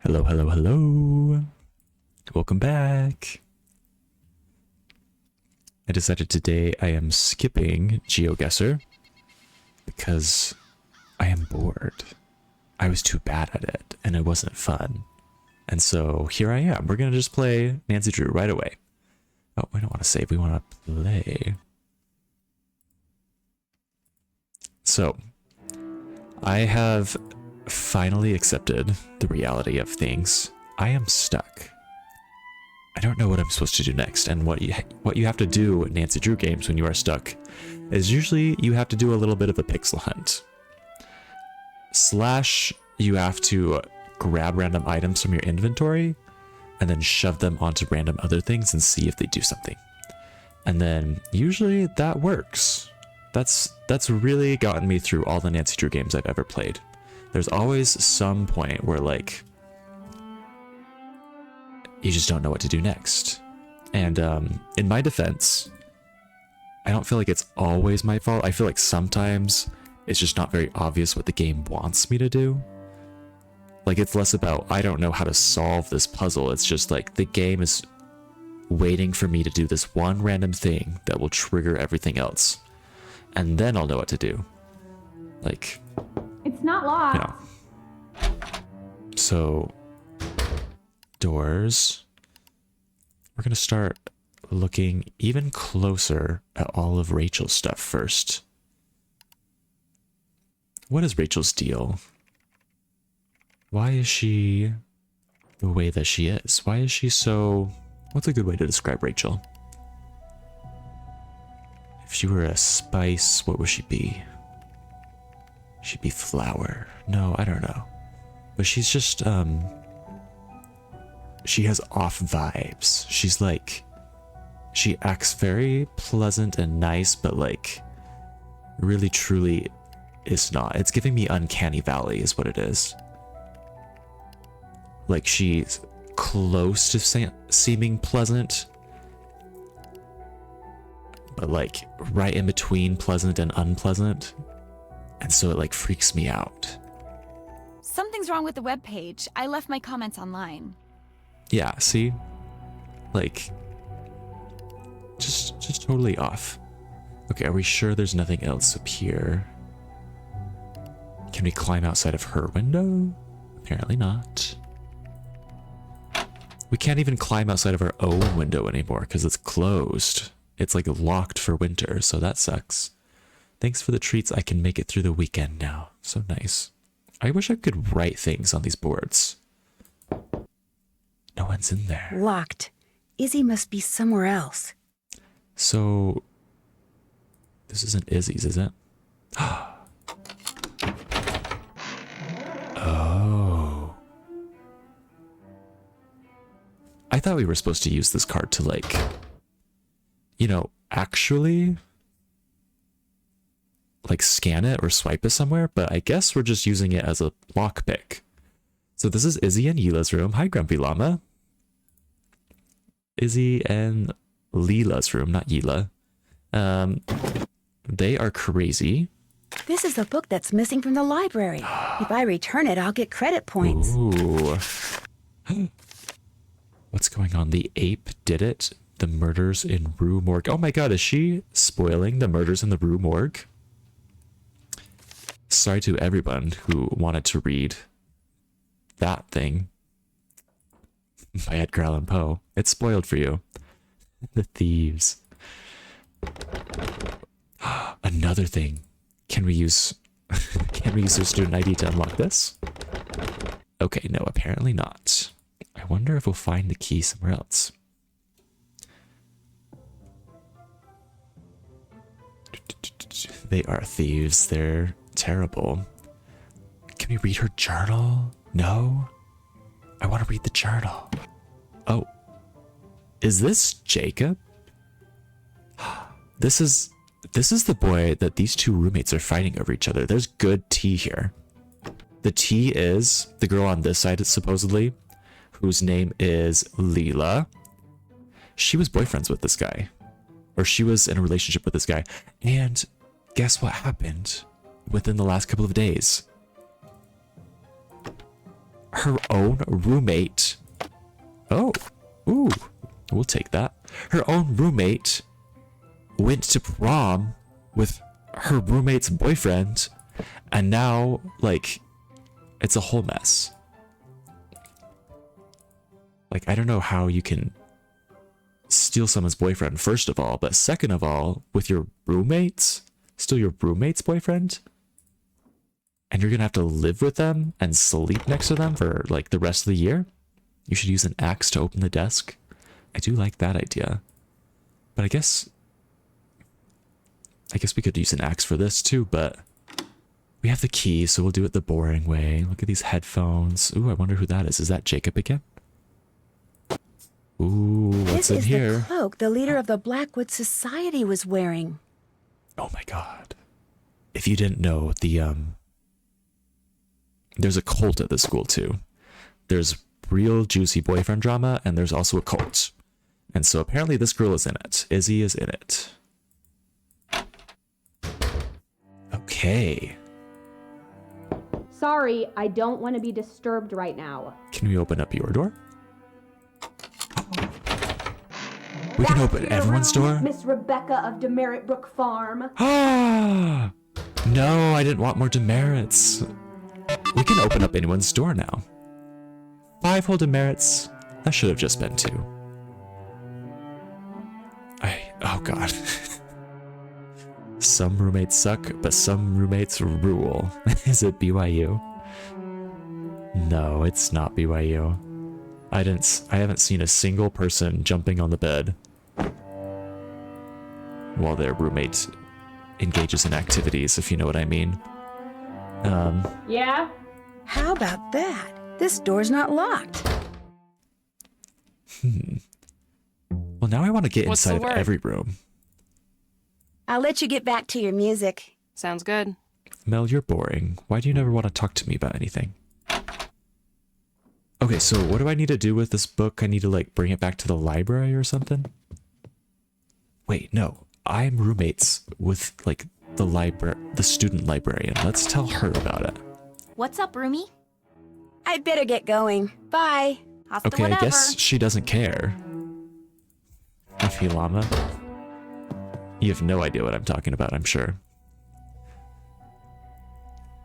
Hello, hello, hello. Welcome back. I decided today I am skipping GeoGuessr because I am bored. I was too bad at it and it wasn't fun. And so here I am. We're going to just play Nancy Drew right away. Oh, we don't want to save. We want to play. So I have finally accepted the reality of things. I am stuck. I don't know what I'm supposed to do next, and what you have to do in Nancy Drew games when you are stuck is usually you have to do a little bit of a pixel hunt. Slash, you have to grab random items from your inventory and then shove them onto random other things and see if they do something. And then usually that works. That's really gotten me through all the Nancy Drew games I've ever played. There's always some point where, like, you just don't know what to do next. And in my defense, I don't feel like it's always my fault. I feel like sometimes it's just not very obvious what the game wants me to do. Like, it's less about, I don't know how to solve this puzzle. It's just like the game is waiting for me to do this one random thing that will trigger everything else. And then I'll know what to do. Like, it's not locked. You know. So doors. We're going to start looking even closer at all of Rachel's stuff first. What is Rachel's deal? Why is she the way that she is? Why is she so... What's a good way to describe Rachel? If she were a spice, what would she be? She'd be flour. No, I don't know. But she's just, she has off vibes. She's like... She acts very pleasant and nice, but like... Really, truly is not. It's giving me Uncanny Valley is what it is. Like she's close to seeming pleasant, but like right in between pleasant and unpleasant, and so it like freaks me out. Something's wrong with the webpage. I left my comments online. Yeah, see? Like just totally off. Okay, are we sure there's nothing else up here? Can we climb outside of her window? Apparently not. We can't even climb outside of our own window anymore because it's closed. It's like locked for winter, so that sucks. Thanks for the treats. I can make it through the weekend now. So nice. I wish I could write things on these boards. No one's in there. Locked. Izzy must be somewhere else. So, this isn't Izzy's, is it? Oh. I thought we were supposed to use this card to like, you know, actually like scan it or swipe it somewhere, but I guess we're just using it as a lockpick. So this is Izzy and Yila's room. Hi, Grumpy Llama. Izzy and Leela's room, not Yila. They are crazy. This is a book that's missing from the library. If I return it, I'll get credit points. Ooh. What's going on? The ape did it. The murders in Rue Morgue. Oh my god, is she spoiling the murders in the Rue Morgue? Sorry to everyone who wanted to read that thing by Edgar Allan Poe. It's spoiled for you. The thieves. Another thing. Can we use their student ID to unlock this? Okay, no, apparently not. I wonder if we'll find the key somewhere else. They are thieves. They're terrible. Can we read her journal? No? I want to read the journal. Oh. Is this Jacob? This is the boy that these two roommates are fighting over each other. There's good tea here. The tea is the girl on this side, supposedly, whose name is Leela. She was boyfriends with this guy. Or she was in a relationship with this guy. And guess what happened within the last couple of days? Her own roommate. Oh, ooh, we'll take that. Her own roommate went to prom with her roommate's boyfriend, and now, like, it's a whole mess. Like, I don't know how you can steal someone's boyfriend, first of all, but second of all, with your roommates, steal your roommate's boyfriend, and you're gonna have to live with them and sleep next to them for, like, the rest of the year? You should use an axe to open the desk. I do like that idea. But I guess we could use an axe for this too, but we have the key, so we'll do it the boring way. Look at these headphones. Ooh, I wonder who that is. Is that Jacob again? Ooh, what's in here? This is the cloak the leader of the Blackwood Society was wearing. Oh my god. If you didn't know, there's a cult at the school too. There's real juicy boyfriend drama, and there's also a cult. And so apparently this girl is in it. Izzy is in it. Okay. Sorry, I don't want to be disturbed right now. Can we open up your door? We can open everyone's door? Miss Rebecca of Demerit Brook Farm. Ah! No, I didn't want more demerits. We can open up anyone's door now. 5 whole demerits. That should have just been 2. Oh god. Some roommates suck, but some roommates rule. Is it BYU? No, it's not BYU. I haven't seen a single person jumping on the bed while their roommate engages in activities, if you know what I mean. Yeah? How about that? This door's not locked. Well, now I want to get What's the inside of word? every room. I'll let you get back to your music. Sounds good. Mel, you're boring. Why do you never want to talk to me about anything? Okay, so what do I need to do with this book? I need to, like, bring it back to the library or something? Wait, no. I'm roommates with, like, the student librarian. Let's tell her about it. What's up, roomie? I'd better get going. Bye. Hasta Okay, whenever. I guess she doesn't care. Effie Llama. You have no idea what I'm talking about, I'm sure.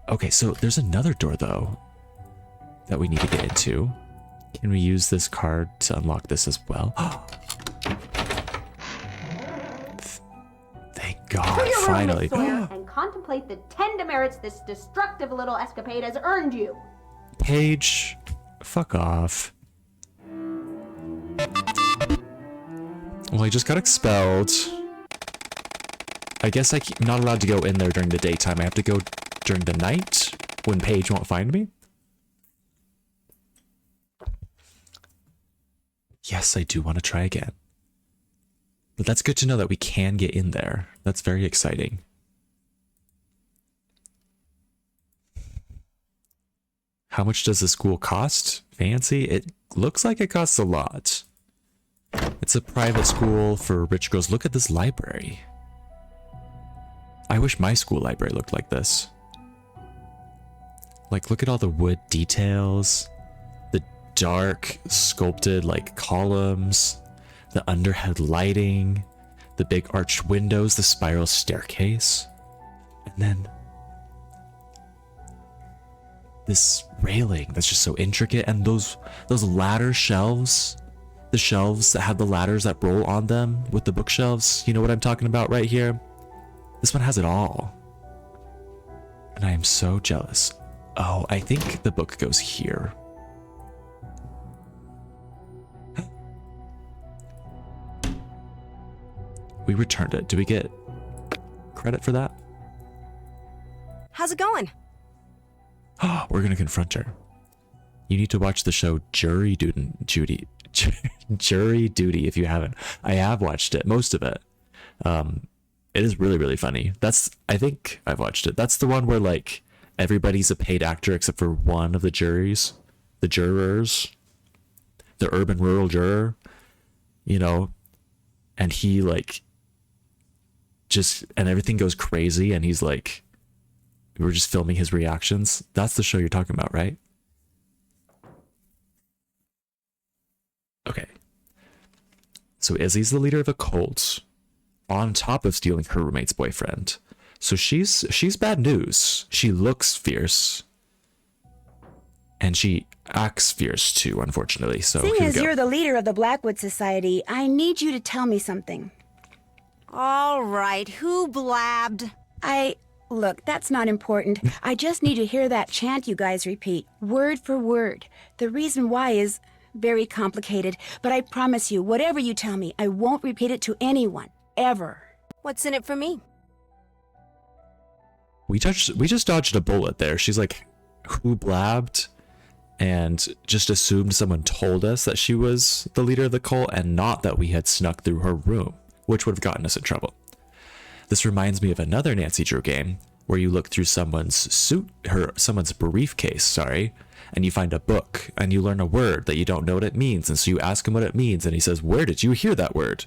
Okay, so there's another door, though, that we need to get into. Can we use this card to unlock this as well? Thank To God, your room, finally. Miss Sawyer, and contemplate the 10 demerits this destructive little escapade has earned you. Paige, fuck off. Well, I just got expelled. I guess I'm not allowed to go in there during the daytime. I have to go during the night when Paige won't find me. Yes, I do want to try again. But that's good to know that we can get in there. That's very exciting. How much does the school cost? Fancy? It looks like it costs a lot. It's a private school for rich girls. Look at this library. I wish my school library looked like this. Like, look at all the wood details. The dark, sculpted, like, columns. The underhead lighting. The big arched windows. The spiral staircase. And then this railing that's just so intricate. And those ladder shelves. The shelves that have the ladders that roll on them with the bookshelves. You know what I'm talking about right here? This one has it all. And I am so jealous. Oh, I think the book goes here. We returned it. Do we get credit for that? How's it going? We're gonna confront her. You need to watch the show Jury Duty if you haven't. I have watched it, most of it. It is really, really funny. I think I've watched it. That's the one where, like, everybody's a paid actor except for one of the jurors, the urban rural juror, you know, and he, like, and everything goes crazy, and he's like, we're just filming his reactions. That's the show you're talking about, right? Okay. So Izzy's the leader of a cult, on top of stealing her roommate's boyfriend. So she's bad news. She looks fierce. And she acts fierce too, unfortunately. So Seeing here we as go. you're the leader of the Blackwood Society, I need you to tell me something. All right, who blabbed? Look, that's not important. I just need to hear that chant you guys repeat, word for word. The reason why is very complicated, but I promise you, whatever you tell me, I won't repeat it to anyone, ever. What's in it for me? We just dodged a bullet there. She's like, who blabbed? And just assumed someone told us that she was the leader of the cult and not that we had snuck through her room, which would have gotten us in trouble. This reminds me of another Nancy Drew game where you look through someone's briefcase, and you find a book and you learn a word that you don't know what it means. And so you ask him what it means and he says, where did you hear that word?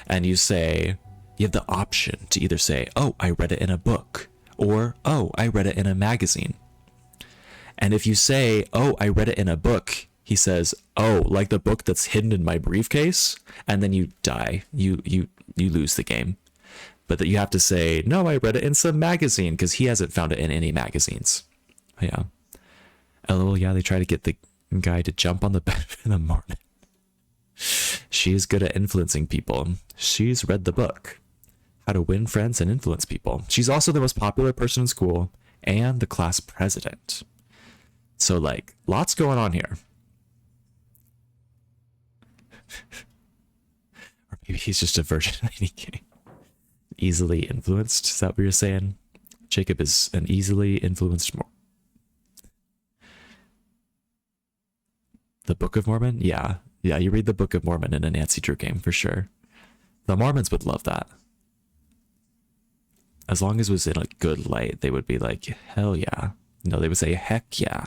And you have the option to either say, oh, I read it in a book, or, oh, I read it in a magazine. And if you say, oh, I read it in a book, he says, oh, like the book that's hidden in my briefcase, and then you die. You lose the game. But that you have to say, no, I read it in some magazine, because he hasn't found it in any magazines. Yeah. LOL, yeah, they try to get the guy to jump on the bed in the morning. She's good at influencing people. She's read the book, How to Win Friends and Influence People. She's also the most popular person in school and the class president. So, like, lots going on here. Or maybe he's just a virgin lady king. Easily influenced, is that what you're saying? Jacob is an easily influenced The Book of Mormon? Yeah, you read the Book of Mormon in a Nancy Drew game for sure. The Mormons would love that. As long as it was in a good light, they would be like, hell yeah. No, they would say, heck yeah.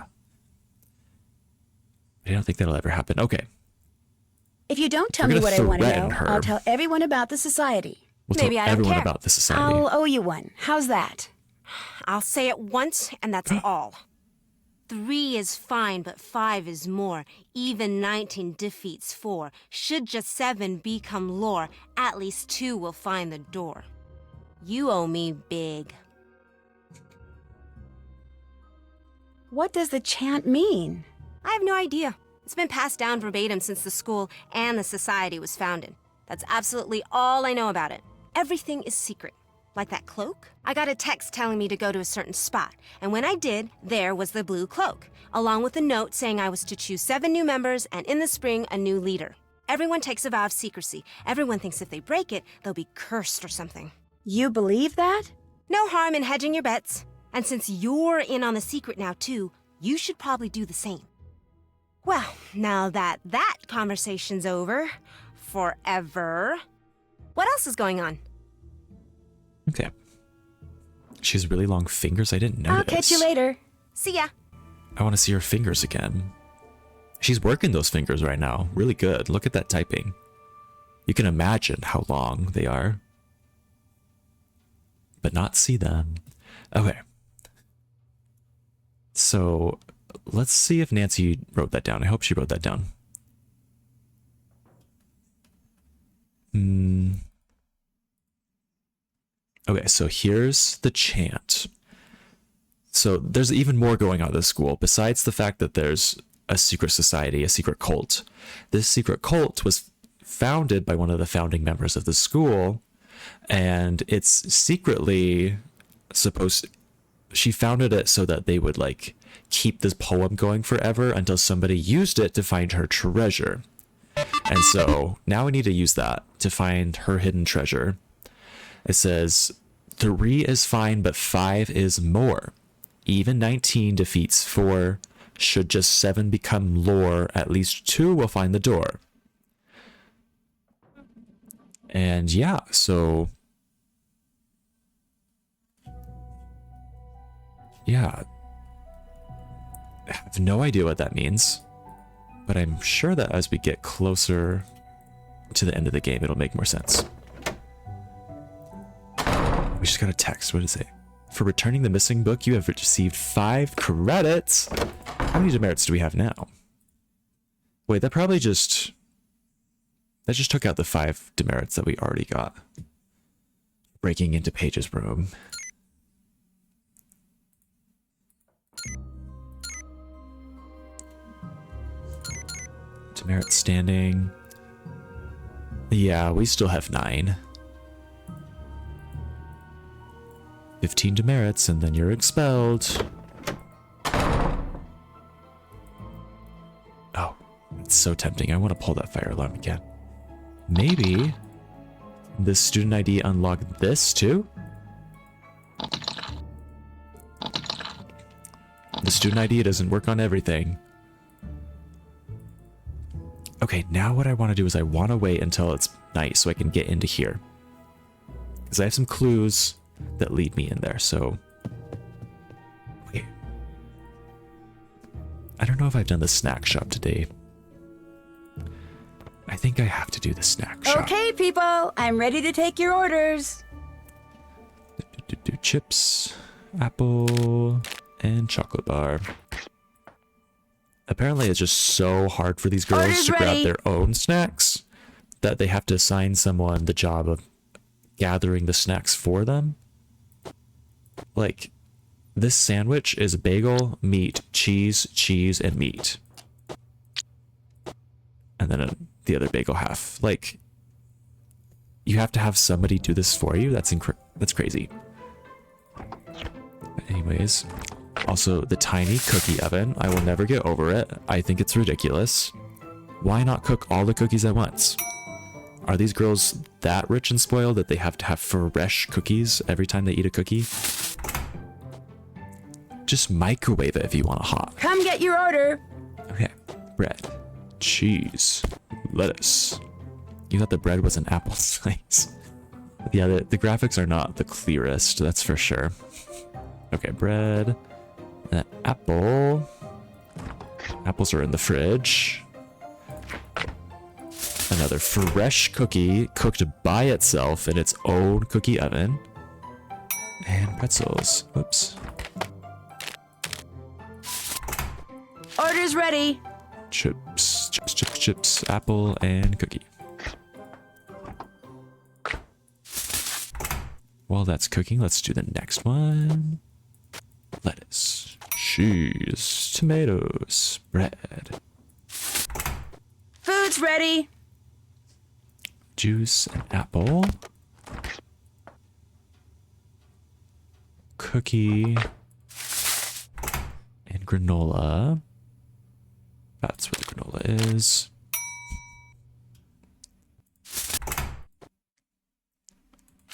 I don't think that'll ever happen. Okay. If you don't tell We're me gonna what I want to threaten know, her. I'll tell everyone about the society. We'll Maybe tell I don't everyone care. about the society. I'll owe you one. How's that? I'll say it once, and that's all. 3 is fine, but 5 is more. Even 19 defeats 4. Should just 7 become lore, at least 2 will find the door. You owe me big. What does the chant mean? I have no idea. It's been passed down verbatim since the school and the society was founded. That's absolutely all I know about it. Everything is secret. Like that cloak? I got a text telling me to go to a certain spot, and when I did, there was the blue cloak, along with a note saying I was to choose 7 new members and in the spring, a new leader. Everyone takes a vow of secrecy. Everyone thinks if they break it, they'll be cursed or something. You believe that? No harm in hedging your bets. And since you're in on the secret now too, you should probably do the same. Well, now that conversation's over, forever, what else is going on? Okay. She has really long fingers. I didn't notice. I'll catch you later. See ya. I want to see her fingers again. She's working those fingers right now. Really good. Look at that typing. You can imagine how long they are. But not see them. Okay. So, let's see if Nancy wrote that down. I hope she wrote that down. Okay, so here's the chant. So there's even more going on at this school. Besides the fact that there's a secret society, a secret cult. This secret cult was founded by one of the founding members of the school. And it's secretly she founded it so that they would like keep this poem going forever until somebody used it to find her treasure. And so now we need to use that to find her hidden treasure. It says, 3 is fine, but 5 is more. Even 19 defeats 4. Should just 7 become lore, at least 2 will find the door. And yeah, so... yeah. I have no idea what that means. But I'm sure that as we get closer to the end of the game, it'll make more sense. We just got a text. What did it say? For returning the missing book, you have received 5 credits. How many demerits do we have now? Wait, that probably just... that just took out the 5 demerits that we already got. Breaking into Paige's room. Demerit standing. Yeah, we still have 9. 15 demerits, and then you're expelled. Oh, it's so tempting. I want to pull that fire alarm again. Maybe the student ID unlocked this too? The student ID doesn't work on everything. Okay, now what I want to do is I want to wait until it's night so I can get into here. Because I have some clues that lead me in there, so... wait. I don't know if I've done the snack shop today. I think I have to do the snack shop. Okay, people, I'm ready to take your orders. Chips, apple, and chocolate bar. Apparently it's just so hard for these girls Orders to grab ready. their own snacks that they have to assign someone the job of gathering the snacks for them. Like, this sandwich is bagel, meat, cheese, and meat. And then the other bagel half. Like, you have to have somebody do this for you? That's crazy. But anyways, also the tiny cookie oven. I will never get over it. I think it's ridiculous. Why not cook all the cookies at once? Are these girls that rich and spoiled that they have to have fresh cookies every time they eat a cookie? Just microwave it if you want it hot. Come get your order. Okay, bread, cheese, lettuce. You thought the bread was an apple slice. Yeah, the graphics are not the clearest, that's for sure. Okay, bread, an apple. Apples are in the fridge. Another fresh cookie cooked by itself in its own cookie oven. And pretzels. Whoops. Order's ready. Chips, chips, chips, chips, apple, and cookie. While that's cooking, let's do the next one. Lettuce, cheese, tomatoes, bread. Food's ready. Juice, and apple. Cookie. And granola. That's what the granola is.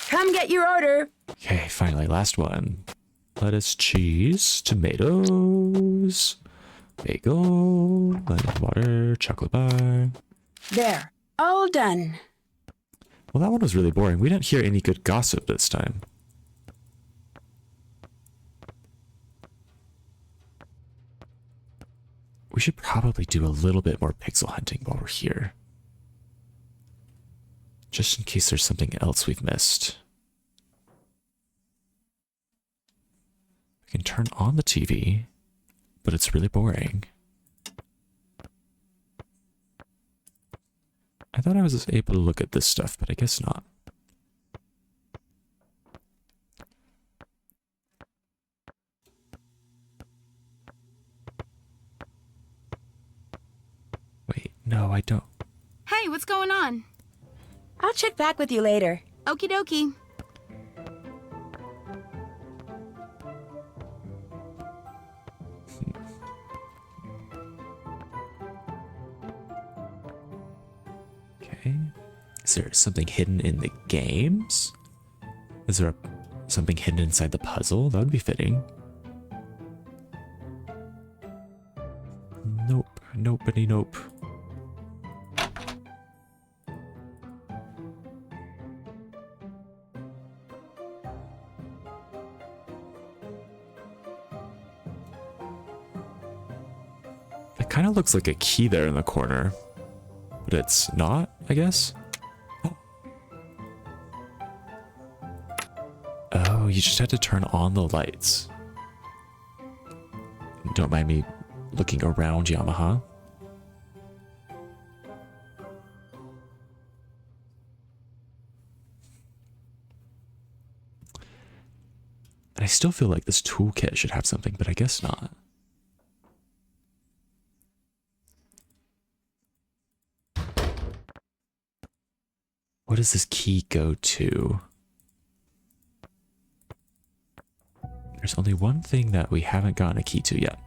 Come get your order. Okay, finally, last one. Lettuce, cheese, tomatoes, bagel, lemon water, chocolate bar. There. All done. Well, that one was really boring. We didn't hear any good gossip this time. We should probably do a little bit more pixel hunting while we're here. Just in case there's something else we've missed. I can turn on the TV, but it's really boring. I thought I was able to look at this stuff, but I guess not. Wait, no, I don't. Hey, what's going on? I'll check back with you later. Okie dokie. Okay. Is there something hidden in the games? Is there something hidden inside the puzzle? That would be fitting. Nope. Nobody, nope. It kind of looks like a key there in the corner, but it's not, I guess. Oh, you just had to turn on the lights. Don't mind me looking around Yamaha. And I still feel like this toolkit should have something, but I guess not. What does this key go to? There's only one thing that we haven't gotten a key to yet.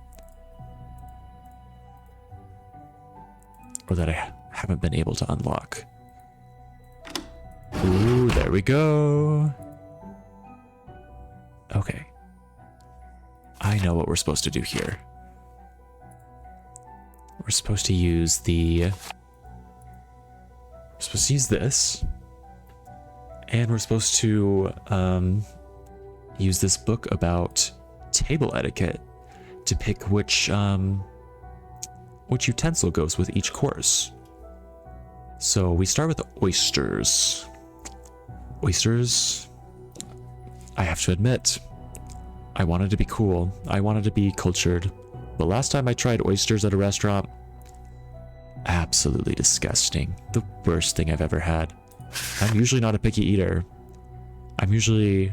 Or that I haven't been able to unlock. Ooh, there we go. Okay. I know what we're supposed to do here. We're supposed to use the... We're supposed to use this. And we're supposed to use this book about table etiquette to pick which utensil goes with each course. So we start with oysters. Oysters, I have to admit, I wanted to be cool. I wanted to be cultured. But last time I tried oysters at a restaurant, absolutely disgusting. The worst thing I've ever had. I'm usually not a picky eater. I'm usually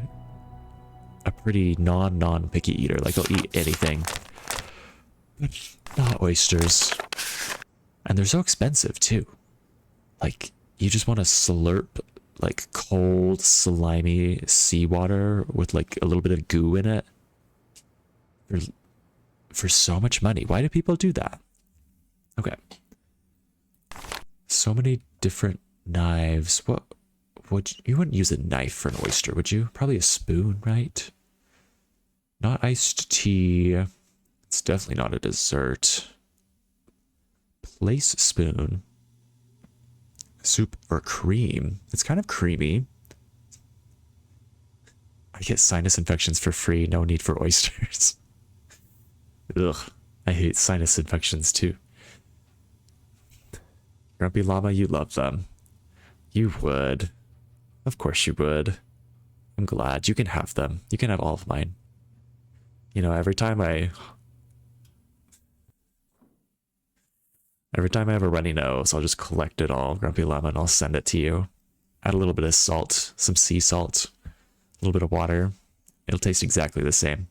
a pretty non-picky eater. Like, I'll eat anything. But not oysters. And they're so expensive, too. Like, you just want to slurp like cold, slimy seawater with like a little bit of goo in it for so much money. Why do people do that? Okay. So many different knives. What would you wouldn't use a knife for an oyster, would you? Probably a spoon, right? Not iced tea. It's definitely not a dessert. Place spoon. Soup or cream. It's kind of creamy. I get sinus infections for free. No need for oysters. Ugh. I hate sinus infections too. Grumpy Llama, you love them. You would. Of course you would. I'm glad. You can have them. You can have all of mine. You know, every time I have a runny nose, I'll just collect it all, Grumpy Llama, and I'll send it to you. Add a little bit of salt, some sea salt, a little bit of water. It'll taste exactly the same.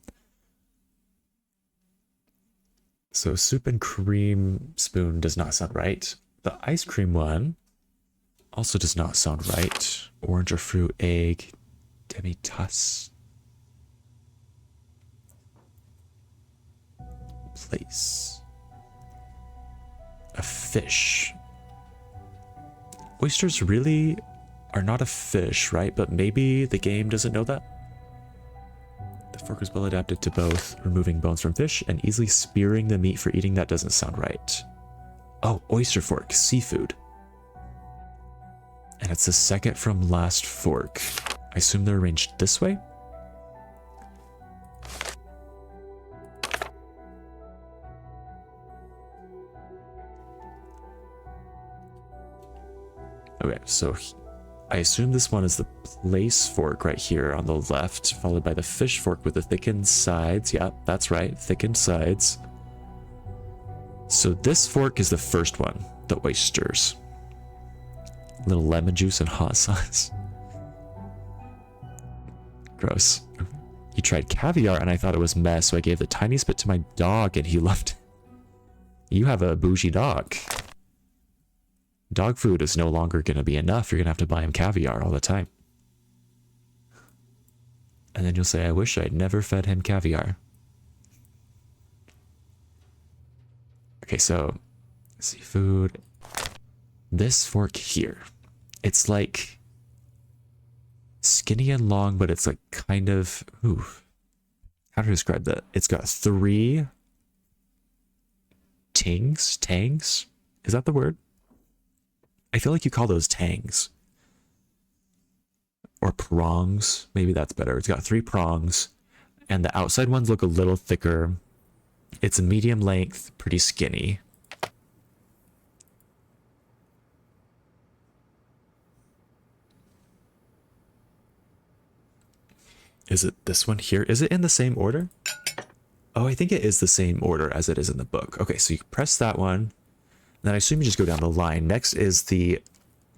So soup and cream spoon does not sound right. The ice cream one also does not sound right. Orange or fruit, egg, demi-tasse. Place. A fish. Oysters really are not a fish, right? But maybe the game doesn't know that. The fork is well adapted to both removing bones from fish and easily spearing the meat for eating. That doesn't sound right. Oh, oyster fork, seafood. And it's the second from last fork. I assume they're arranged this way? Okay, so I assume this one is the place fork right here on the left, followed by the fish fork with the thickened sides. Yeah, that's right, thickened sides. So this fork is the first one, the oysters. A little lemon juice and hot sauce. Gross. He tried caviar and I thought it was mess, so I gave the tiniest bit to my dog and he loved it. You have a bougie dog. Dog food is no longer going to be enough. You're going to have to buy him caviar all the time. And then you'll say, I wish I'd never fed him caviar. Okay, so seafood. This fork here. It's like skinny and long, but it's like kind of, ooh, how to describe that? It's got 3 tangs? Is that the word? I feel like you call those tangs. Or prongs. Maybe that's better. It's got 3 prongs. And the outside ones look a little thicker. It's a medium length, pretty skinny. Is it this one here? Is it in the same order? Oh, I think it is the same order as it is in the book. Okay, so you press that one. Then I assume you just go down the line. Next is the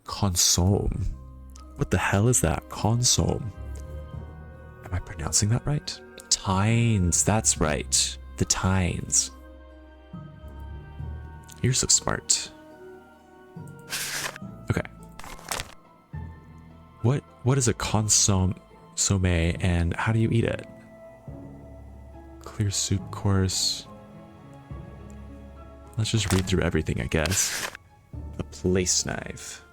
consomme. What the hell is that? Consomme. Am I pronouncing that right? Tines. That's right. The tines. You're so smart. Okay. What is a consomme and how do you eat it? Clear soup course. Let's just read through everything, I guess. A place knife.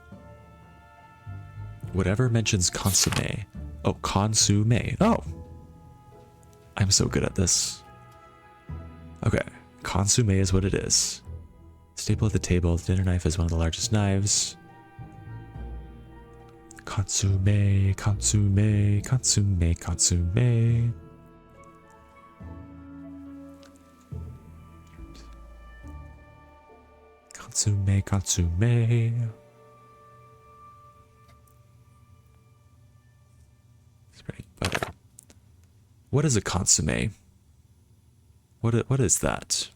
Whatever mentions consomme. Oh, consomme. Oh! I'm so good at this. Okay, consomme is what it is. Staple at the table. The dinner knife is one of the largest knives. Consomme, consomme, consomme, consomme. Consomme, consomme. Spreading butter. What is a consomme? What is that?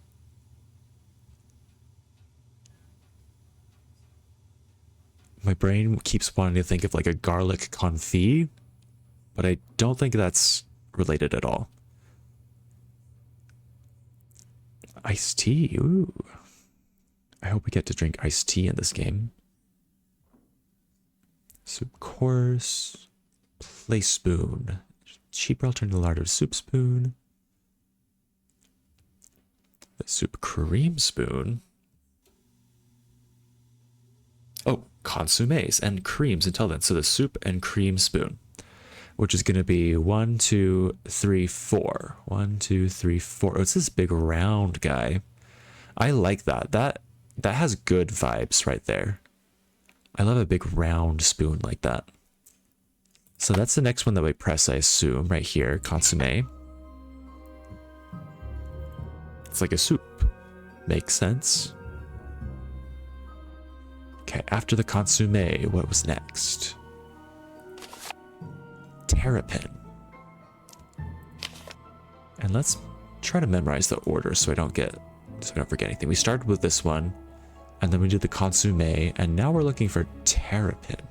My brain keeps wanting to think of like a garlic confit, but I don't think that's related at all. Iced tea, ooh. I hope we get to drink iced tea in this game. Soup course. Play spoon. Cheaper alternative to larger soup spoon. The soup cream spoon. Oh, consommes and creams until then. So the soup and cream spoon, which is going to be 1, 2, 3, 4. 1, 2, 3, 4. Oh, it's this big round guy. I like that. That has good vibes right there. I love a big round spoon like that. So that's the next one that we press, I assume, right here. Consomme. It's like a soup. Makes sense. Okay, after the consomme, what was next? Terrapin. And let's try to memorize the order so I don't forget anything. We started with this one, and then we did the consomme, and now we're looking for terrapin.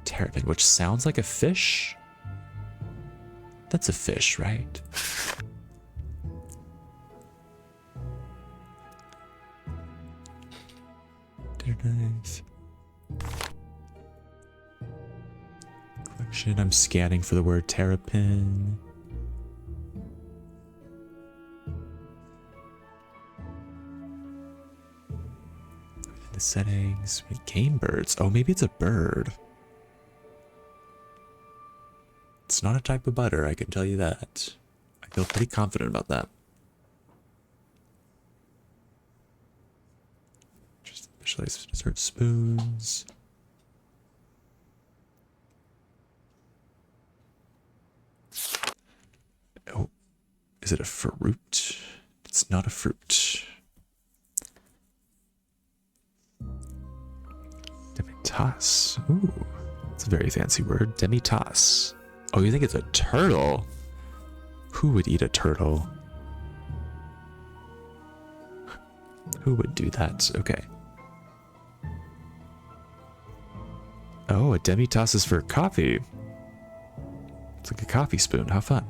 Terrapin, which sounds like a fish. That's a fish, right? Nice. Collection. I'm scanning for the word terrapin. The settings. Game birds. Oh, maybe it's a bird. It's not a type of butter, I can tell you that. I feel pretty confident about that. Just specialized dessert spoons. Oh, is it a fruit? It's not a fruit. Demi-tasse. Ooh, it's a very fancy word. Demi-tasse. Oh, you think it's a turtle? Who would eat a turtle? Who would do that? Okay. Oh, a demi-tasse is for coffee. It's like a coffee spoon. How fun.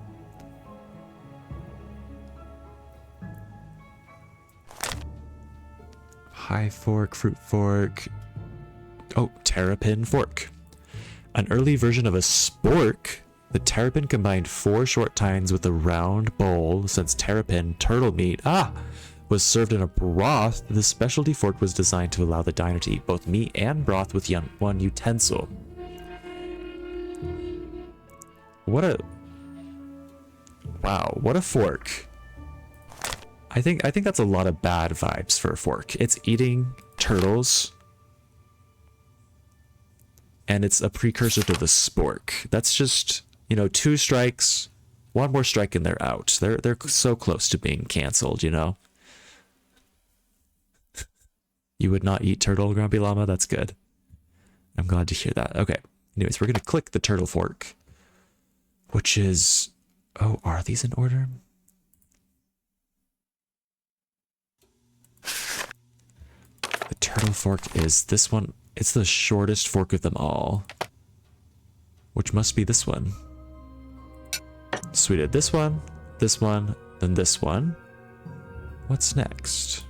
High fork, fruit fork. Oh, terrapin fork. An early version of a spork. The terrapin combined 4 short tines with a round bowl. Since terrapin, turtle meat, was served in a broth, the specialty fork was designed to allow the diner to eat both meat and broth with one utensil. What a fork. I think that's a lot of bad vibes for a fork. It's eating turtles. And it's a precursor to the spork. That's just, 2 strikes, 1 more strike and they're out. They're so close to being canceled, You would not eat turtle, Grumpy Llama? That's good. I'm glad to hear that. Okay. Anyways, we're going to click the turtle fork, which is... Oh, are these in order? The turtle fork is this one. It's the shortest fork of them all, which must be this one. So we did this one, then this one. What's next?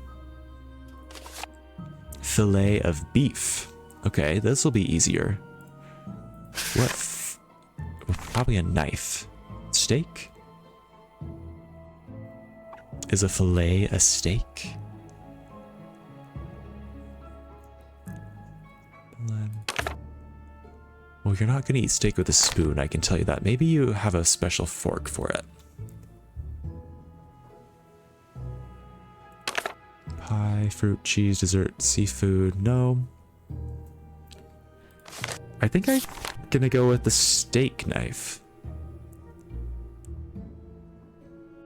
Fillet of beef. Okay, this will be easier. What? Probably a knife. Steak? Is a fillet a steak? Well, you're not going to eat steak with a spoon, I can tell you that. Maybe you have a special fork for it. Pie, fruit, cheese, dessert, seafood. No. I think I'm going to go with the steak knife.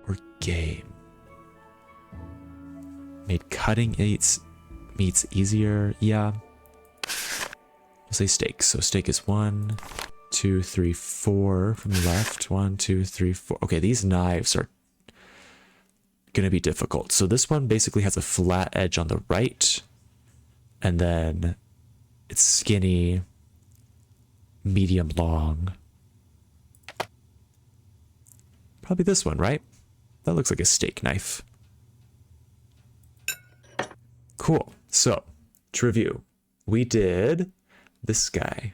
Or game. Made cutting meats easier. Yeah. We'll say steak. So steak is 1, 2, 3, 4 from the left. 1, 2, 3, 4. Okay, these knives are gonna be difficult. So this one basically has a flat edge on the right, and then it's skinny, medium long. Probably this one, right? That looks like a steak knife. Cool. So to review. We did this guy.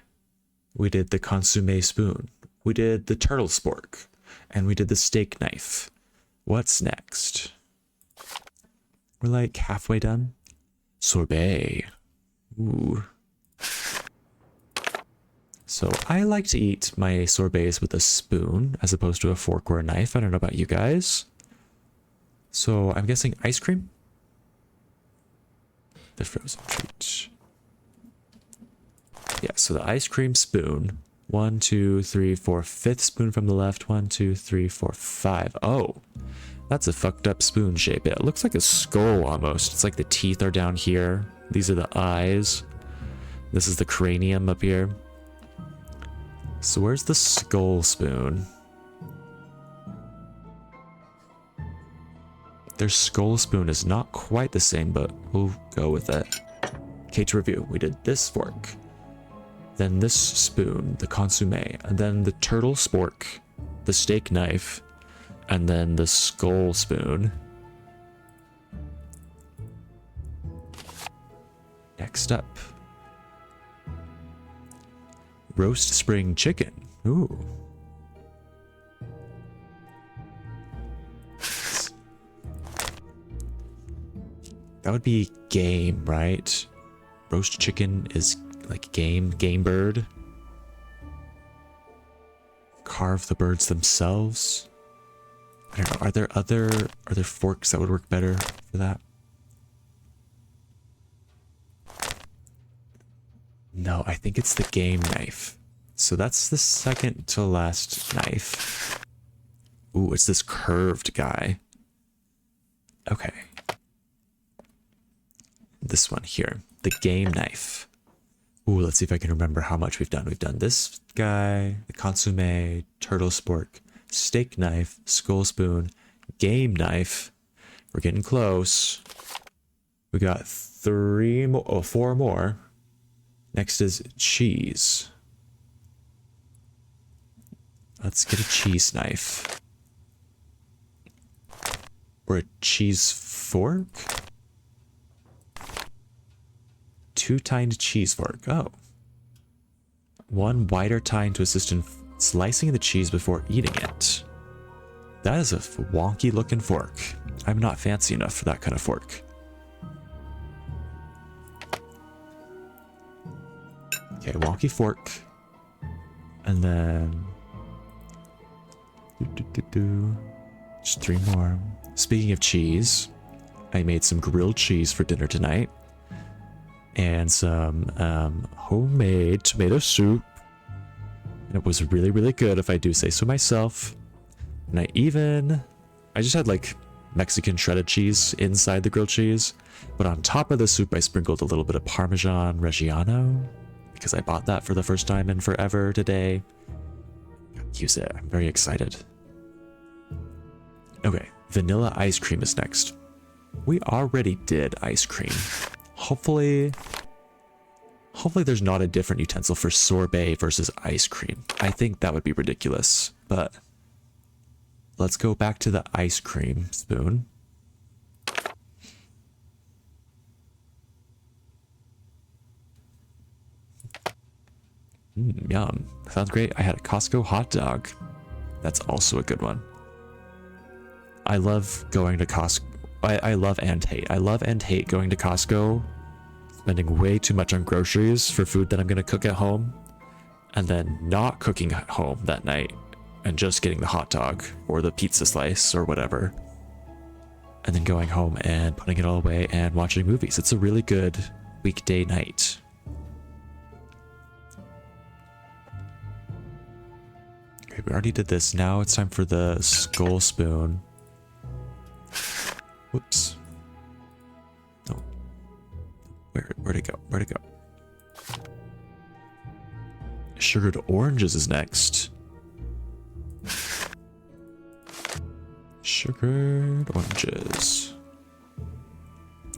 We did the consomme spoon. We did the turtle spork. And we did the steak knife. What's next? We're like halfway done. Sorbet. Ooh. So I like to eat my sorbets with a spoon as opposed to a fork or a knife. I don't know about you guys. So I'm guessing ice cream? The frozen treat. Yeah, so the ice cream spoon. 1, 2, 3, 4, fifth spoon from the left. 1, 2, 3, 4, 5. Oh, that's a fucked up spoon shape. It looks like a skull almost. It's like the teeth are down here. These are the eyes. This is the cranium up here. So where's the skull spoon? Their skull spoon is not quite the same, but we'll go with it. Okay, to review, we did this fork, then this spoon, the consomme, and then the turtle spork, the steak knife, and then the skull spoon. Next up, roast spring chicken. Ooh. That would be game, right? Roast chicken is like game bird. Carve the birds themselves. I don't know. Are there forks that would work better for that? No, I think it's the game knife. So that's the second to last knife. Ooh, it's this curved guy. Okay. This one here, the game knife. Ooh, let's see if I can remember how much we've done. We've done this guy, the consomme, turtle spork, steak knife, skull spoon, game knife. We're getting close. We got 4 more. Next is cheese. Let's get a cheese knife. Or a cheese fork? 2-tined cheese fork. Oh. 1 wider tine to assist in slicing the cheese before eating it. That is a wonky looking fork. I'm not fancy enough for that kind of fork. Okay, wonky fork. And then... just 3 more. Speaking of cheese, I made some grilled cheese for dinner tonight. And some homemade tomato soup. And it was really, really good, if I do say so myself. And I just had like Mexican shredded cheese inside the grilled cheese. But on top of the soup, I sprinkled a little bit of Parmesan Reggiano. Because I bought that for the first time in forever today. Use it. I'm very excited. Okay, vanilla ice cream is next. We already did ice cream. Hopefully there's not a different utensil for sorbet versus ice cream. I think that would be ridiculous, but let's go back to the ice cream spoon. Yum. Sounds great. I had a Costco hot dog. That's also a good one. I love going to Costco. I love and hate. I love and hate going to Costco, spending way too much on groceries for food that I'm going to cook at home, and then not cooking at home that night and just getting the hot dog or the pizza slice or whatever, and then going home and putting it all away and watching movies. It's a really good weekday night. Okay, we already did this. Now it's time for the skull spoon. Whoops. No. Where'd it go? Where'd it go? Sugared oranges is next. Sugared oranges.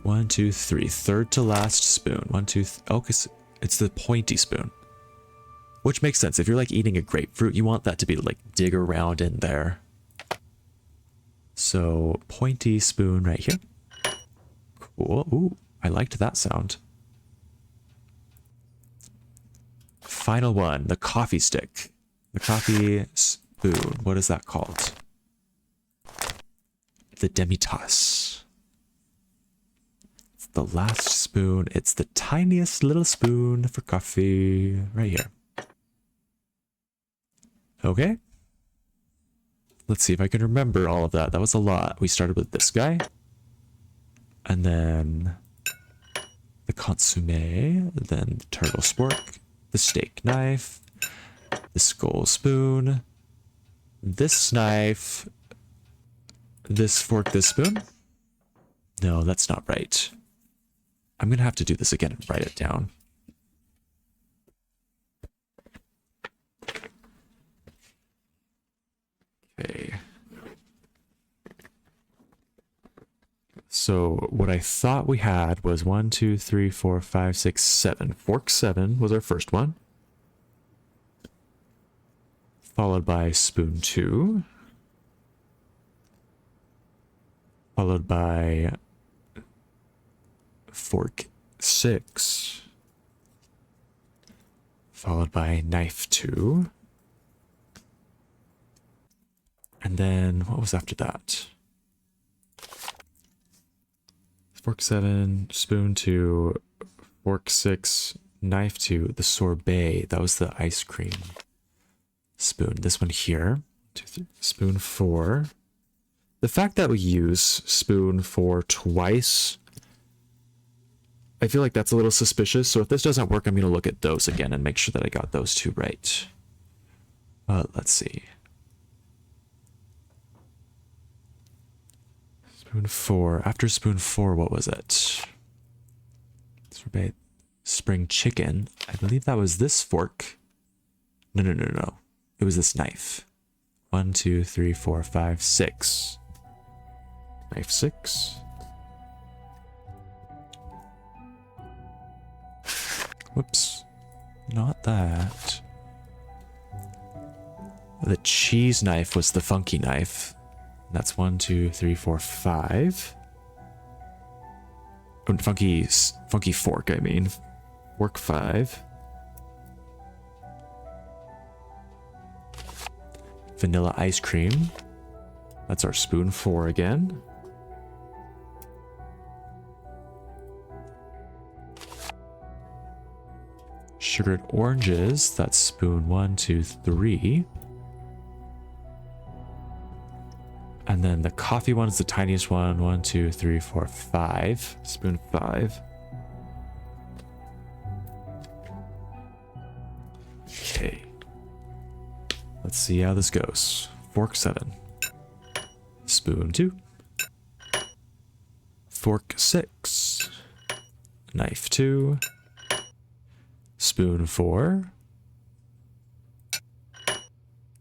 1, 2, 3. Third to last spoon. 1, 2, oh, cause it's the pointy spoon. Which makes sense. If you're like eating a grapefruit, you want that to be like dig around in there. So pointy spoon right here. Cool. Ooh, I liked that sound. final one, the coffee stick. The coffee spoon. What is that called? The demitasse. It's the last spoon. It's the tiniest little spoon for coffee. Right here. Okay. Let's see if I can remember all of that. That was a lot. We started with this guy. And then the consomme. Then the turtle spork. The steak knife. The skull spoon. This knife. This fork, this spoon? No, that's not right. I'm gonna have to do this again and write it down. Okay. So what I thought we had was 1, 2, 3, 4, 5, 6, 7. Fork 7 was our first one. Followed by spoon 2. Followed by fork 6. Followed by knife 2. And then what was after that? Fork 7, spoon 2, fork 6, knife 2, the sorbet. That was the ice cream spoon. This one here. 2, 3, spoon 4. The fact that we use spoon 4 twice, I feel like that's a little suspicious. So if this doesn't work, I'm going to look at those again and make sure that I got those two right. Let's see. Spoon 4. After spoon 4, what was it? Sorbet spring chicken. I believe that was this fork. No. It was this knife. 1, 2, 3, 4, 5, 6. Knife 6. Whoops. Not that. The cheese knife was the funky knife. That's 1, 2, 3, 4, 5. Oh, funky fork, I mean. Fork 5. Vanilla ice cream. That's our spoon 4 again. Sugared oranges. That's spoon 1, 2, 3. And then the coffee one is the tiniest one. 1, 2, 3, 4, 5. Spoon 5. Okay. Let's see how this goes. Fork 7. Spoon 2. Fork 6. Knife 2. Spoon 4.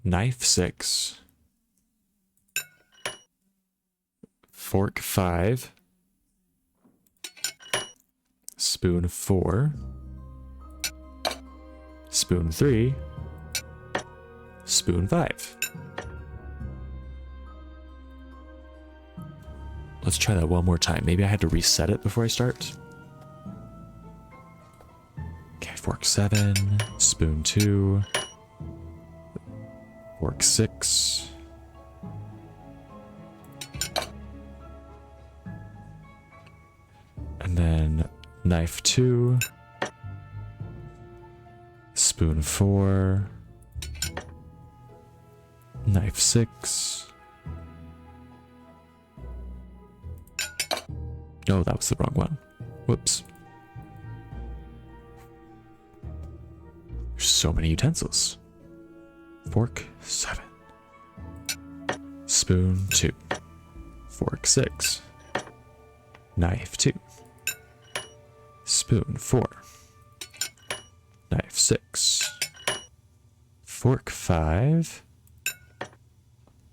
Knife 6. Fork 5. Spoon 4. Spoon 3. Spoon 5. Let's try that one more time. Maybe I had to reset it before I start. Okay, fork 7. Spoon 2. Fork 6. And then knife 2. Spoon 4. Knife 6. Oh, that was the wrong one. Whoops. There's so many utensils. Fork 7. Spoon 2. Fork 6. Knife 2. Spoon 4. Knife 6. Fork 5.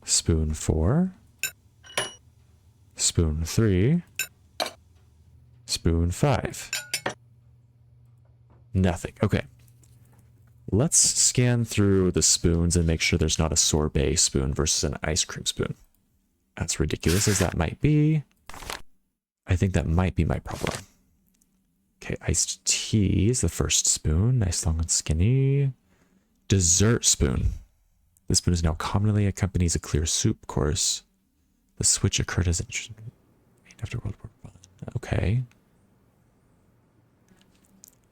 Spoon 4. Spoon 3. Spoon 5. Nothing. Okay. Let's scan through the spoons and make sure there's not a sorbet spoon versus an ice cream spoon. As ridiculous as that might be, I think that might be my problem. Okay, iced tea is the first spoon. Nice, long, and skinny. Dessert spoon. The spoon is now commonly accompanies a clear soup course. The switch occurred as after World War I. Okay.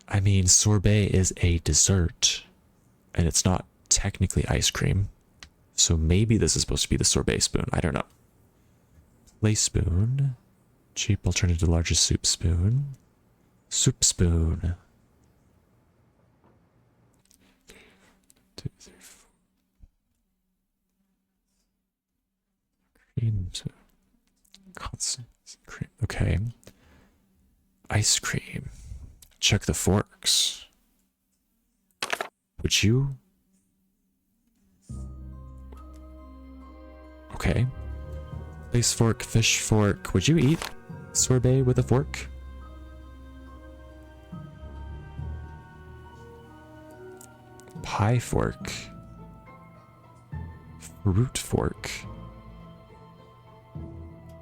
I mean, sorbet is a dessert, and it's not technically ice cream. So maybe this is supposed to be the sorbet spoon. I don't know. Play spoon. Cheap alternative to larger soup spoon. Soup spoon. 2, 3, 4. Cream spoon. Constant cream. Okay. Ice cream. Check the forks. Would you? Okay. Place fork, fish fork. Would you eat sorbet with a fork? Pie fork. Fruit fork.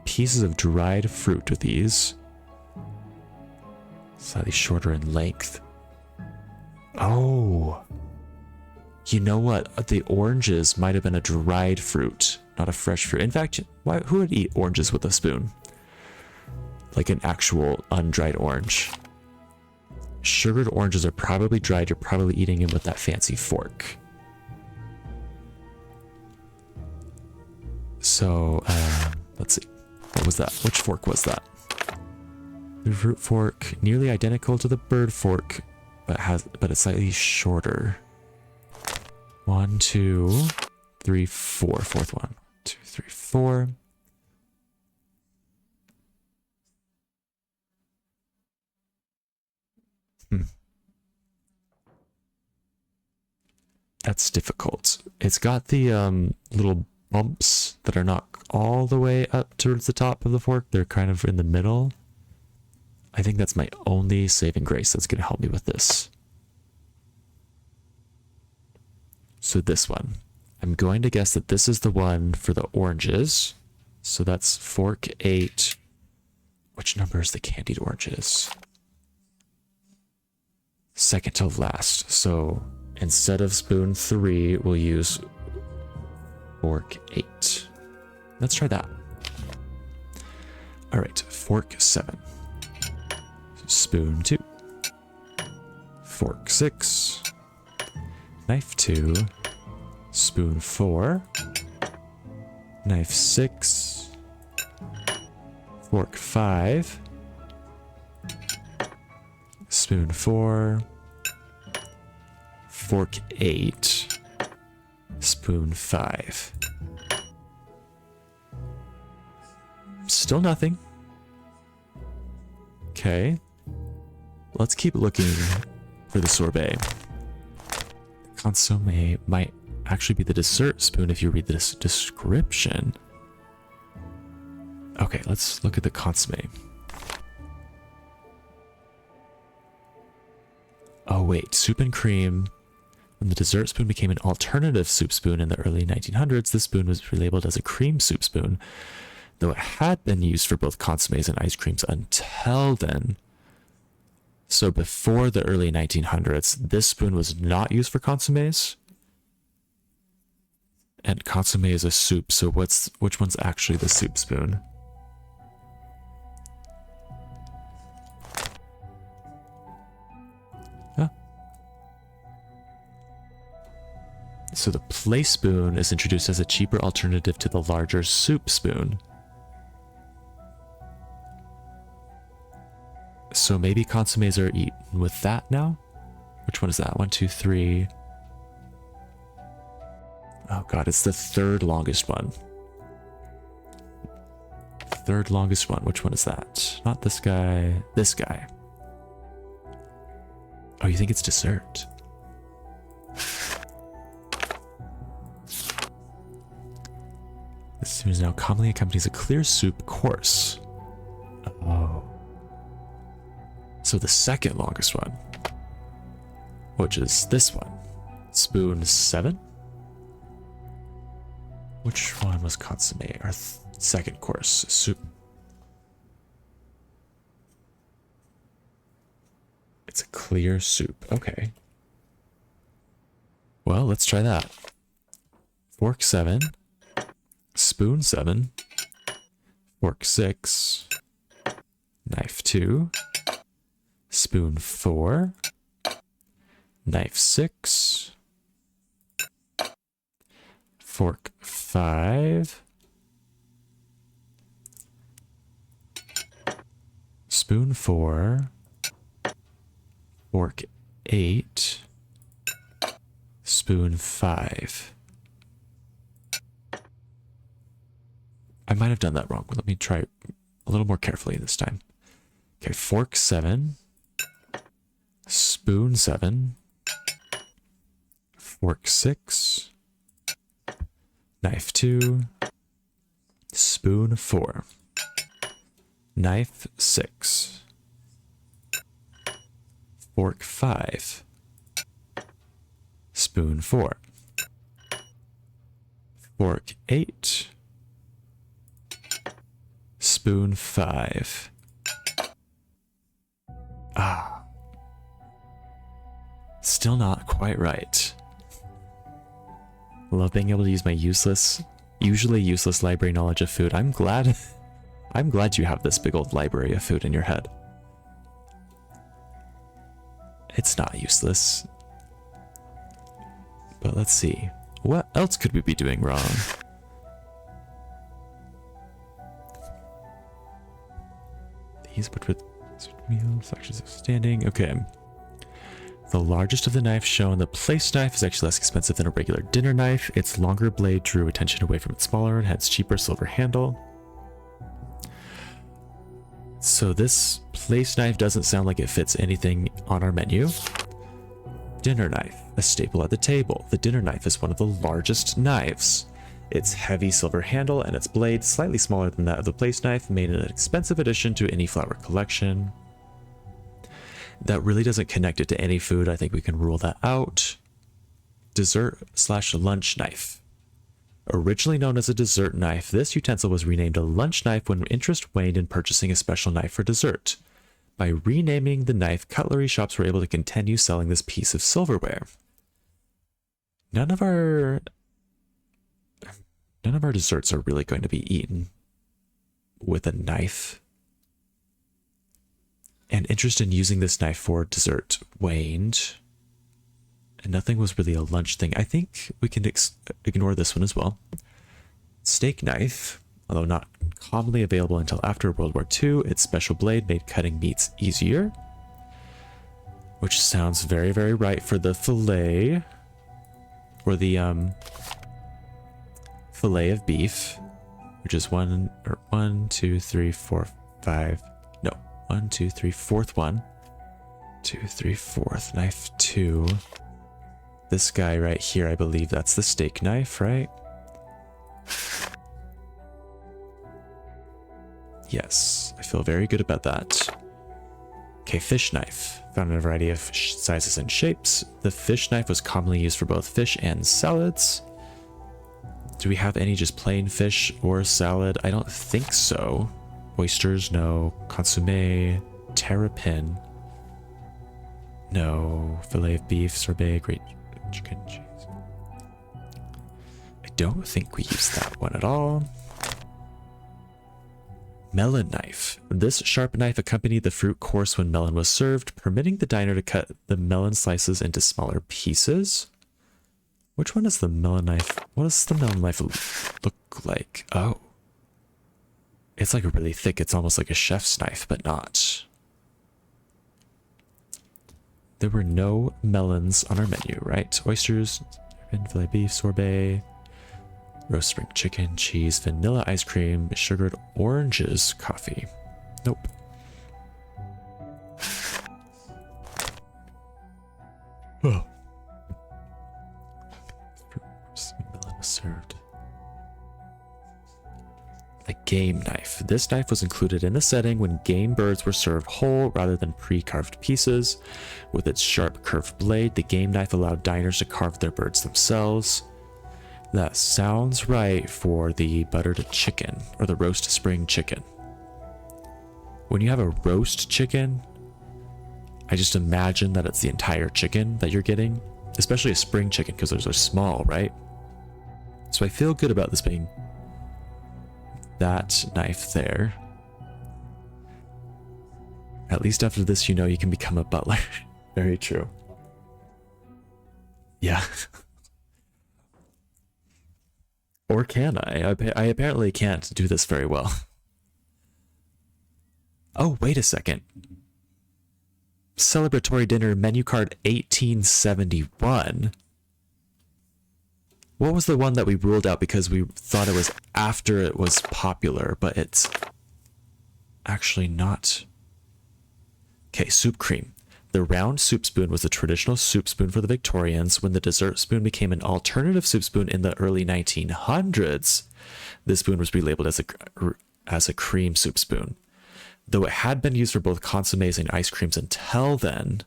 Pieces of dried fruit with these. Slightly shorter in length. Oh. You know what? The oranges might have been a dried fruit, not a fresh fruit. In fact, who would eat oranges with a spoon? Like an actual undried orange. Sugared oranges are probably dried. You're probably eating them with that fancy fork. So, let's see. What was that? Which fork was that? The fruit fork, nearly identical to the bird fork, but it's slightly shorter. 1, 2, 3, 4. Fourth one. 2, 3, 4. That's difficult. It's got the little bumps that are not all the way up towards the top of the fork. They're kind of in the middle. I think that's my only saving grace that's going to help me with this. So this one. I'm going to guess that this is the one for the oranges. So that's fork 8. Which number is the candied oranges? Second to last. So instead of spoon 3, we'll use fork 8. Let's try that. All right, fork 7. Spoon 2. Fork 6. Knife 2. Spoon 4. Knife 6. Fork 5. Spoon 4. Fork 8. Spoon 5. Still nothing. Okay. Let's keep looking for the sorbet. Consomme might actually be the dessert spoon if you read this description. Okay, let's look at the consomme. Oh wait, soup and cream. When the dessert spoon became an alternative soup spoon in the early 1900s, this spoon was relabeled as a cream soup spoon, though it had been used for both consommes and ice creams until then. So before the early 1900s, this spoon was not used for consommes. And consomme is a soup, so which one's actually the soup spoon? Huh? So the play spoon is introduced as a cheaper alternative to the larger soup spoon. So maybe consommes are eaten with that now? Which one is that? 1, 2, 3. Oh god, it's the third longest one. Third longest one. Which one is that? Not this guy. This guy. Oh, you think it's dessert? This spoon is now commonly accompanies a clear soup course. Oh. So the second longest one, which is this one, spoon 7. Which one was consomme? Our second course, soup. It's a clear soup. Okay. Well, let's try that. Fork 7. Spoon 7. Fork 6. Knife 2. Spoon 4. Knife 6. Fork 5. Spoon 4. Fork 8. Spoon 5. I might have done that wrong, but let me try a little more carefully this time. Okay, fork 7. Spoon 7. Fork 6. Knife 2. Spoon 4. Knife 6. Fork 5. Spoon 4. Fork 8. Spoon 5. Ah. Still not quite right. Love being able to use my usually useless library knowledge of food. I'm glad you have this big old library of food in your head. It's not useless. But let's see. What else could we be doing wrong? These but with meal sections of standing. Okay. The largest of the knives shown, the place knife, is actually less expensive than a regular dinner knife. Its longer blade drew attention away from its smaller and hence cheaper silver handle. So this place knife doesn't sound like it fits anything on our menu. Dinner knife, a staple at the table. The dinner knife is one of the largest knives. Its heavy silver handle and its blade, slightly smaller than that of the place knife, made it an expensive addition to any flower collection. That really doesn't connect it to any food. I think we can rule that out. Dessert/lunch knife. Originally known as a dessert knife, this utensil was renamed a lunch knife when interest waned in purchasing a special knife for dessert. By renaming the knife, cutlery shops were able to continue selling this piece of silverware. None of our desserts are really going to be eaten with a knife. And interest in using this knife for dessert waned. And nothing was really a lunch thing. I think we can ignore this one as well. Steak knife, although not commonly available until after World War II, its special blade made cutting meats easier. Which sounds very, very right for the fillet. Or the fillet of beef. Which is 1, 2, 3, 4, 5. No, 1, 2, 3, fourth one. 2, 3, fourth. Knife 2. This guy right here, I believe that's the steak knife, right? Yes, I feel very good about that. Okay, fish knife. Found in a variety of sizes and shapes. The fish knife was commonly used for both fish and salads. Do we have any just plain fish or salad? I don't think so. Oysters, no. Consommé, terrapin. No. Filet of beef, sorbet, great chicken cheese. I don't think we used that one at all. Melon knife. This sharp knife accompanied the fruit course when melon was served, permitting the diner to cut the melon slices into smaller pieces. Which one is the melon knife? What does the melon knife look like? Oh. It's like really thick. It's almost like a chef's knife, but not. There were no melons on our menu, right? Oysters, filet beef, sorbet, roast spring chicken, cheese, vanilla ice cream, sugared oranges, coffee. Nope. Oh. Melon was served. The game knife. This knife was included in the setting when game birds were served whole rather than pre-carved pieces. With its sharp curved blade, the game knife allowed diners to carve their birds themselves. That sounds right for the buttered chicken or the roast spring chicken. When you have a roast chicken, I just imagine that it's the entire chicken that you're getting, especially a spring chicken because those are small, right? So I feel good about this being that knife there. At least after this, you know you can become a butler. Very true. Yeah. Or can I? I apparently can't do this very well. Oh, wait a second. Celebratory dinner menu card 1871. What was the one that we ruled out because we thought it was after it was popular, but it's actually not? Okay, soup cream. The round soup spoon was the traditional soup spoon for the Victorians. When the dessert spoon became an alternative soup spoon in the early 1900s, this spoon was relabeled as a cream soup spoon. Though it had been used for both consommes and ice creams until then.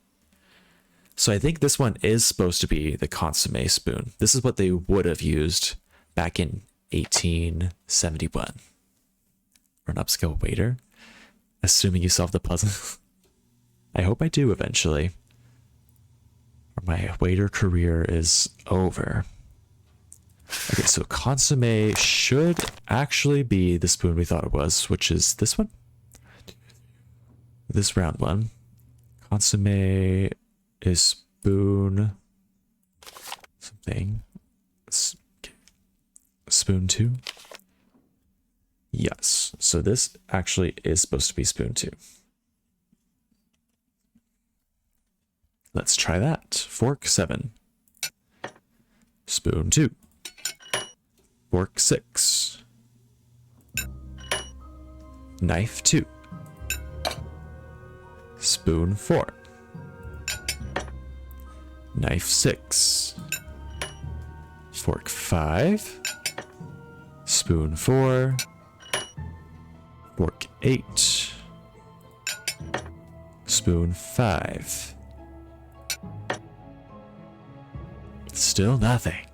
So I think this one is supposed to be the consomme spoon. This is what they would have used back in 1871. For an upscale waiter, assuming you solve the puzzle. I hope I do eventually, or my waiter career is over. Okay, so consomme should actually be the spoon we thought it was, which is this one? This round one. Consomme is spoon something. Spoon 2. Yes, so this actually is supposed to be spoon 2. Let's try that. Fork 7. Spoon 2. Fork 6. Knife 2. Spoon 4. Knife 6. Fork 5. Spoon 4. Fork 8. Spoon 5. Still nothing.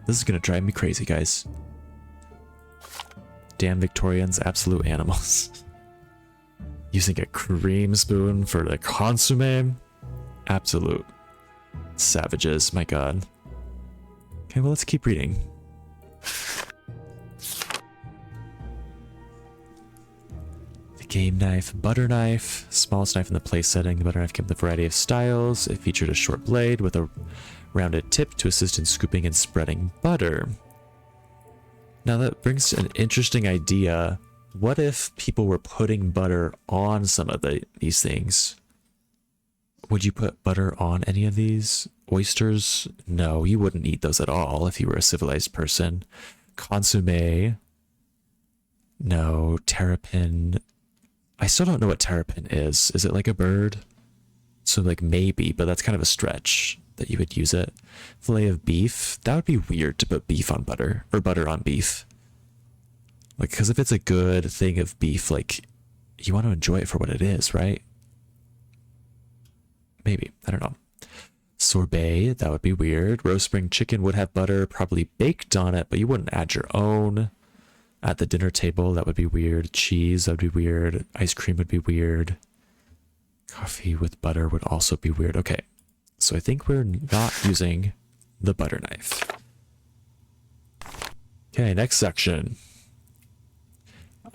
This is gonna drive me crazy, guys. Damn Victorians, absolute animals. Using a cream spoon for the consomme. Absolute savages, my god. Okay, well, let's keep reading. The game knife, butter knife, smallest knife in the place setting. The butter knife came with a variety of styles. It featured a short blade with a rounded tip to assist in scooping and spreading butter. Now that brings an interesting idea. What if people were putting butter on some of these things? Would you put butter on any of these? Oysters? No, you wouldn't eat those at all if you were a civilized person. Consomme? No. Terrapin? I still don't know what terrapin is. Is it like a bird? So like maybe, but that's kind of a stretch that you would use it. Fillet of beef? That would be weird to put beef on butter, or butter on beef. Like, because if it's a good thing of beef, like, you want to enjoy it for what it is, right? Maybe. I don't know. Sorbet, that would be weird. Roast spring chicken would have butter probably baked on it, but you wouldn't add your own. At the dinner table, that would be weird. Cheese, that would be weird. Ice cream would be weird. Coffee with butter would also be weird. Okay, so I think we're not using the butter knife. Okay, next section.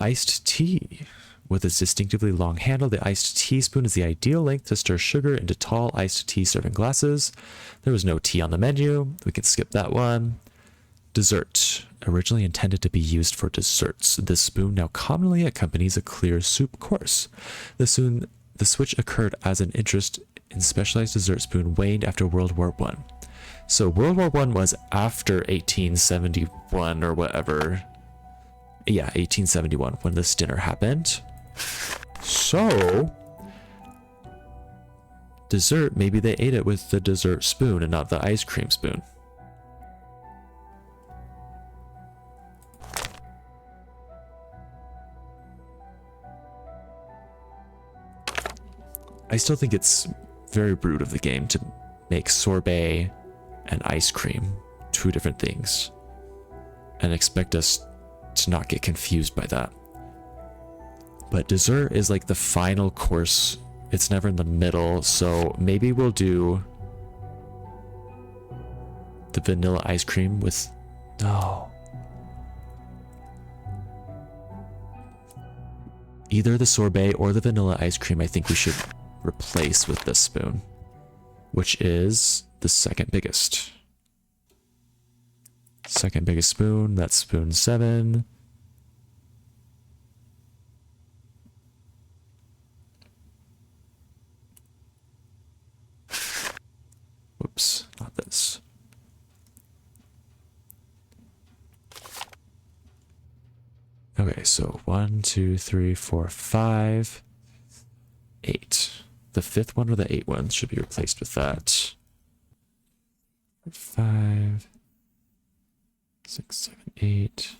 Iced tea. With its distinctively long handle, the iced teaspoon is the ideal length to stir sugar into tall iced tea serving glasses. There was no tea on the menu. We can skip that one. Dessert. Originally intended to be used for desserts, this spoon now commonly accompanies a clear soup course. The switch occurred as an interest in specialized dessert spoon waned after World War I. So World War I was after 1871 or whatever. Yeah, 1871 when this dinner happened. So dessert, maybe they ate it with the dessert spoon and not the ice cream spoon. I still think it's very rude of the game to make sorbet and ice cream two different things and expect us to not get confused by that. But dessert is like the final course It's never in the middle, so maybe we'll do the vanilla ice cream with... No. Either the sorbet or the vanilla ice cream I think we should replace with this spoon, which is the second biggest. Second biggest spoon, that's spoon 7. Whoops, not this. Okay, so 1, 2, 3, 4, 5, 8. The 5th one or the 8th one should be replaced with that. 5, 6, 7, 8.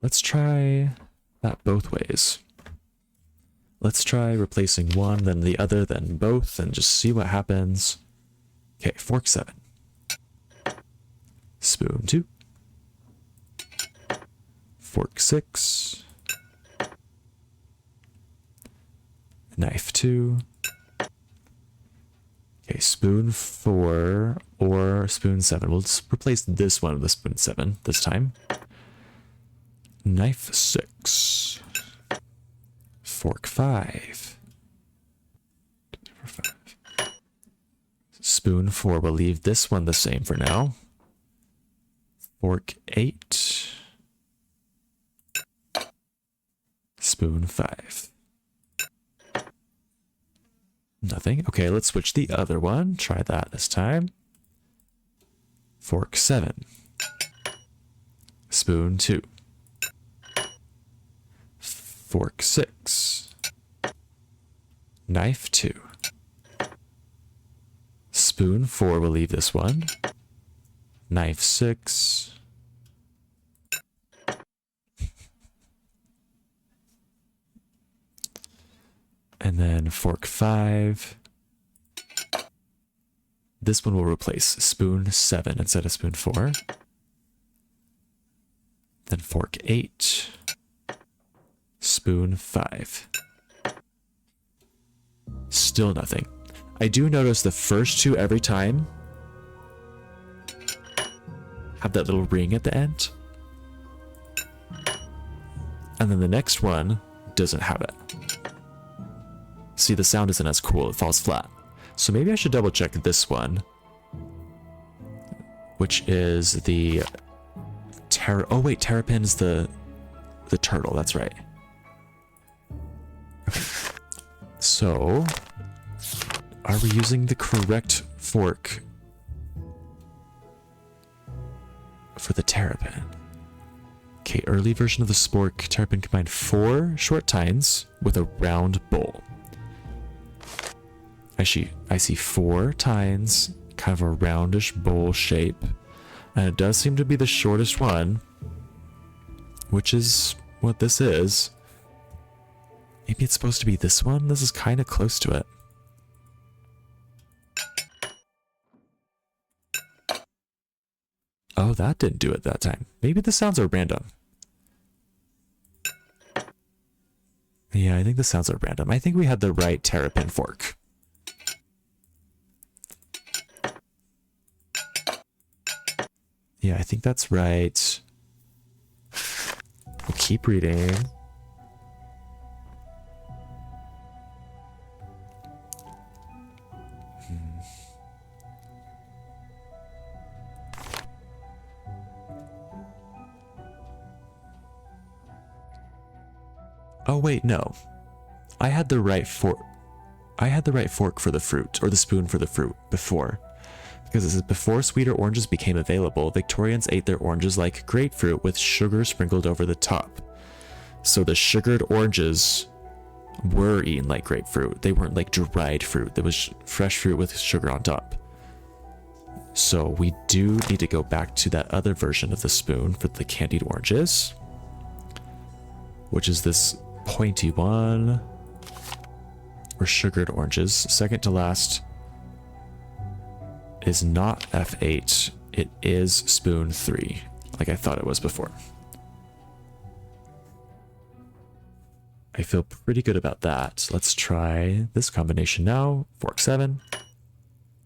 Let's try that both ways. Let's try replacing one, then the other, then both, and just see what happens. Okay, fork 7. Spoon 2. Fork 6. Knife 2. Okay, spoon 4 or spoon 7. We'll just replace this one with the spoon 7 this time. Knife 6. Fork 5. Spoon 4. We'll leave this one the same for now. Fork 8. Spoon 5. Nothing. Okay, let's switch the other one. Try that this time. Fork 7. Spoon 2. Fork 6. Knife 2. Spoon 4, we'll leave this one. Knife 6. And then fork 5. This one will replace spoon 7 instead of spoon 4. Then fork 8. Spoon 5. Still nothing. I do notice the first two every time have that little ring at the end. And then the next one doesn't have it. See, the sound isn't as cool, it falls flat. So maybe I should double check this one, which is the oh wait, terrapin's the turtle, that's right. Okay. So, are we using the correct fork for the terrapin? Okay, early version of the spork, terrapin combined 4 short tines with a round bowl. I see 4 tines, kind of a roundish bowl shape, and it does seem to be the shortest one, which is what this is. Maybe it's supposed to be this one? This is kind of close to it. Oh, that didn't do it that time. Maybe the sounds are random. Yeah, I think the sounds are random. I think we had the right terrapin fork. Yeah, I think that's right. We'll keep reading. Oh wait, no. I had the right fork. I had the right fork for the fruit, or the spoon for the fruit, before. Because it says, before sweeter oranges became available, Victorians ate their oranges like grapefruit with sugar sprinkled over the top. So the sugared oranges were eaten like grapefruit. They weren't like dried fruit. There was fresh fruit with sugar on top. So we do need to go back to that other version of the spoon for the candied oranges, which is this pointy one, or sugared oranges. Second to last is not F8, it is spoon 3, like I thought it was before. I feel pretty good about that. Let's try this combination now. Fork 7,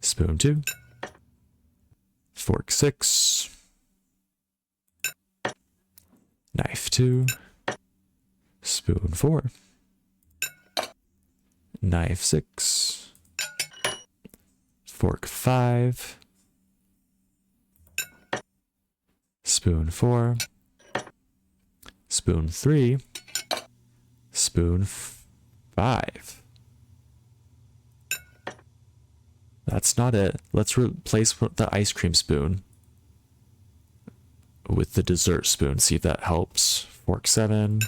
spoon 2, fork 6, knife 2, spoon 4, knife 6, fork 5, spoon 4, spoon 3, spoon 5. That's not it. Let's replace the ice cream spoon with the dessert spoon. See if that helps. Fork 7,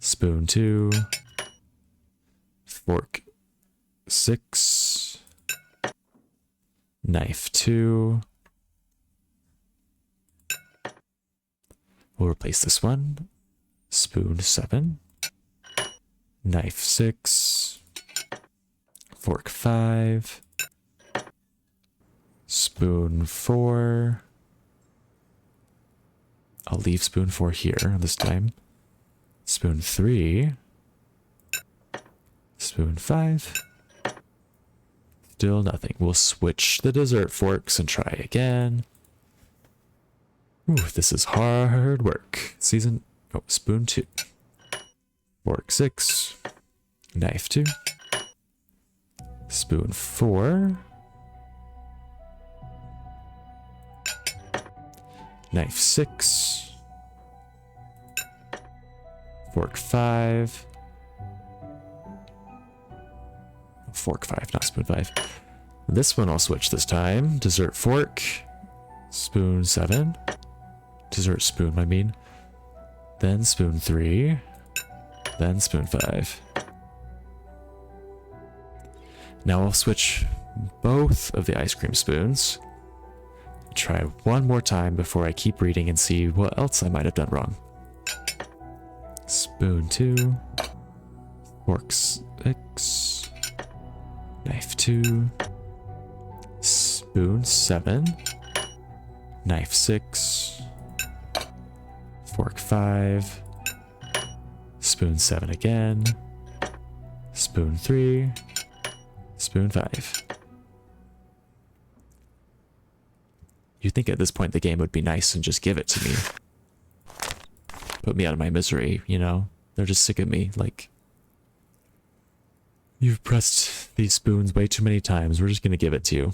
spoon 2, fork 6, knife 2. We'll replace this one. Spoon 7, knife 6, fork 5, spoon 4. I'll leave spoon 4 here this time. Spoon 3, spoon 5. Still nothing. We'll switch the dessert forks and try again. Ooh, this is hard work. Spoon 2, fork 6, knife 2, spoon 4, knife 6, fork 5, fork 5, not spoon 5. This one I'll switch this time. Dessert fork, spoon 7, dessert spoon I mean, then spoon 3, then spoon 5. Now I'll switch both of the ice cream spoons. Try one more time before I keep reading and see what else I might have done wrong. Spoon 2, fork 6, knife 2, spoon 7, knife 6, fork 5, spoon 7 again, spoon 3, spoon 5. You'd think at this point the game would be nice and just give it to me. Put me out of my misery, you know? They're just sick of me, like... You've pressed these spoons way too many times, we're just gonna give it to you.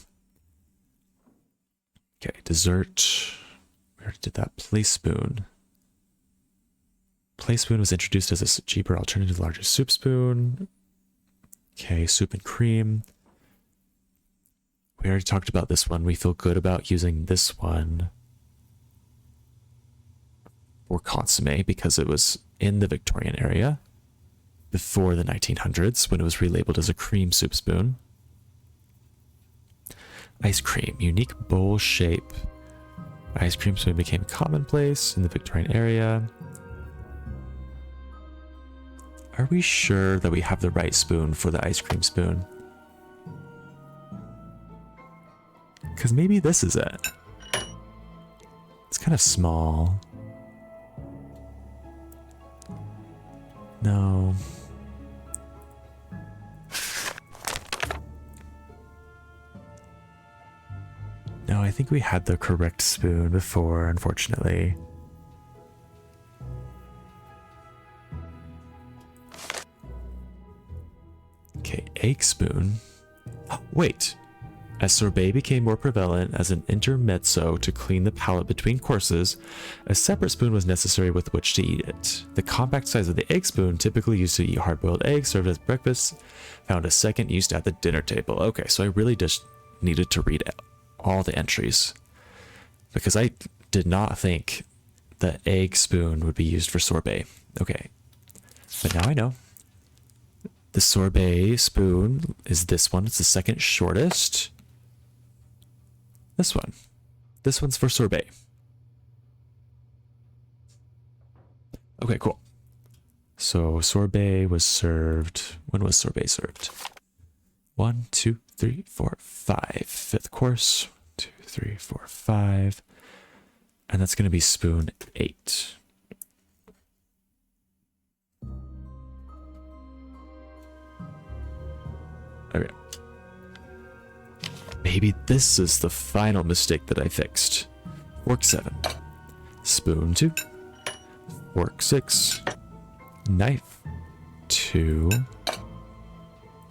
Okay, dessert. We already did that. Place spoon. Place spoon was introduced as a cheaper alternative to the larger soup spoon. Okay, soup and cream. We already talked about this one. We feel good about using this one for consomme because it was in the Victorian area before the 1900s when it was relabeled as a cream soup spoon. Ice cream, unique bowl shape. Ice cream spoon became commonplace in the Victorian area. Are we sure that we have the right spoon for the ice cream spoon? Because maybe this is it. It's kind of small. No. No, I think we had the correct spoon before, unfortunately. Okay, egg spoon. Oh, wait. As sorbet became more prevalent as an intermezzo to clean the palate between courses, a separate spoon was necessary with which to eat it. The compact size of the egg spoon, typically used to eat hard-boiled eggs served as breakfast, found a second use at the dinner table. Okay, so I really just needed to read all the entries because I did not think the egg spoon would be used for sorbet. Okay, but now I know. The sorbet spoon is this one. It's the second shortest. This one. This one's for sorbet. Okay, cool. So sorbet was served. When was sorbet served? 1, 2, 3, 4, 5. Fifth course. 2, 3, 4, 5. And that's going to be spoon 8. Maybe this is the final mistake that I fixed. Fork 7. Spoon 2. Fork 6. Knife 2.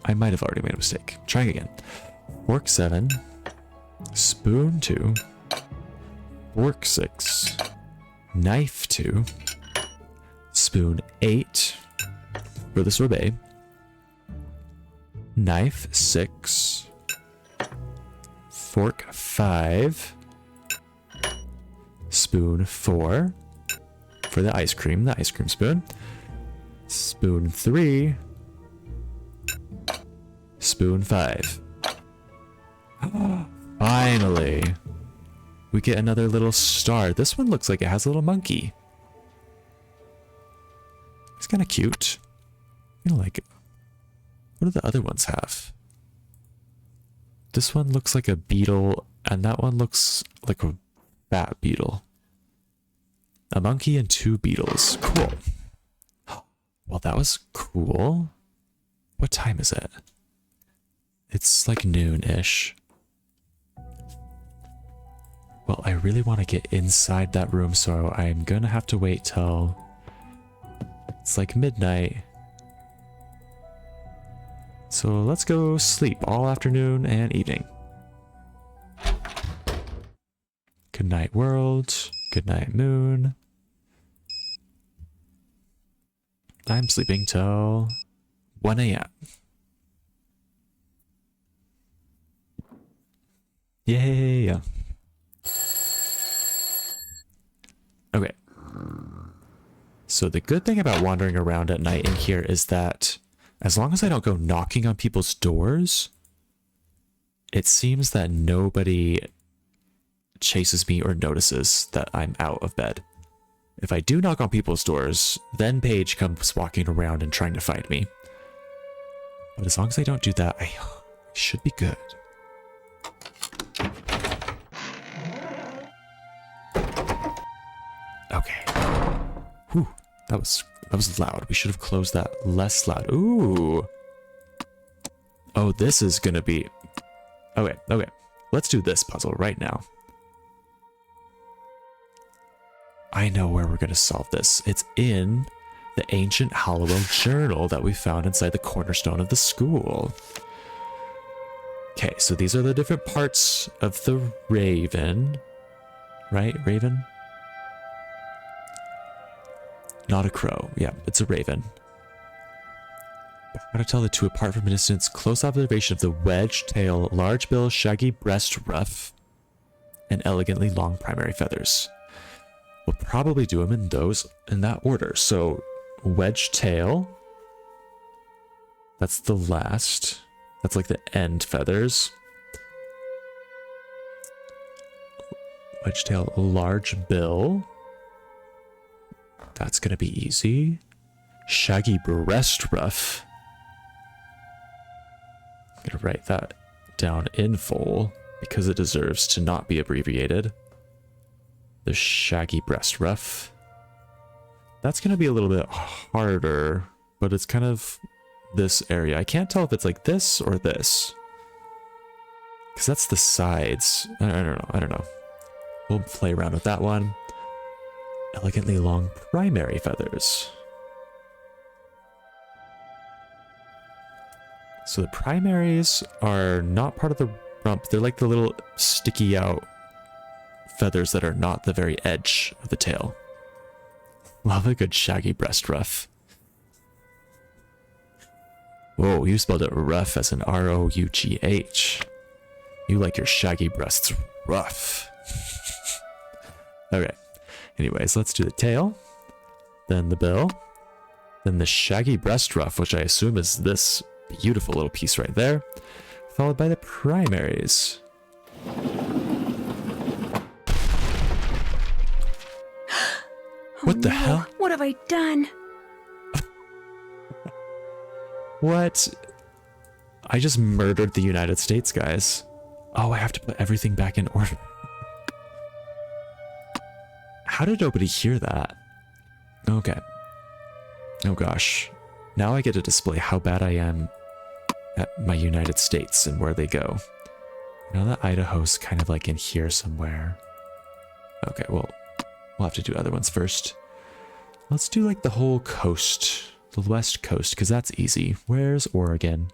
I might have already made a mistake. Trying again. Fork 7. Spoon 2. Fork 6. Knife 2. Spoon 8 for the sorbet. Knife 6. Fork 5. Spoon 4 for the ice cream spoon. Spoon 3. Spoon 5. Finally, we get another little star. This one looks like it has a little monkey. It's kind of cute. I feel like it. What do the other ones have? This one looks like a beetle, and that one looks like a bat beetle. A monkey and 2 beetles. Cool. Well, that was cool. What time is it? It's like noon-ish. Well, I really want to get inside that room, so I'm gonna have to wait till it's like midnight. So let's go sleep all afternoon and evening. Good night, world. Good night, moon. I'm sleeping till 1 a.m. Yay! Okay. So the good thing about wandering around at night in here is that as long as I don't go knocking on people's doors, it seems that nobody chases me or notices that I'm out of bed. If I do knock on people's doors, then Paige comes walking around and trying to find me. But as long as I don't do that, I should be good. Okay. Whew, that was loud. We should have closed that less loud. Ooh. Oh, this is gonna be... Okay. Let's do this puzzle right now. I know where we're gonna solve this. It's in the ancient Halliwell journal that we found inside the cornerstone of the school. Okay, so these are the different parts of the raven. Right? Raven? Not a crow. Yeah, it's a raven. How to tell the two apart from a distance. Close observation of the wedge tail, large bill, shaggy breast ruff, and elegantly long primary feathers. We'll probably do them in that order. So, wedge tail. That's the last. That's like the end feathers. Wedge tail, large bill. That's gonna be easy. Shaggy breast ruff. I'm gonna write that down in full because it deserves to not be abbreviated. The shaggy breast ruff. That's gonna be a little bit harder, but it's kind of this area. I can't tell if it's like this or this, because that's the sides. I don't know. We'll play around with that one. Elegantly long primary feathers. So the primaries are not part of the rump. They're like the little sticky out feathers that are not the very edge of the tail. Love a good shaggy breast ruff. Whoa, you spelled it rough as in R-O-U-G-H. You like your shaggy breasts rough. Okay. Anyways, let's do the tail, then the bill, then the shaggy breast ruff, which I assume is this beautiful little piece right there, followed by the primaries. What the hell? What have I done? What? I just murdered the United States, guys. Oh, I have to put everything back in order. How did nobody hear that? Okay. Oh gosh. Now I get to display how bad I am at my United States and where they go. I know that Idaho's kind of like in here somewhere. Okay, well, we'll have to do other ones first. Let's do like the whole coast, the west coast, because that's easy. Where's Oregon?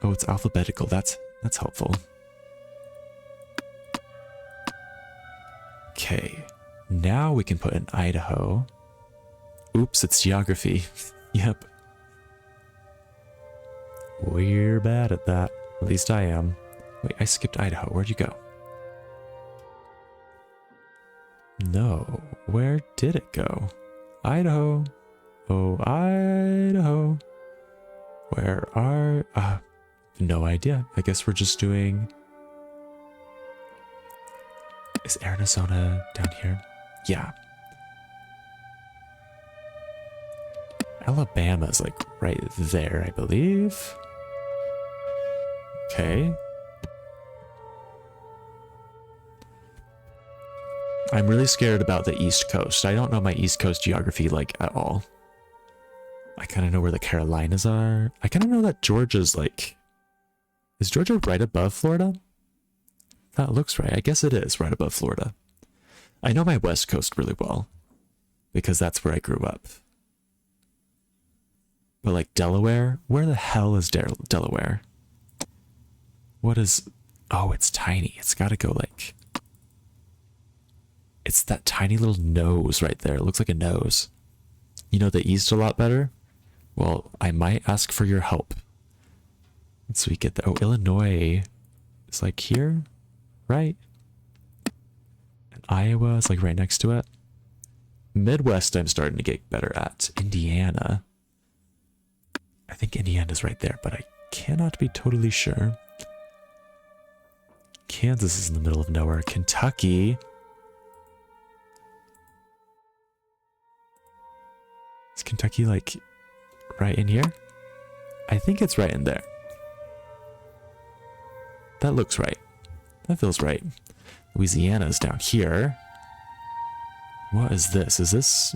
Oh, it's alphabetical. That's helpful. Okay, now we can put in Idaho. Oops, it's geography. Yep. We're bad at that. At least I am. Wait, I skipped Idaho. Where'd you go? No, where did it go? Idaho. Oh, Idaho. Where are... no idea. I guess we're just doing... Is Arizona down here? Yeah. Alabama's like right there, I believe. Okay. I'm really scared about the East Coast. I don't know my East Coast geography like at all. I kind of know where the Carolinas are. I kind of know that Georgia's like... Is Georgia right above Florida? That looks right. I guess it is right above Florida. I know my West Coast really well because that's where I grew up. But like Delaware? Where the hell is Delaware? What is... Oh, it's tiny. It's got to go like... It's that tiny little nose right there. It looks like a nose. You know the East a lot better? Well, I might ask for your help. Once we get there. Oh, Illinois is like here, right? And Iowa is like right next to it. Midwest I'm starting to get better at. Indiana. I think Indiana's right there, but I cannot be totally sure. Kansas is in the middle of nowhere. Kentucky... Is Kentucky like right in here? I think it's right in there. That looks right. That feels right. Louisiana's down here. What is this? Is this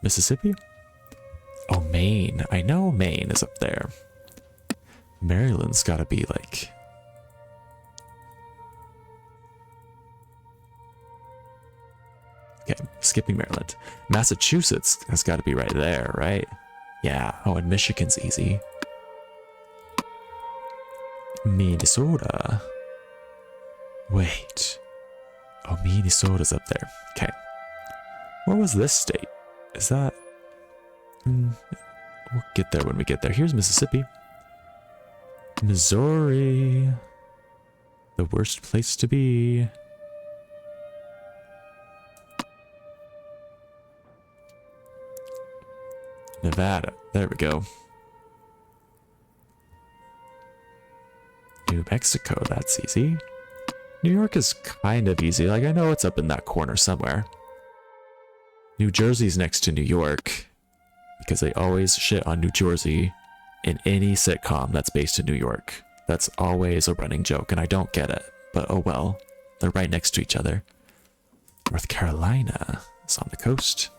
Mississippi? Oh, Maine. I know Maine is up there. Maryland's gotta be like... Okay, skipping Maryland. Massachusetts has got to be right there, right? Yeah. Oh, and Michigan's easy. Minnesota. Wait. Oh, Minnesota's up there. Okay. Where was this state? Is that... We'll get there when we get there. Here's Mississippi. Missouri. The worst place to be. Nevada. There we go. New Mexico. That's easy. New York is kind of easy. Like, I know it's up in that corner somewhere. New Jersey's next to New York because they always shit on New Jersey in any sitcom that's based in New York. That's always a running joke, and I don't get it. But oh well. They're right next to each other. North Carolina is on the coast.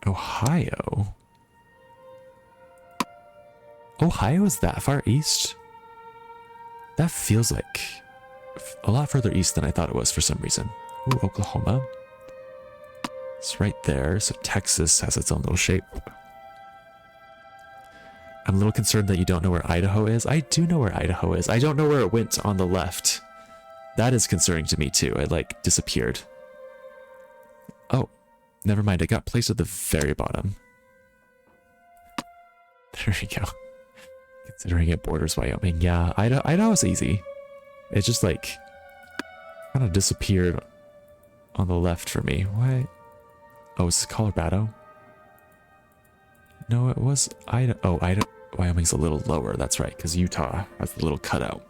Ohio. Ohio is that far east? That feels like a lot further east than I thought it was for some reason. Ooh, Oklahoma. It's right there, so Texas has its own little shape. I'm a little concerned that you don't know where Idaho is. I do know where Idaho is. I don't know where it went on the left. That is concerning to me too. It like disappeared. Oh. Never mind, it got placed at the very bottom. There we go. Considering it borders Wyoming. Yeah, Idaho's easy. It just like kind of disappeared on the left for me. What? Oh, is this Colorado? No, it was Idaho. Oh, Idaho. Wyoming's a little lower. That's right, because Utah has the little cutout.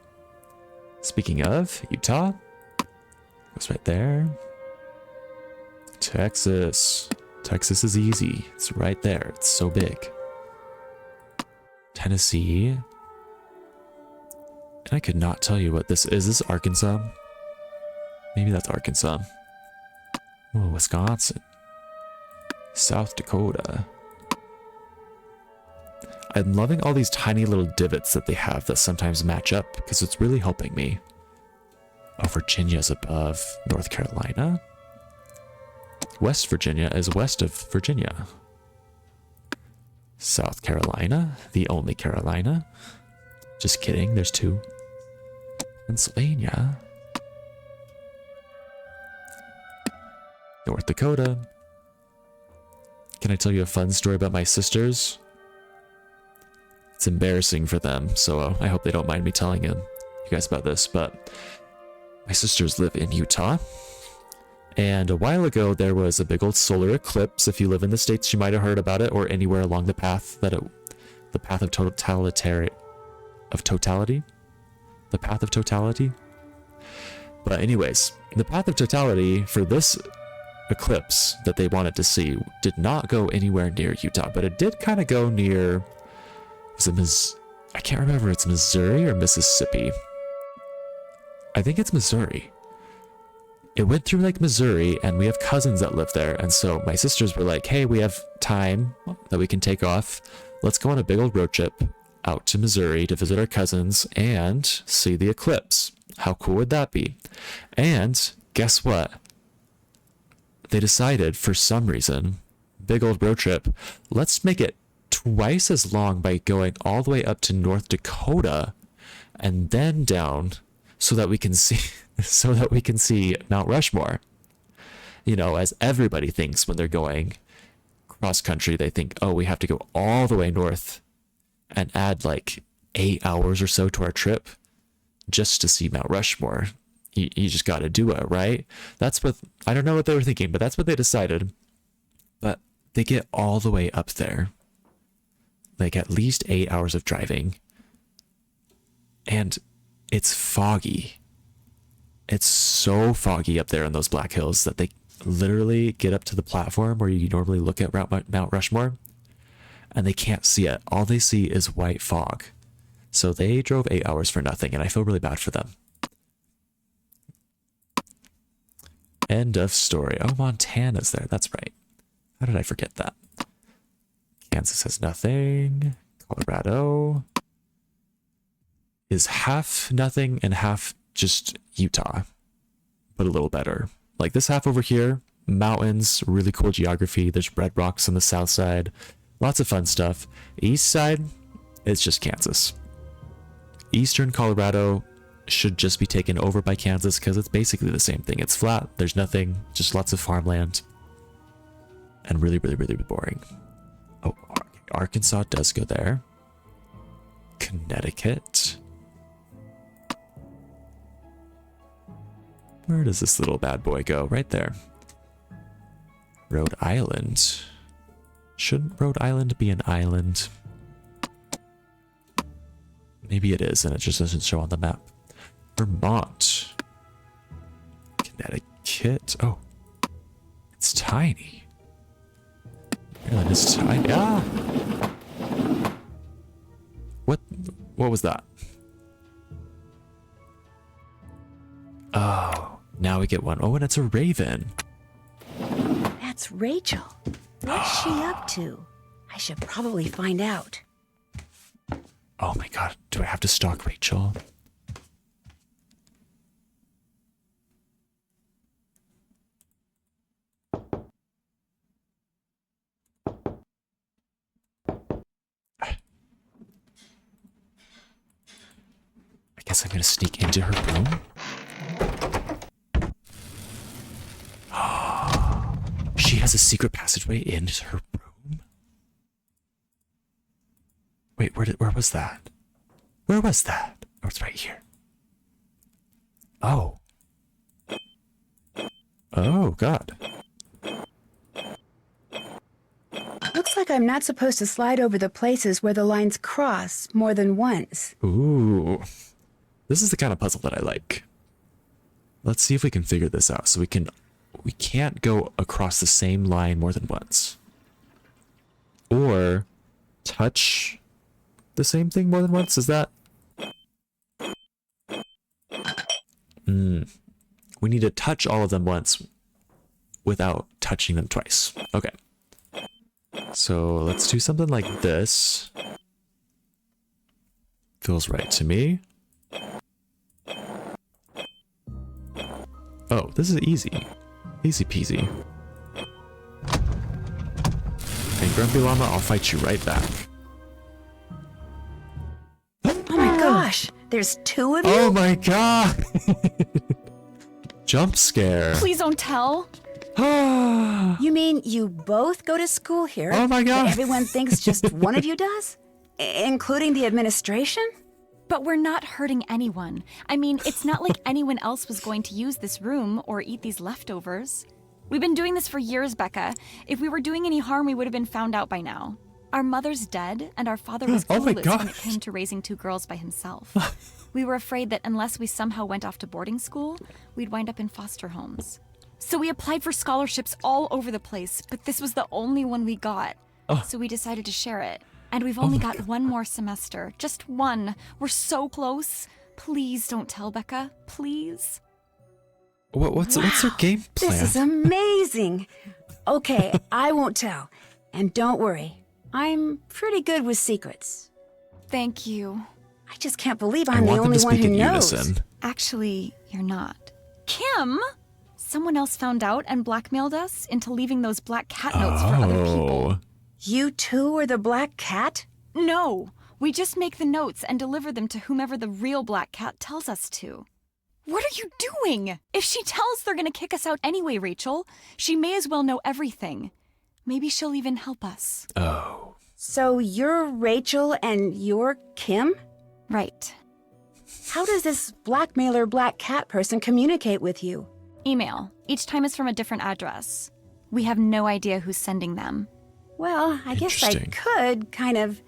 Speaking of Utah, goes right there. Texas. Texas is easy. It's right there. It's so big. Tennessee. And I could not tell you what this is. Is this Arkansas? Maybe that's Arkansas. Oh, Wisconsin. South Dakota. I'm loving all these tiny little divots that they have that sometimes match up because it's really helping me. Oh, Virginia's above North Carolina. West Virginia is west of Virginia. South Carolina, the only Carolina. Just kidding, there's 2. Pennsylvania. North Dakota. Can I tell you a fun story about my sisters? It's embarrassing for them, so I hope they don't mind me telling you guys about this, but my sisters live in Utah. And a while ago, there was a big old solar eclipse. If you live in the States, you might have heard about it, or anywhere along the path that the path of totality. The path of totality. But anyways, the path of totality for this eclipse that they wanted to see did not go anywhere near Utah, but it did kind of go near, I can't remember if it's Missouri or Mississippi. I think it's Missouri. It went through like Missouri, and we have cousins that live there, and so my sisters were like, hey, we have time that we can take off. Let's go on a big old road trip out to Missouri to visit our cousins and see the eclipse. How cool would that be? And guess what? They decided, for some reason, big old road trip, let's make it twice as long by going all the way up to North Dakota and then down so that we can see Mount Rushmore. You know, as everybody thinks when they're going cross country, they think, oh, we have to go all the way north and add like 8 hours or so to our trip just to see Mount Rushmore. You just got to do it, right? That's what, I don't know what they were thinking, but that's what they decided. But they get all the way up there, like at least 8 hours of driving, and it's foggy. It's so foggy up there in those Black Hills that they literally get up to the platform where you normally look at Mount Rushmore, and they can't see it. All they see is white fog. So they drove 8 hours for nothing, and I feel really bad for them. End of story. Oh, Montana's there. That's right. How did I forget that? Kansas has nothing. Colorado is half nothing and half just Utah, but a little better. Like this half over here, mountains, really cool geography. There's red rocks on the south side. Lots of fun stuff. East side, it's just Kansas. Eastern Colorado should just be taken over by Kansas because it's basically the same thing. It's flat, there's nothing, just lots of farmland. And really, really, really boring. Oh, Arkansas does go there. Connecticut. Where does this little bad boy go? Right there. Rhode Island. Shouldn't Rhode Island be an island? Maybe it is, and it just doesn't show on the map. Vermont. Connecticut. Oh. It's tiny. Maryland is tiny. Ah! What was that? Oh, now we get one. Oh, and it's a raven. That's Rachel. What's she up to? I should probably find out. Oh my god, do I have to stalk Rachel? I guess I'm gonna sneak into her room. She has a secret passageway into her room. Wait, where was that? Where was that? Oh, it's right here. Oh. Oh, God. Looks like I'm not supposed to slide over the places where the lines cross more than once. Ooh. This is the kind of puzzle that I like. Let's see if we can figure this out. So we can't go across the same line more than once. Or touch the same thing more than once. Is that? We need to touch all of them once without touching them twice. Okay. So let's do something like this. Feels right to me. Oh, this is easy. Easy peasy. And Grumpy Llama, I'll fight you right back. Oh my gosh, there's 2 of you? Oh my god! Jump scare. Please don't tell. You mean you both go to school here? Oh my God. But everyone thinks just one of you does? Including the administration? But we're not hurting anyone. I mean, it's not like anyone else was going to use this room or eat these leftovers. We've been doing this for years, Becca. If we were doing any harm, we would have been found out by now. Our mother's dead, and our father was Oh my clueless God. when it came to raising 2 girls by himself. We were afraid that unless we somehow went off to boarding school, we'd wind up in foster homes. So we applied for scholarships all over the place, but this was the only one we got. So we decided to share it. And we've only got 1 more semester. Just 1. We're so close. Please don't tell Becca. Please. What's her game plan? This is amazing. Okay, I won't tell. And don't worry, I'm pretty good with secrets. Thank you. I just can't believe I I'm the want them only to one speak who in knows. unison. Actually, you're not. Kim? Someone else found out and blackmailed us into leaving those black cat notes for other people. Oh. You 2 are the black cat? No, we just make the notes and deliver them to whomever the real black cat tells us to. What are you doing? If she tells they're gonna kick us out anyway, Rachel, she may as well know everything. Maybe she'll even help us. Oh. So you're Rachel and you're Kim? Right. How does this blackmailer black cat person communicate with you? Email. Each time is from a different address. We have no idea who's sending them. Well, I guess I Interesting. could kind of,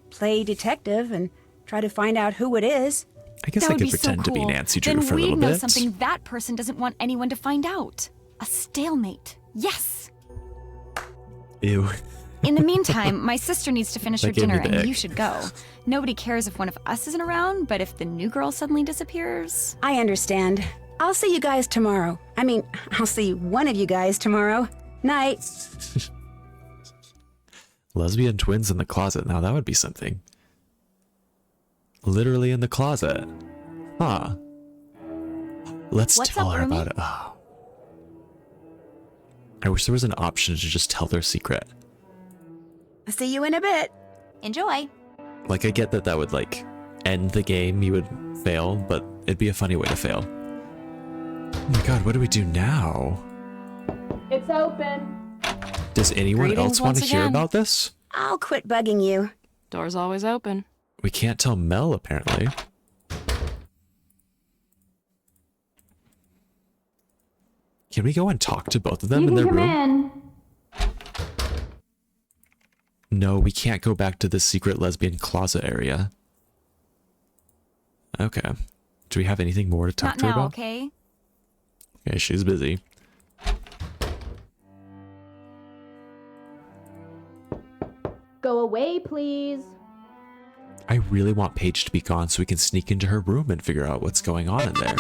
play detective and try to find out who it is. I guess That I would could be so pretend to be cool. Nancy Drew Then for a we'd little know bit. something that person doesn't want anyone to find out. A stalemate. Yes! Ew. In the meantime, my sister needs to finish her That gave me dinner the and ick. you should go. Nobody cares if one of us isn't around, but if the new girl suddenly disappears... I understand. I'll see you guys tomorrow. I mean, I'll see one of you guys tomorrow. Night. Lesbian twins in the closet. Now that would be something. Literally in the closet. Huh. Let's What's tell up, her Rumi? about it. Oh. I wish there was an option to just tell their secret. I'll see you in a bit. Enjoy. Like, I get that that would, like, end the game. You would fail, but it'd be a funny way to fail. Oh my god, what do we do now? It's open. Does anyone Greetings else want to once hear again. about this? I'll quit bugging you. Door's always open. We can't tell Mel, apparently. Can we go and talk to both of them You in can their come room? in. No, we can't go back to the secret lesbian closet area. Okay. Do we have anything more to talk Not to her now, about? okay? Okay, she's busy. Go away, please. I really want Paige to be gone so we can sneak into her room and figure out what's going on in there.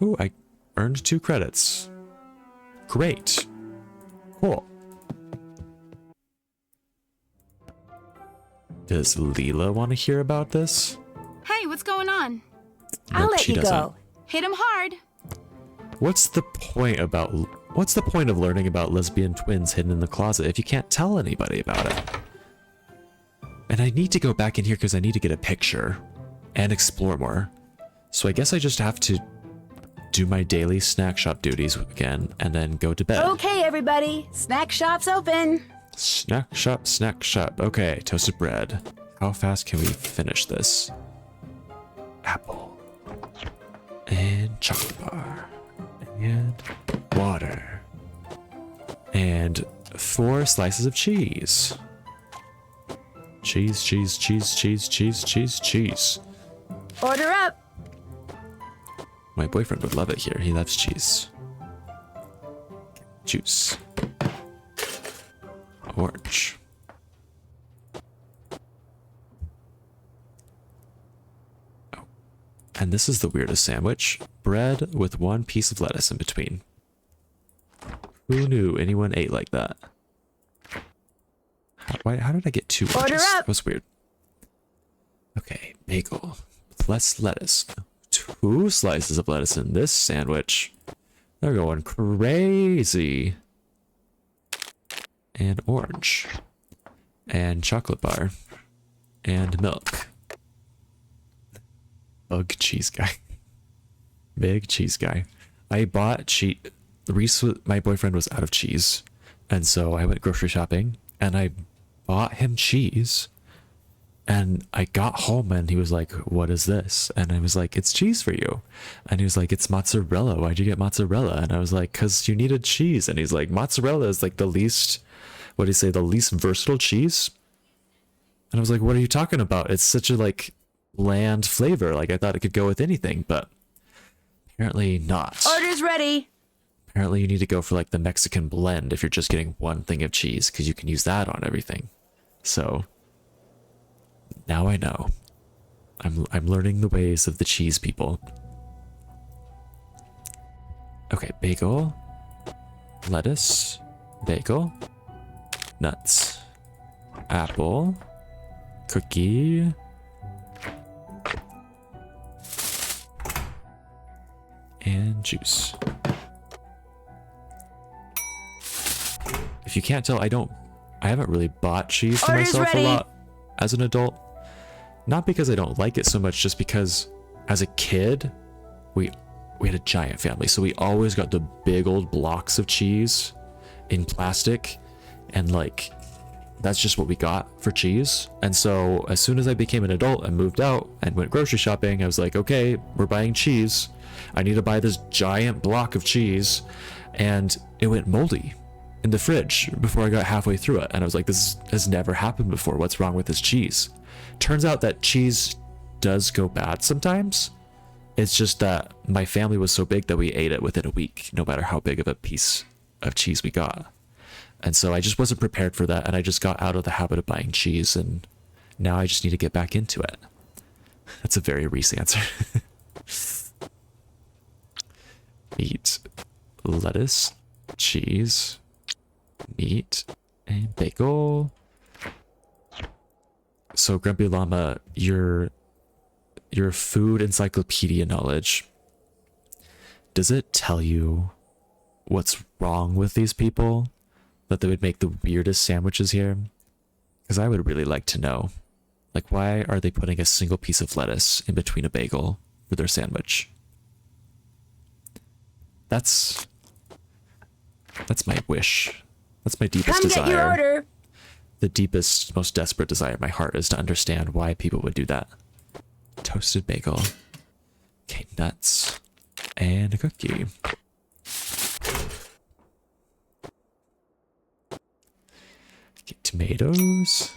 Ooh, I earned 2 credits. Great. Cool. Does Leela want to hear about this? Hey, what's going on? I'll Nope, let she you doesn't. go. Hit him hard. What's the point of learning about lesbian twins hidden in the closet if you can't tell anybody about it? And I need to go back in here because I need to get a picture and explore more. So I guess I just have to do my daily snack shop duties again and then go to bed. Okay, everybody. Snack shop's open. Snack shop, snack shop. Okay, toasted bread. How fast can we finish this? Apple. And chocolate bar. And water. And 4 slices of cheese. Cheese, cheese, cheese, cheese, cheese, cheese, cheese. Order up. My boyfriend would love it here. He loves cheese. Juice. Orange. Oh. And this is the weirdest sandwich. Bread with 1 piece of lettuce in between. Who knew anyone ate like that? How did I get 2 Order wedges? up. That was weird. Okay, bagel. Less lettuce. 2 slices of lettuce in this sandwich. They're going crazy. And orange. And chocolate bar. And milk. Bug cheese guy. Big cheese guy. I bought cheese. Reese, my boyfriend, was out of cheese. And so I went grocery shopping and I bought him cheese. And I got home and he was like, what is this? And I was like, it's cheese for you. And he was like, it's mozzarella. Why'd you get mozzarella? And I was like, because you needed cheese. And he's like, mozzarella is like the least, what do you say, the least versatile cheese? And I was like, what are you talking about? It's such a like bland flavor. Like I thought it could go with anything, but apparently not. Order's ready. Apparently you need to go for like the Mexican blend if you're just getting one thing of cheese, because you can use that on everything. So now I know. I'm learning the ways of the cheese people. Okay, bagel, lettuce, bagel, nuts, apple, cookie, and juice. If you can't tell, I haven't really bought cheese for Order's myself ready. a lot as an adult. Not because I don't like it so much, just because as a kid, we had a giant family. So we always got the big old blocks of cheese in plastic, and like that's just what we got for cheese. And so as soon as I became an adult and moved out and went grocery shopping, I was like, okay, we're buying cheese. I need to buy this giant block of cheese. And it went moldy in the fridge before I got halfway through it. And I was like, this has never happened before. What's wrong with this cheese? Turns out that cheese does go bad sometimes. It's just that my family was so big that we ate it within a week, no matter how big of a piece of cheese we got. And so I just wasn't prepared for that. And I just got out of the habit of buying cheese. And now I just need to get back into it. That's a very Reese answer. Meat, lettuce, cheese, meat, and bagel. So Grumpy Llama, your food encyclopedia knowledge, does it tell you what's wrong with these people that they would make the weirdest sandwiches here? Because I would really like to know. Like, why are they putting a single piece of lettuce in between a bagel for their sandwich? That's my wish. That's my deepest Come desire. get your order. The deepest, most desperate desire of my heart is to understand why people would do that. Toasted bagel. Okay, nuts. And a cookie. Okay, tomatoes.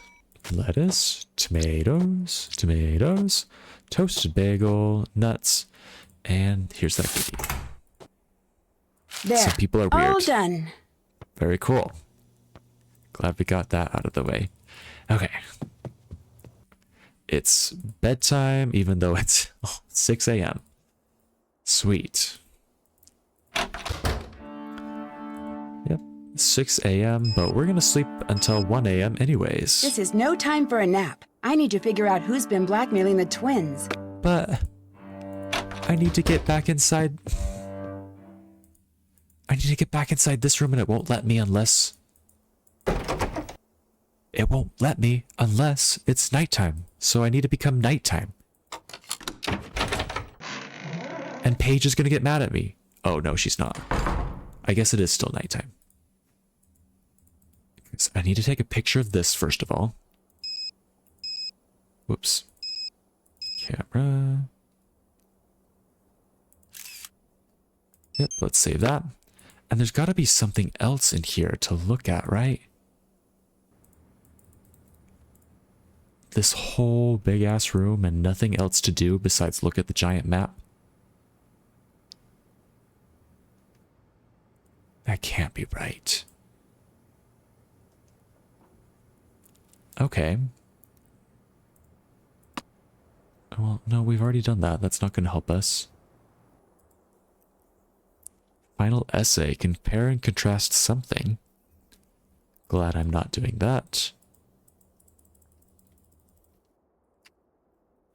Lettuce. Tomatoes. Tomatoes. Toasted bagel. Nuts. And here's that cookie. There. Some people are weird. All done. Very cool. Glad we got that out of the way. Okay. It's bedtime, even though it's 6 a.m. Sweet. Yep, 6 a.m., but we're gonna sleep until 1 a.m. anyways. This is no time for a nap. I need to figure out who's been blackmailing the twins. But I need to get back inside. I need to get back inside this room, and it won't let me unless... It won't let me unless it's nighttime. So I need to become nighttime. And Paige is gonna get mad at me. Oh, no, she's not. I guess it is still nighttime. I need to take a picture of this first of all. Whoops. Camera. Yep, let's save that. And there's got to be something else in here to look at, right? This whole big-ass room and nothing else to do besides look at the giant map. That can't be right. Okay. Well, no, we've already done that. That's not going to help us. Final essay. Compare and contrast something. Glad I'm not doing that.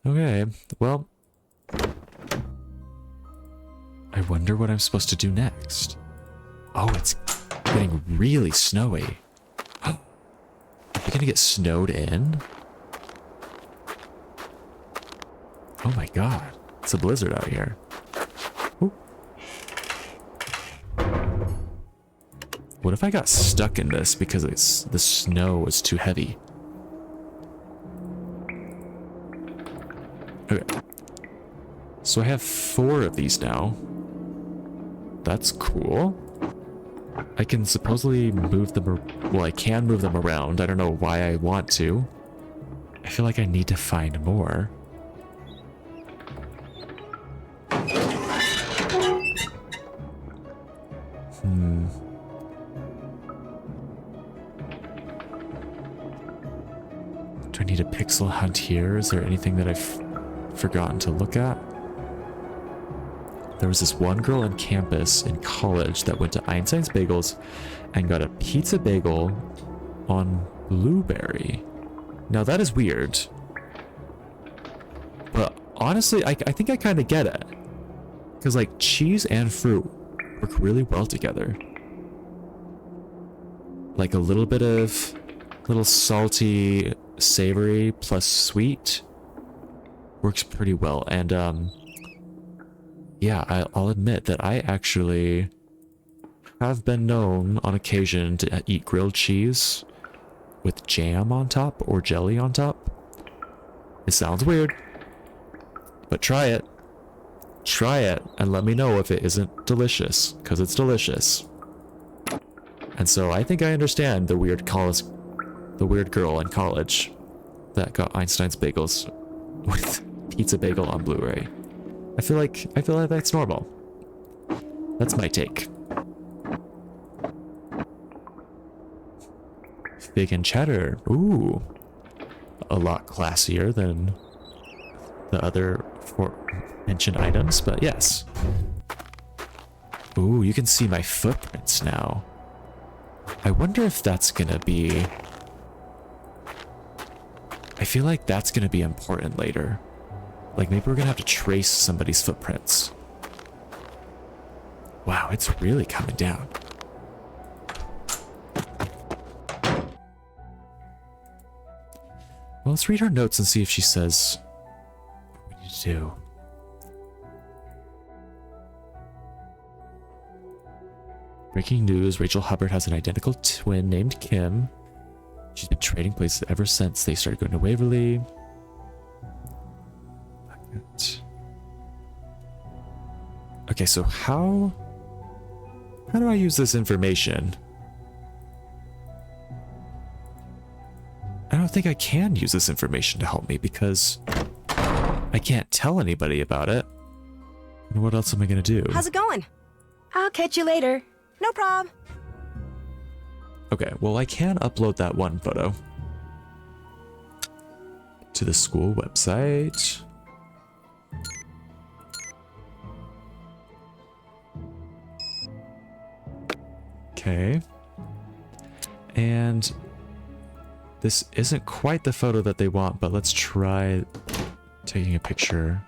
Okay, well, I wonder what I'm supposed to do next. Oh, it's getting really snowy. Are we gonna get snowed in? Oh my god, it's a blizzard out here. Ooh. What if I got stuck in this because the snow was too heavy? Okay. So I have 4 of these now. That's cool. I can supposedly move them, well, I can move them around. I don't know why I want to. I feel like I need to find more. Do I need a pixel hunt here? Is there anything that I've forgotten to look at? There was this one girl on campus in college that went to Einstein's Bagels and got a pizza bagel on blueberry. Now that is weird. But honestly, I think I kind of get it. Because like cheese and fruit work really well together. Like a little bit of little salty, savory plus sweet works pretty well. And yeah, I'll admit that I actually have been known on occasion to eat grilled cheese with jam on top or jelly on top. It sounds weird, but try it. Try it and let me know if it isn't delicious, because it's delicious. And so I think I understand the weird girl in college that got Einstein's Bagels with pizza bagel on Blu-ray. I feel like that's normal. That's my take. Fig and cheddar. Ooh. A lot classier than the other mentioned items, but yes. Ooh, you can see my footprints now. I wonder if that's gonna be... I feel like that's gonna be important later. Like maybe we're gonna have to trace somebody's footprints. Wow, it's really coming down. Well, let's read her notes and see if she says what we need to do. Breaking news, Rachel Hubbard has an identical twin named Kim. She's been trading places ever since they started going to Waverly. Okay, so how do I use this information? I don't think I can use this information to help me because I can't tell anybody about it. And what else am I gonna do? How's it going? I'll catch you later. No prob. Okay, well I can upload that one photo to the school website. Okay. And this isn't quite the photo that they want, but let's try taking a picture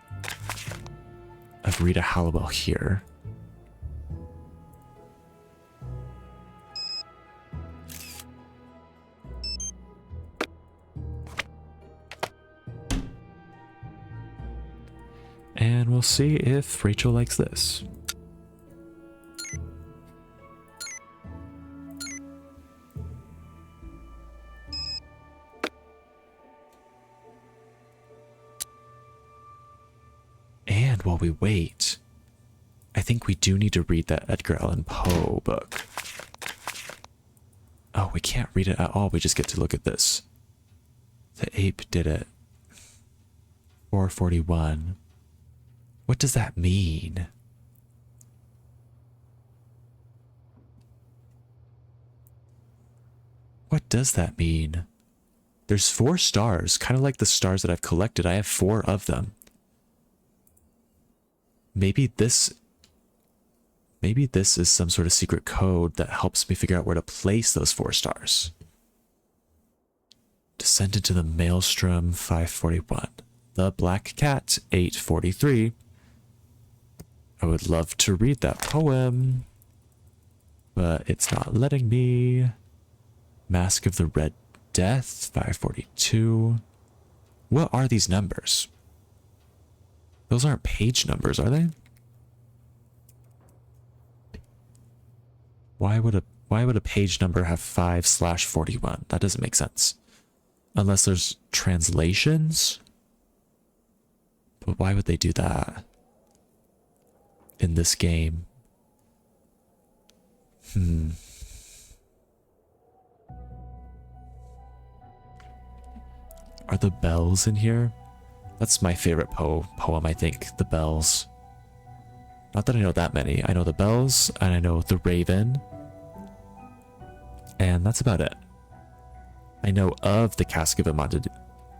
of Rita Hallowell here. And we'll see if Rachel likes this. And while we wait, I think we do need to read that Edgar Allan Poe book. Oh, we can't read it at all. We just get to look at this. The ape did it. 441. What does that mean? What does that mean? There's 4 stars, kind of like the stars that I've collected. I have 4 of them. Maybe this is some sort of secret code that helps me figure out where to place those 4 stars. Descend into the maelstrom 541. The Black Cat, 843. I would love to read that poem, but it's not letting me. Mask of the Red Death, 542. What are these numbers? Those aren't page numbers, are they? Why would a page number have 5/41? That doesn't make sense. Unless there's translations. But why would they do that in this game? Are the bells in here? That's my favorite poem, I think. The bells. Not that I know that many. I know the bells, and I know the raven. And that's about it. I know of the Cask of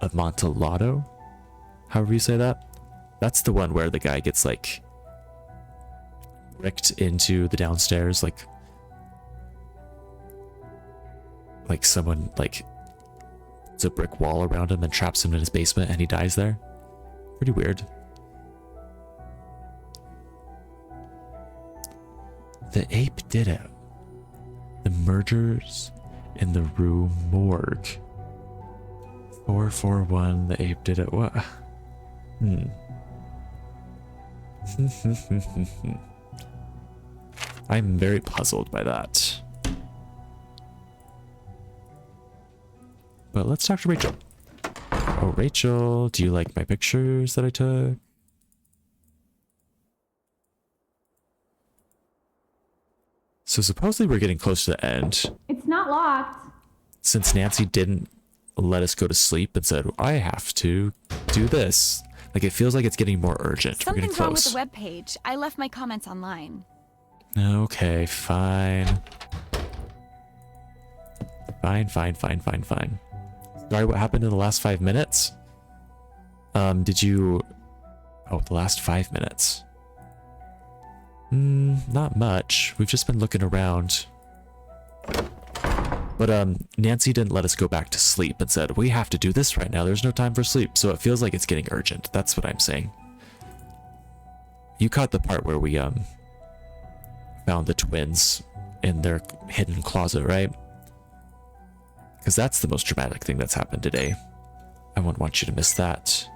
Amontillado. However you say that. That's the one where the guy gets, like, bricked into the downstairs, like someone, like, it's a brick wall around him and traps him in his basement and he dies there. Pretty weird. The ape did it. The murders in the Rue Morgue. 441, the ape did it. What? I'm very puzzled by that. But let's talk to Rachel. Oh, Rachel, do you like my pictures that I took? So supposedly we're getting close to the end. It's not locked. Since Nancy didn't let us go to sleep and said, I have to do this. Like, it feels like it's getting more urgent. We're getting Something's wrong with close. the webpage. I left my comments online. Okay, fine. Fine. Sorry, what happened in the last 5 minutes? Did you... Oh, the last 5 minutes. Not much. We've just been looking around. But, Nancy didn't let us go back to sleep and said, we have to do this right now. There's no time for sleep. So it feels like it's getting urgent. That's what I'm saying. You caught the part where we, found the twins in their hidden closet, right? Because that's the most dramatic thing that's happened today. I wouldn't want you to miss that.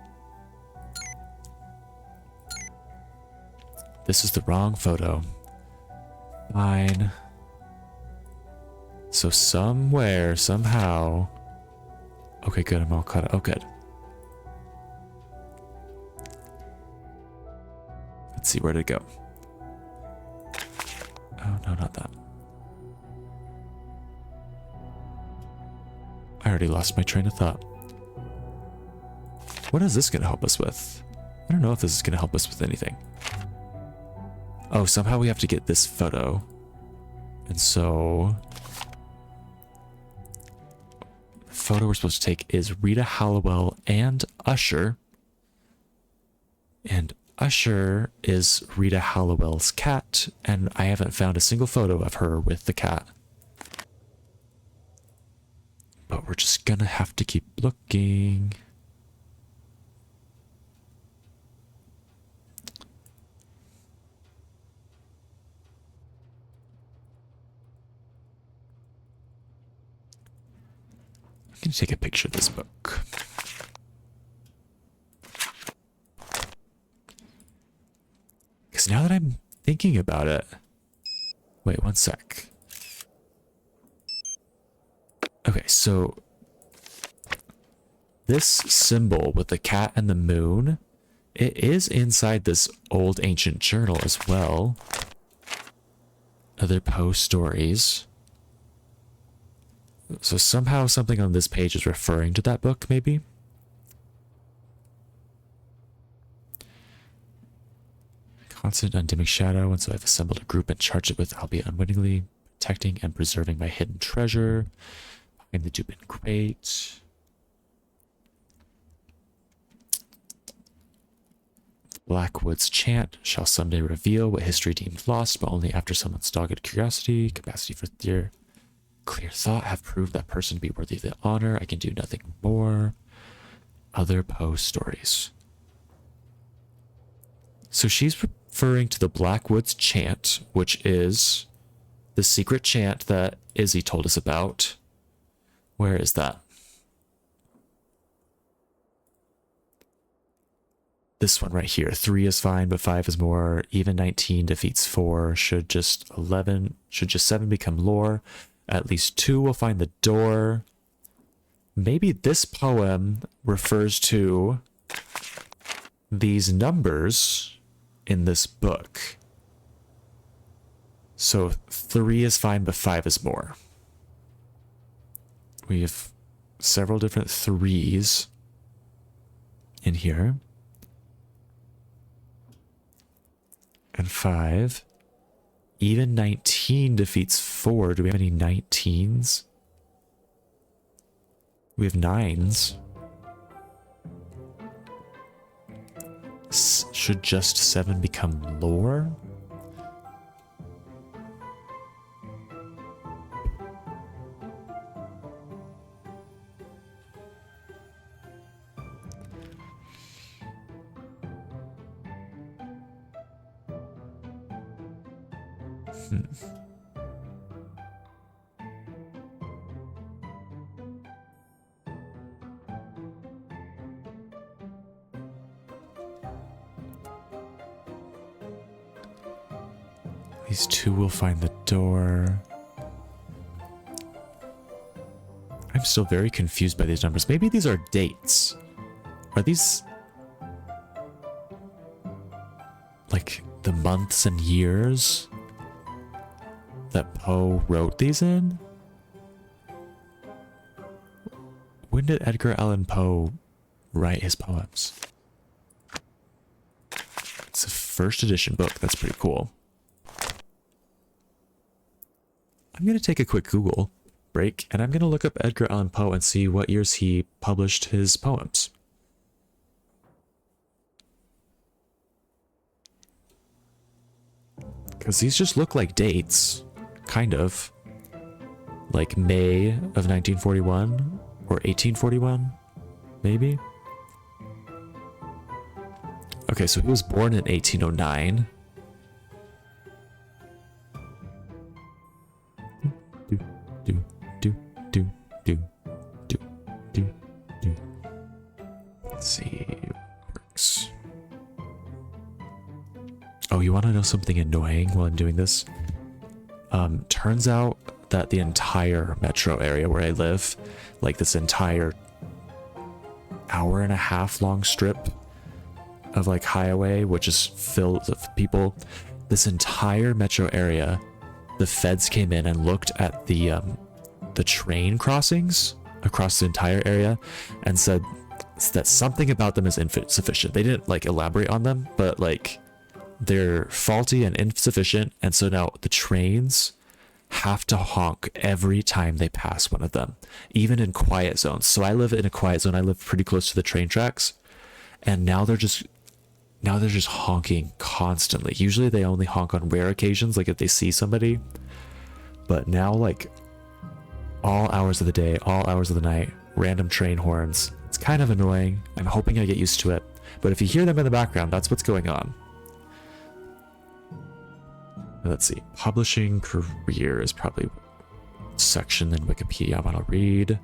This is the wrong photo. Fine. So somewhere, somehow... Okay, good, I'm all caught up. Oh, good. Let's see, where did it go? Oh, no, not that. I already lost my train of thought. What is this going to help us with? I don't know if this is going to help us with anything. Oh, somehow we have to get this photo. And so... the photo we're supposed to take is Rita Hallowell and Usher. And Usher is Rita Hallowell's cat, and I haven't found a single photo of her with the cat. But we're just gonna have to keep looking. I'm gonna take a picture of this book. Because now that I'm thinking about it... Wait, one sec. Okay, so... this symbol with the cat and the moon, it is inside this old ancient journal as well. Other Poe stories. So somehow something on this page is referring to that book, maybe? Constant undimming shadow, and so I've assembled a group and charged it with I'll be unwittingly protecting and preserving my hidden treasure. Behind the Dupin crate. Blackwood's chant shall someday reveal what history deemed lost, but only after someone's dogged curiosity, capacity for clear thought have proved that person to be worthy of the honor. I can do nothing more. other Poe stories. So she's referring to the Blackwoods chant, which is the secret chant that Izzy told us about. Where is that? This one right here. 3 is fine, but 5 is more. Even 19 defeats 4. Should just 7 become lore? At least 2 will find the door. Maybe this poem refers to these numbers in this book. So 3 is fine, but 5 is more. We have several different 3s in here. And 5. Even 19 defeats 4. Do we have any 19s? We have 9s. Should just 7 become lore? These 2 will find the door. I'm still very confused by these numbers. Maybe these are dates. Are these like the months and years that Poe wrote these in? When did Edgar Allan Poe write his poems? It's a first edition book. That's pretty cool. I'm going to take a quick Google break, and I'm going to look up Edgar Allan Poe and see what years he published his poems. Because these just look like dates, kind of. Like May of 1941, or 1841, maybe? Okay, so he was born in 1809. Let's see. Works. Oh, you want to know something annoying while I'm doing this? Turns out that the entire metro area where I live, like this entire hour-and-a-half long strip of like highway, which is filled with people, this entire metro area, the feds came in and looked at the train crossings across the entire area and said that something about them is insufficient. They didn't like elaborate on them, but like they're faulty and insufficient, and so now the trains have to honk every time they pass one of them, even in quiet zones. So I live in a quiet zone. I live pretty close to the train tracks, and now they're just honking constantly. Usually they only honk on rare occasions, like if they see somebody, but now like all hours of the day, all hours of the night, random train horns. It's kind of annoying. I'm hoping I get used to it, but if you hear them in the background, that's what's going on. Let's see. Publishing career is probably section in Wikipedia I want to read.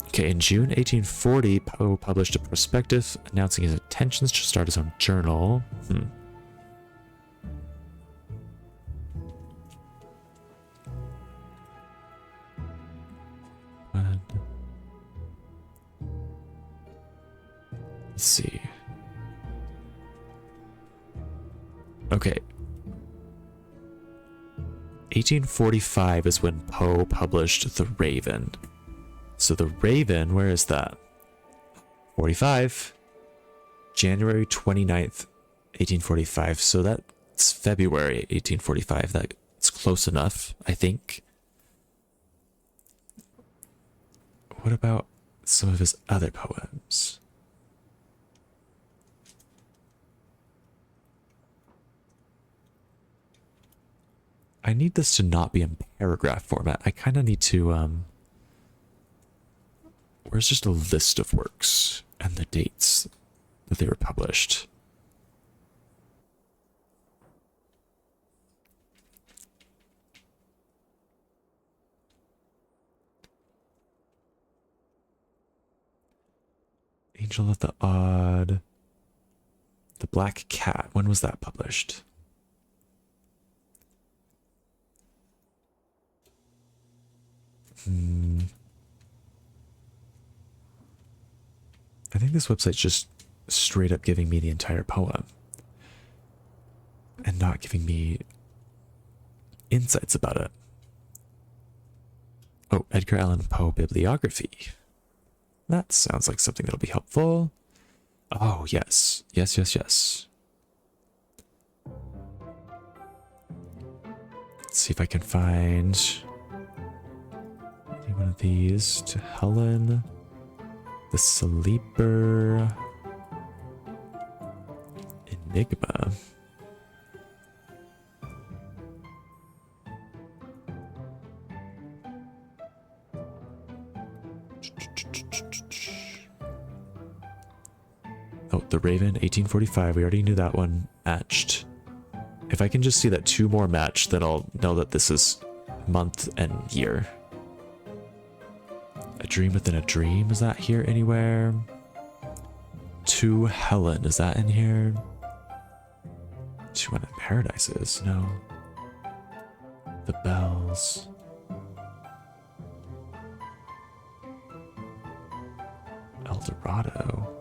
Okay, in June 1840, Poe published a prospectus announcing his intentions to start his own journal. Let's see. Okay. 1845 is when Poe published The Raven. So The Raven, where is that? 45. January 29th, 1845. So that's February 1845. That's close enough, I think. What about some of his other poems? I need this to not be in paragraph format. I kind of need to, where's just a list of works and the dates that they were published. Angel of the Odd. The Black Cat. When was that published? I think this website's just straight up giving me the entire poem and not giving me insights about it. Oh, Edgar Allan Poe bibliography. That sounds like something that'll be helpful. Oh, yes. Yes, yes, yes. Let's see if I can find any one of these. To Helen. The Sleeper. Enigma. Oh, The Raven, 1845. We already knew that one matched. If I can just see that two more match, then I'll know that this is month and year. A Dream Within a Dream, is that here anywhere? To Helen, is that in here? Two Went in Paradises, no. The Bells. El Dorado.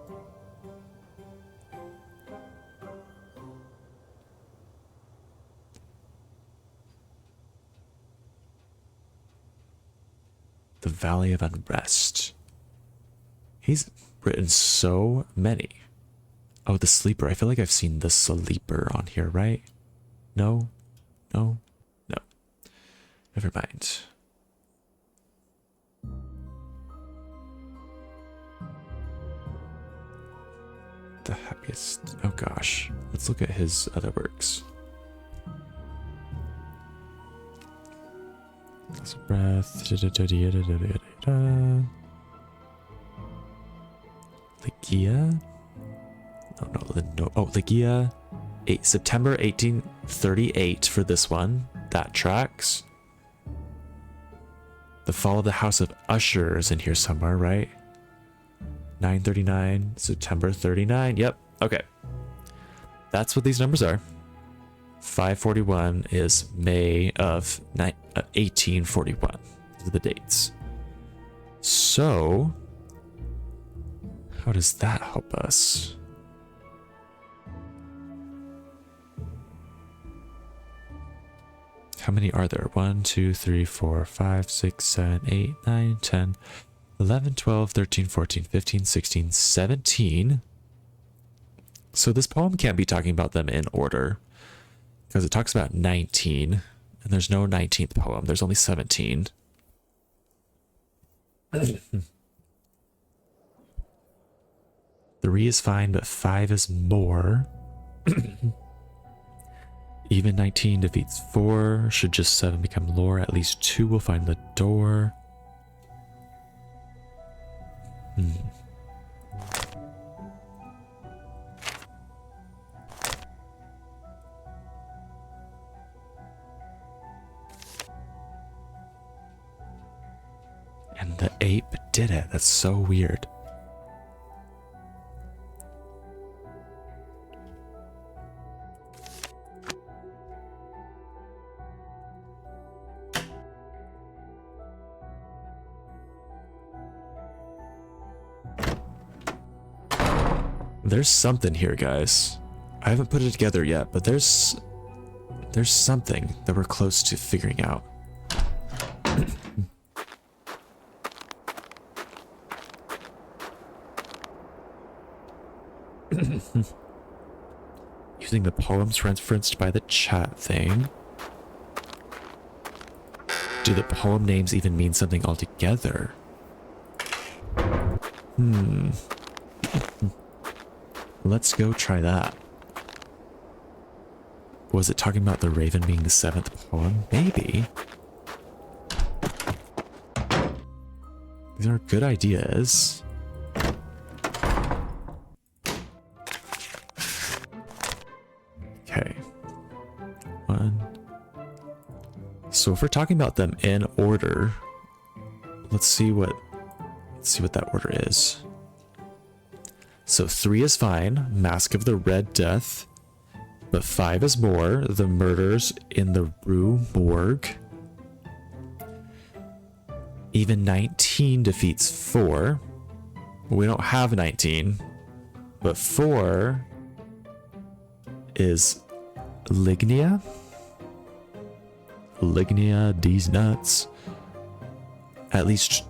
The Valley of Unrest. He's written so many. Oh, The Sleeper. I feel like I've seen The Sleeper on here, right? No? No? No. Never mind. The Happiest... Oh gosh. Let's look at his other works. Last Breath. Ligia? Oh, Ligia. September 1838 for this one. That tracks. The Fall of the House of Usher is in here somewhere, right? 939, September 39. Yep. Okay. That's what these numbers are. 541 is May of 1841. These are the dates. So, how does that help us? How many are there? 1, 2, 3, 4, 5, 6, 7, 8, 9, 10, 11, 12, 13, 14, 15, 16, 17. So this poem can't be talking about them in order, because it talks about 19, and there's no 19th poem. There's only 17. 3 is fine, but 5 is more. Even 19 defeats 4. Should just 7 become lore? At least 2 will find the door. And the ape did it. That's so weird. There's something here, guys. I haven't put it together yet, but there's something that we're close to figuring out. Using the poems referenced by the chat thing. Do the poem names even mean something altogether? Let's go try that. Was it talking about the raven being the 7th poem? Maybe. These are good ideas. Okay. One. So if we're talking about them in order, let's see what that order is. So 3 is fine, Mask of the Red Death. But 5 is more, the murders in the Rue Morgue. Even 19 defeats 4. We don't have 19, but 4 is Lignia. Lignia, these nuts. At least,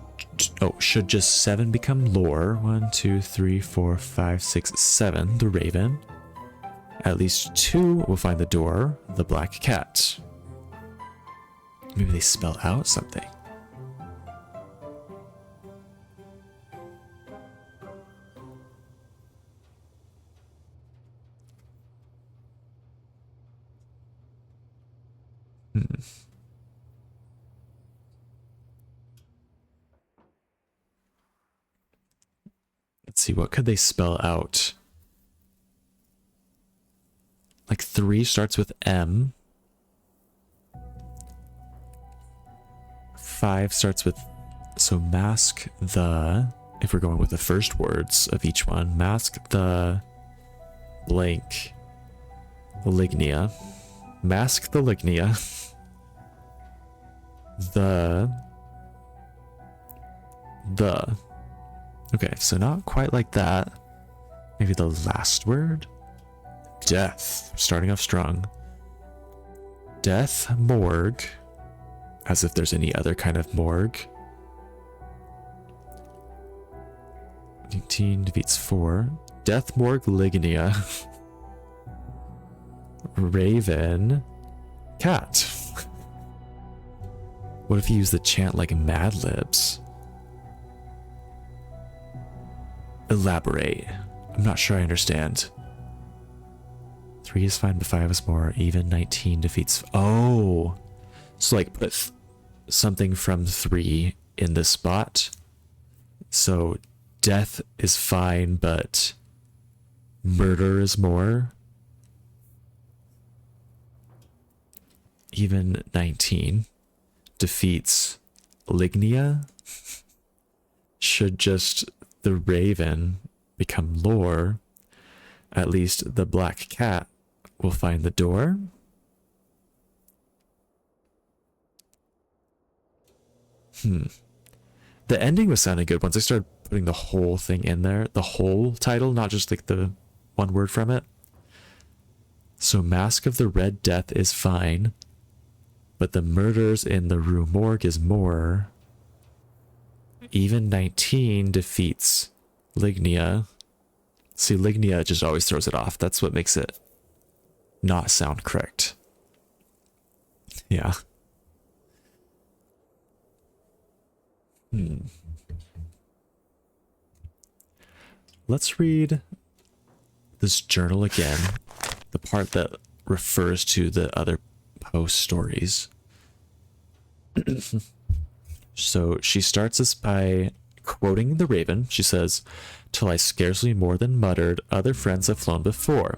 oh, should just 7 become lore? 1, 2, 3, 4, 5, 6, 7, the Raven. At least 2 will find the door, the black cat. Maybe they spell out something. Let's see, what could they spell out? Like 3 starts with M. 5 starts with, so mask the, if we're going with the first words of each one, mask the blank Lignia. Mask the Lignia. The. Okay, so not quite like that. Maybe the last word? Death. Starting off strong. Death morgue. As if there's any other kind of morgue. 19 defeats 4. Death morgue Lignia. Raven. Cat. What if you use the chant like Mad Libs? Elaborate. I'm not sure I understand. 3 is fine, but 5 is more. Even 19 defeats. Oh! So, like, put something from 3 in this spot. So, death is fine, but murder is more. Even 19 defeats Lignia. Should just the Raven become lore, at least the black cat will find the door. The ending was sounding good once I started putting the whole thing in there. The whole title, not just like the one word from it. So Mask of the Red Death is fine, but the murders in the Rue Morgue is more. Even 19 defeats Lignia. See, Lignia just always throws it off. That's what makes it not sound correct. Yeah. Let's read this journal again. The part that refers to the other post stories. So she starts this by quoting the Raven. She says, "Till I scarcely more than muttered, other friends have flown before.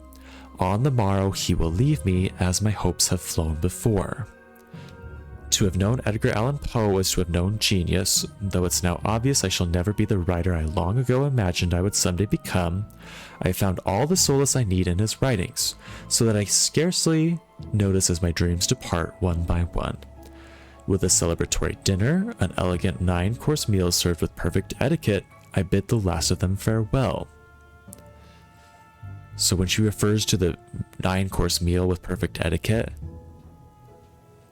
On the morrow he will leave me, as my hopes have flown before." To have known Edgar Allan Poe was to have known genius, though it's now obvious I shall never be the writer I long ago imagined I would someday become. I have found all the solace I need in his writings, so that I scarcely notice as my dreams depart one by one. With a celebratory dinner, an elegant 9-course meal served with perfect etiquette, I bid the last of them farewell. So when she refers to the 9-course meal with perfect etiquette,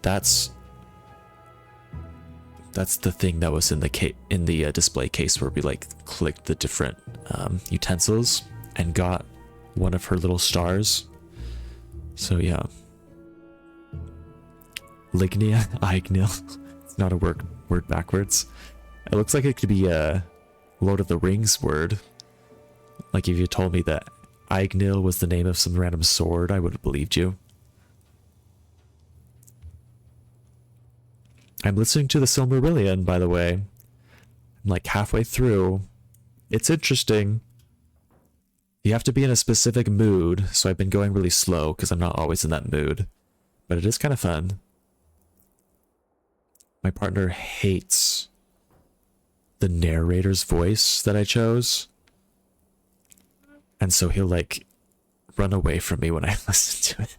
that's the thing that was in the display case where we like clicked the different utensils and got one of her little stars. So yeah. Lignia, Ignil. It's not a word backwards. It looks like it could be a Lord of the Rings word. Like if you told me that Ignil was the name of some random sword, I would have believed you. I'm listening to the Silmarillion, by the way. I'm like halfway through. It's interesting. You have to be in a specific mood, so I've been going really slow because I'm not always in that mood. But it is kind of fun. My partner hates the narrator's voice that I chose. And so he'll like run away from me when I listen to it.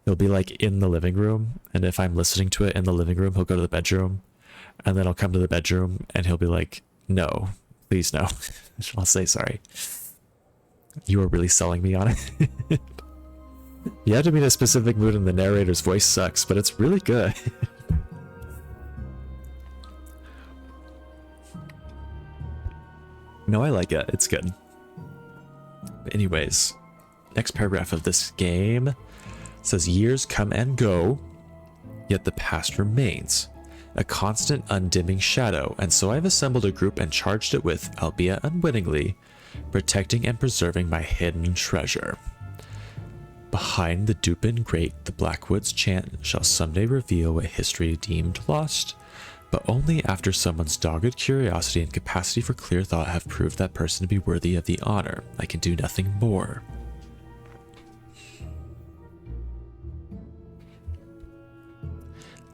He'll be like in the living room, and if I'm listening to it in the living room, he'll go to the bedroom, and then I'll come to the bedroom and he'll be like, no, please no. I'll say sorry. You were really selling me on it. You have to be in a specific mood and the narrator's voice sucks, but it's really good. No, I like it. It's good. But anyways, next paragraph of this game says, years come and go, yet the past remains, a constant undimming shadow, and so I've assembled a group and charged it with, albeit unwittingly, protecting and preserving my hidden treasure. Behind the Dupin Grate, the Blackwood's chant shall someday reveal what history deemed lost, but only after someone's dogged curiosity and capacity for clear thought have proved that person to be worthy of the honor. I can do nothing more.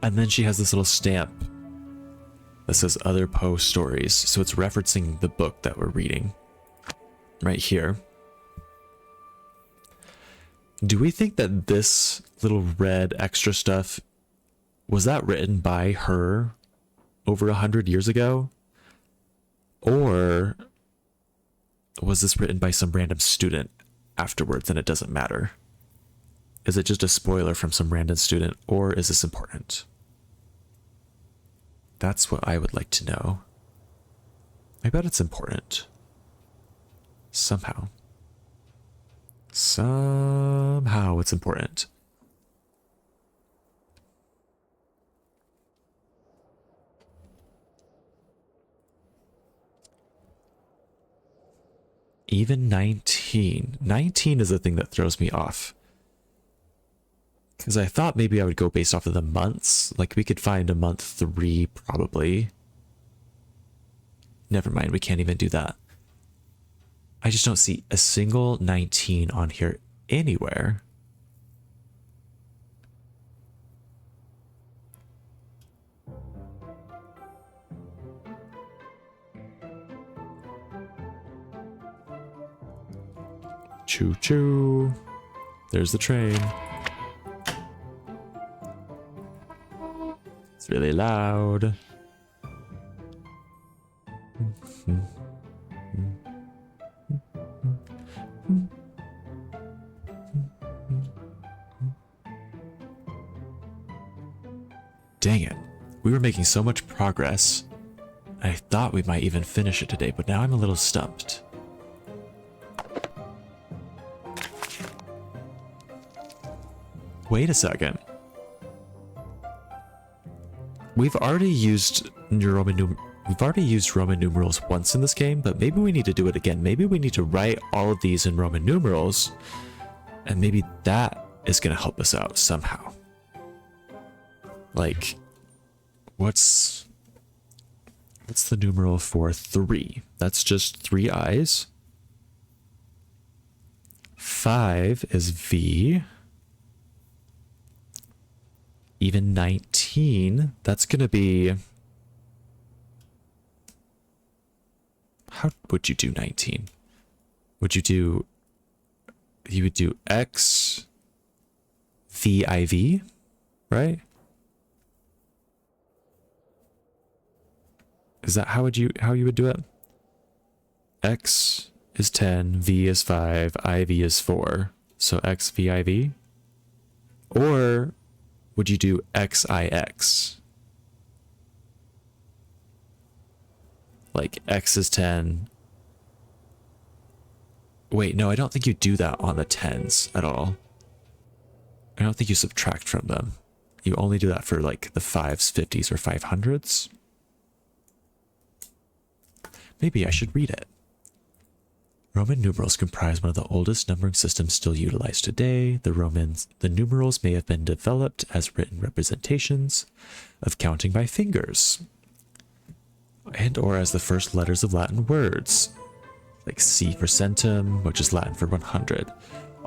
And then she has this little stamp that says other Poe stories. So it's referencing the book that we're reading right here. Do we think that this little red extra stuff, was that written by her over 100 years ago? Or was this written by some random student afterwards and it doesn't matter? Is it just a spoiler from some random student, or is this important? That's what I would like to know. I bet it's important. Somehow. Somehow it's important. Even 19. 19 is the thing that throws me off. Because I thought maybe I would go based off of the months. Like we could find a month 3 probably. Never mind, we can't even do that. I just don't see a single 19 on here anywhere. Choo choo. There's the train. It's really loud. Dang it. We were making so much progress. I thought we might even finish it today, but now I'm a little stumped. Wait a second. We've already used Roman numerals once in this game, but maybe we need to do it again. Maybe we need to write all of these in Roman numerals, and maybe that is going to help us out somehow. Like, what's the numeral for 3? That's just 3 eyes. 5 is V. Even 19, that's going to be... How would you do 19? Would you do... You would do X, V, I, V, right? Is that how you would do it? X is 10, V is 5, IV is 4. So X, V, I, V? Or would you do XIX? Like X is 10. Wait, no, I don't think you do that on the 10s at all. I don't think you subtract from them. You only do that for like the 5s, 50s, or 500s. Maybe I should read it. Roman numerals comprise one of the oldest numbering systems still utilized today. The numerals may have been developed as written representations of counting by fingers, and or as the first letters of Latin words, like C for centum, which is Latin for 100.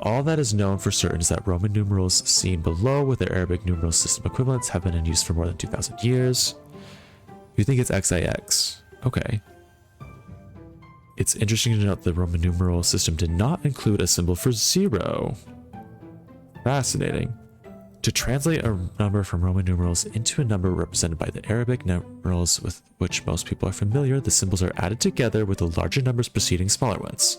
All that is known for certain is that Roman numerals seen below with their Arabic numeral system equivalents have been in use for more than 2,000 years. You think it's XIX? Okay. It's interesting to note the Roman numeral system did not include a symbol for 0. Fascinating. To translate a number from Roman numerals into a number represented by the Arabic numerals with which most people are familiar, the symbols are added together with the larger numbers preceding smaller ones.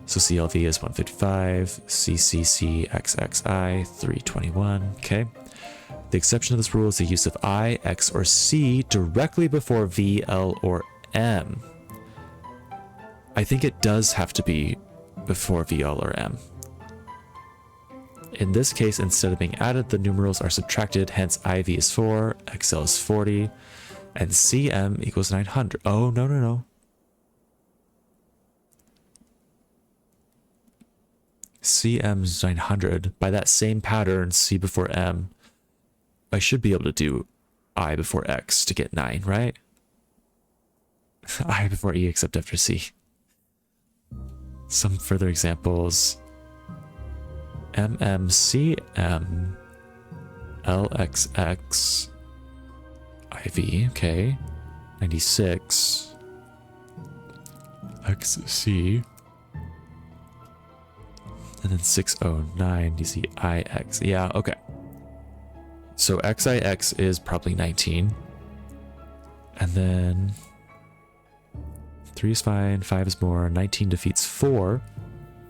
So CLV is 155, CCC, XXI, 321, okay? The exception to this rule is the use of I, X, or C directly before V, L, or M. I think it does have to be before VL or M. In this case, instead of being added, the numerals are subtracted, hence IV is 4, XL is 40, and CM equals 900. Oh, no. CM is 900. By that same pattern, C before M, I should be able to do I before X to get 9, right? I before E except after C. Some further examples. MMCM LXX IV, okay. 96 XC, and then 609 DZIX. Yeah, okay. So XIX is probably 19. And then 3 is fine, 5 is more, 19 defeats 4.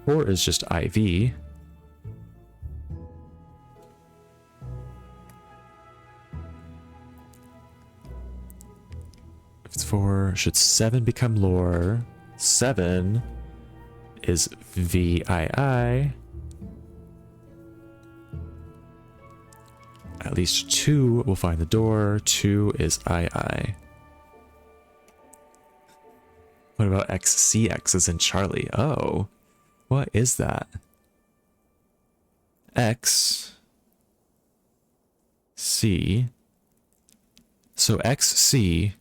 4 is just IV. If it's 4, should 7 become lore? 7 is VII. At least 2 will find the door. 2 is II. What about XCX as in Charlie? Oh, what is that? X C. So XC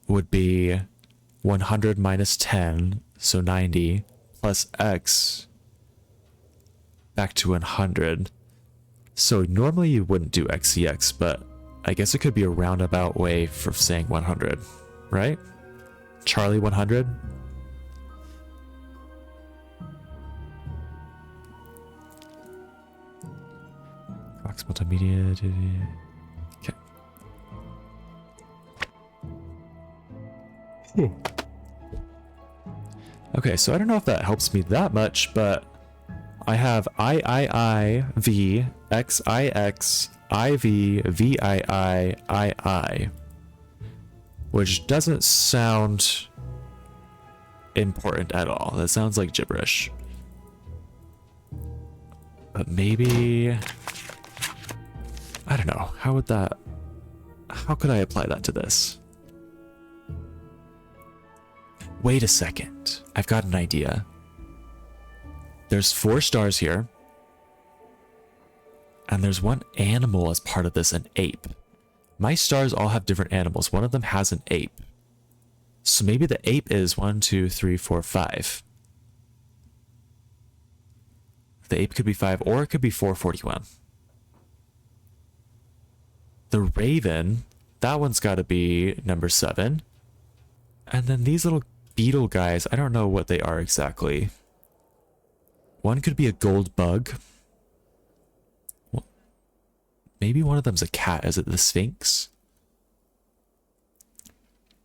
would be 100 minus 10, so 90, plus X back to 100. So normally you wouldn't do XCX, but I guess it could be a roundabout way for saying 100, right? Charlie 100. Fox multimedia. Okay. Okay, so I don't know if that helps me that much, but I have III, XIX, IV, VII, II. Which doesn't sound important at all. That sounds like gibberish. But maybe... I don't know. How could I apply that to this? Wait a second. I've got an idea. There's 4 stars here. And there's one animal as part of this, an ape. My stars all have different animals. One of them has an ape. So maybe the ape is 1, 2, 3, 4, 5. The ape could be 5, or it could be 441. The raven, that one's got to be number 7. And then these little beetle guys, I don't know what they are exactly. One could be a gold bug. Maybe one of them's a cat. Is it the Sphinx?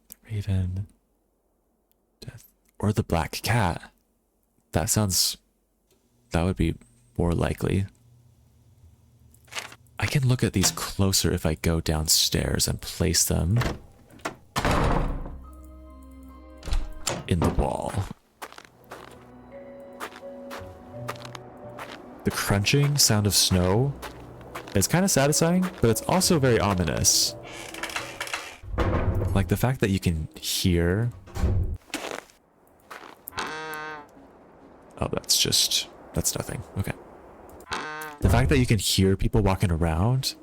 The raven. Death. Or the black cat. That would be more likely. I can look at these closer if I go downstairs and place them in the wall. The crunching sound of snow is kind of satisfying, but it's also very ominous. Like the fact that you can hear Oh, that's nothing. Okay. The fact that you can hear people walking around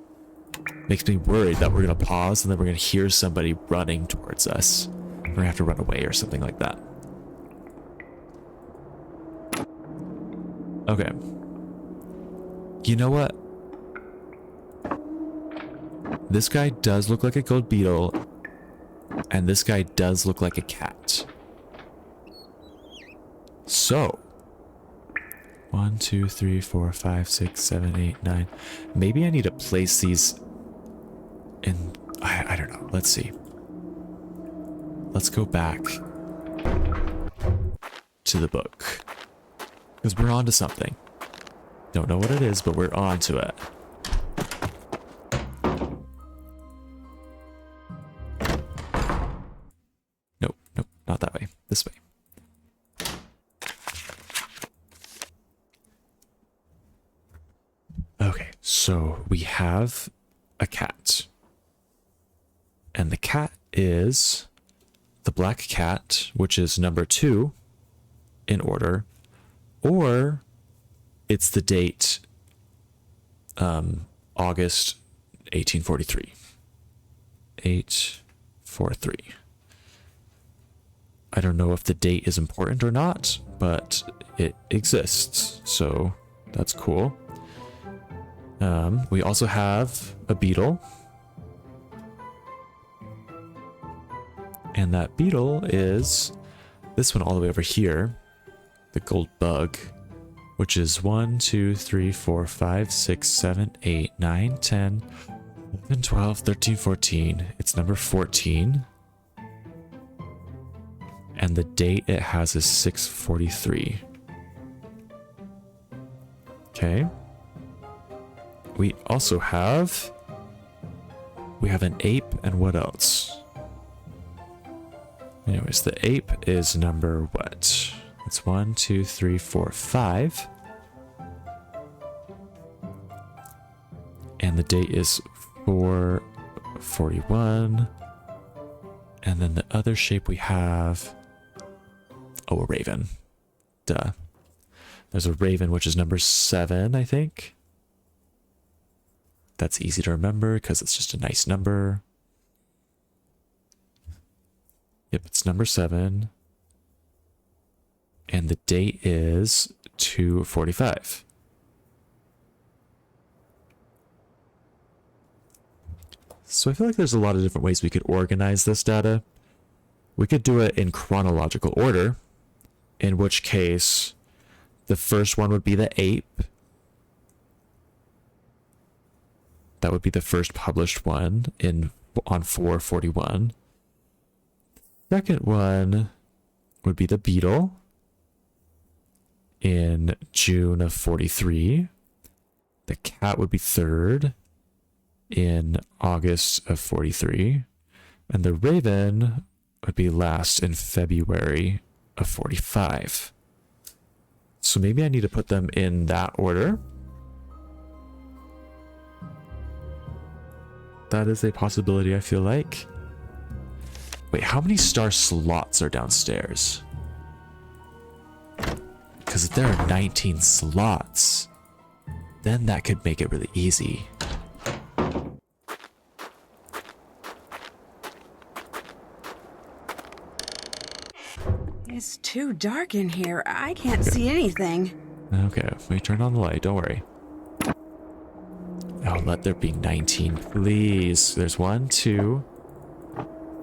makes me worried that we're going to pause and then we're going to hear somebody running towards us. We're going to have to run away or something like that. Okay. You know what? This guy does look like a gold beetle, and this guy does look like a cat. So, 1, 2, 3, 4, 5, 6, 7, 8, 9. Maybe I need to place these in... I don't know. Let's see. Let's go back to the book. Because we're on to something. Don't know what it is, but we're on to it. Nope, nope, not that way. This way. Okay, so we have a cat. And the cat is the black cat, which is number 2 in order. Or it's the date, August 1843. 843. I don't know if the date is important or not, but it exists, so that's cool. We also have a beetle. And that beetle is this one all the way over here. The gold bug, which is 1, 2, 3, 4, 5, 6, 7, 8, 9, 10, 11, 12, 13, 14. It's number 14. And the date it has is 643. Okay. We also have... We have an ape, and what else? Anyways, the ape is number what? It's 1, 2, 3, 4, 5. And the date is 441. And then the other shape we have... Oh, a raven. Duh. There's a raven, which is number 7, I think. That's easy to remember because it's just a nice number. Yep, it's number 7. And the date is 245. So I feel like there's a lot of different ways we could organize this data. We could do it in chronological order, in which case the first one would be the ape. That would be the first published one on 441. Second one would be the beetle in June of 43. The cat would be third in August of 43. And the raven would be last in February of 45. So maybe I need to put them in that order. That is a possibility, I feel like. Wait, how many star slots are downstairs? Because if there are 19 slots, then that could make it really easy. It's too dark in here. I can't see anything. Okay, we turn on the light, don't worry. Oh, let there be 19, please. There's 1, 2,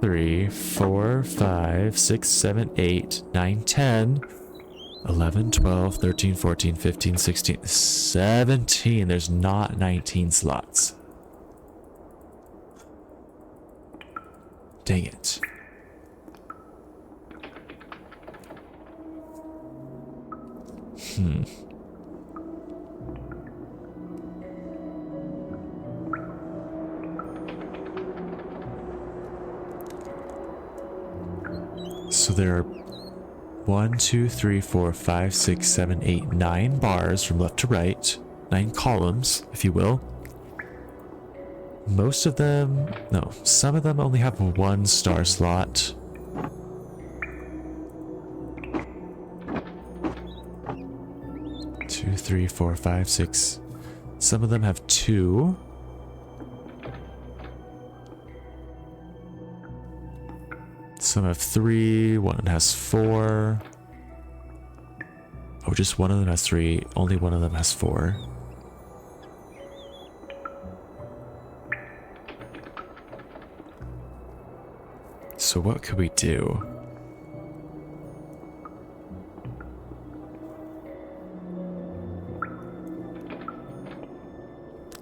3, 4, 5, 6, 7, 8, 9, 10, 11, 12, 13, 14, 15, 16, 17. There's not 19 slots. Dang it. So there are 1, 2, 3, 4, 5, 6, 7, 8, 9 bars from left to right. 9 columns, if you will. Most of them, no, some of them only have 1 star slot. 2, 3, 4, 5, 6. Some of them have 2. Some have 3. One has 4. Oh, just one of them has 3. Only one of them has 4. So what could we do?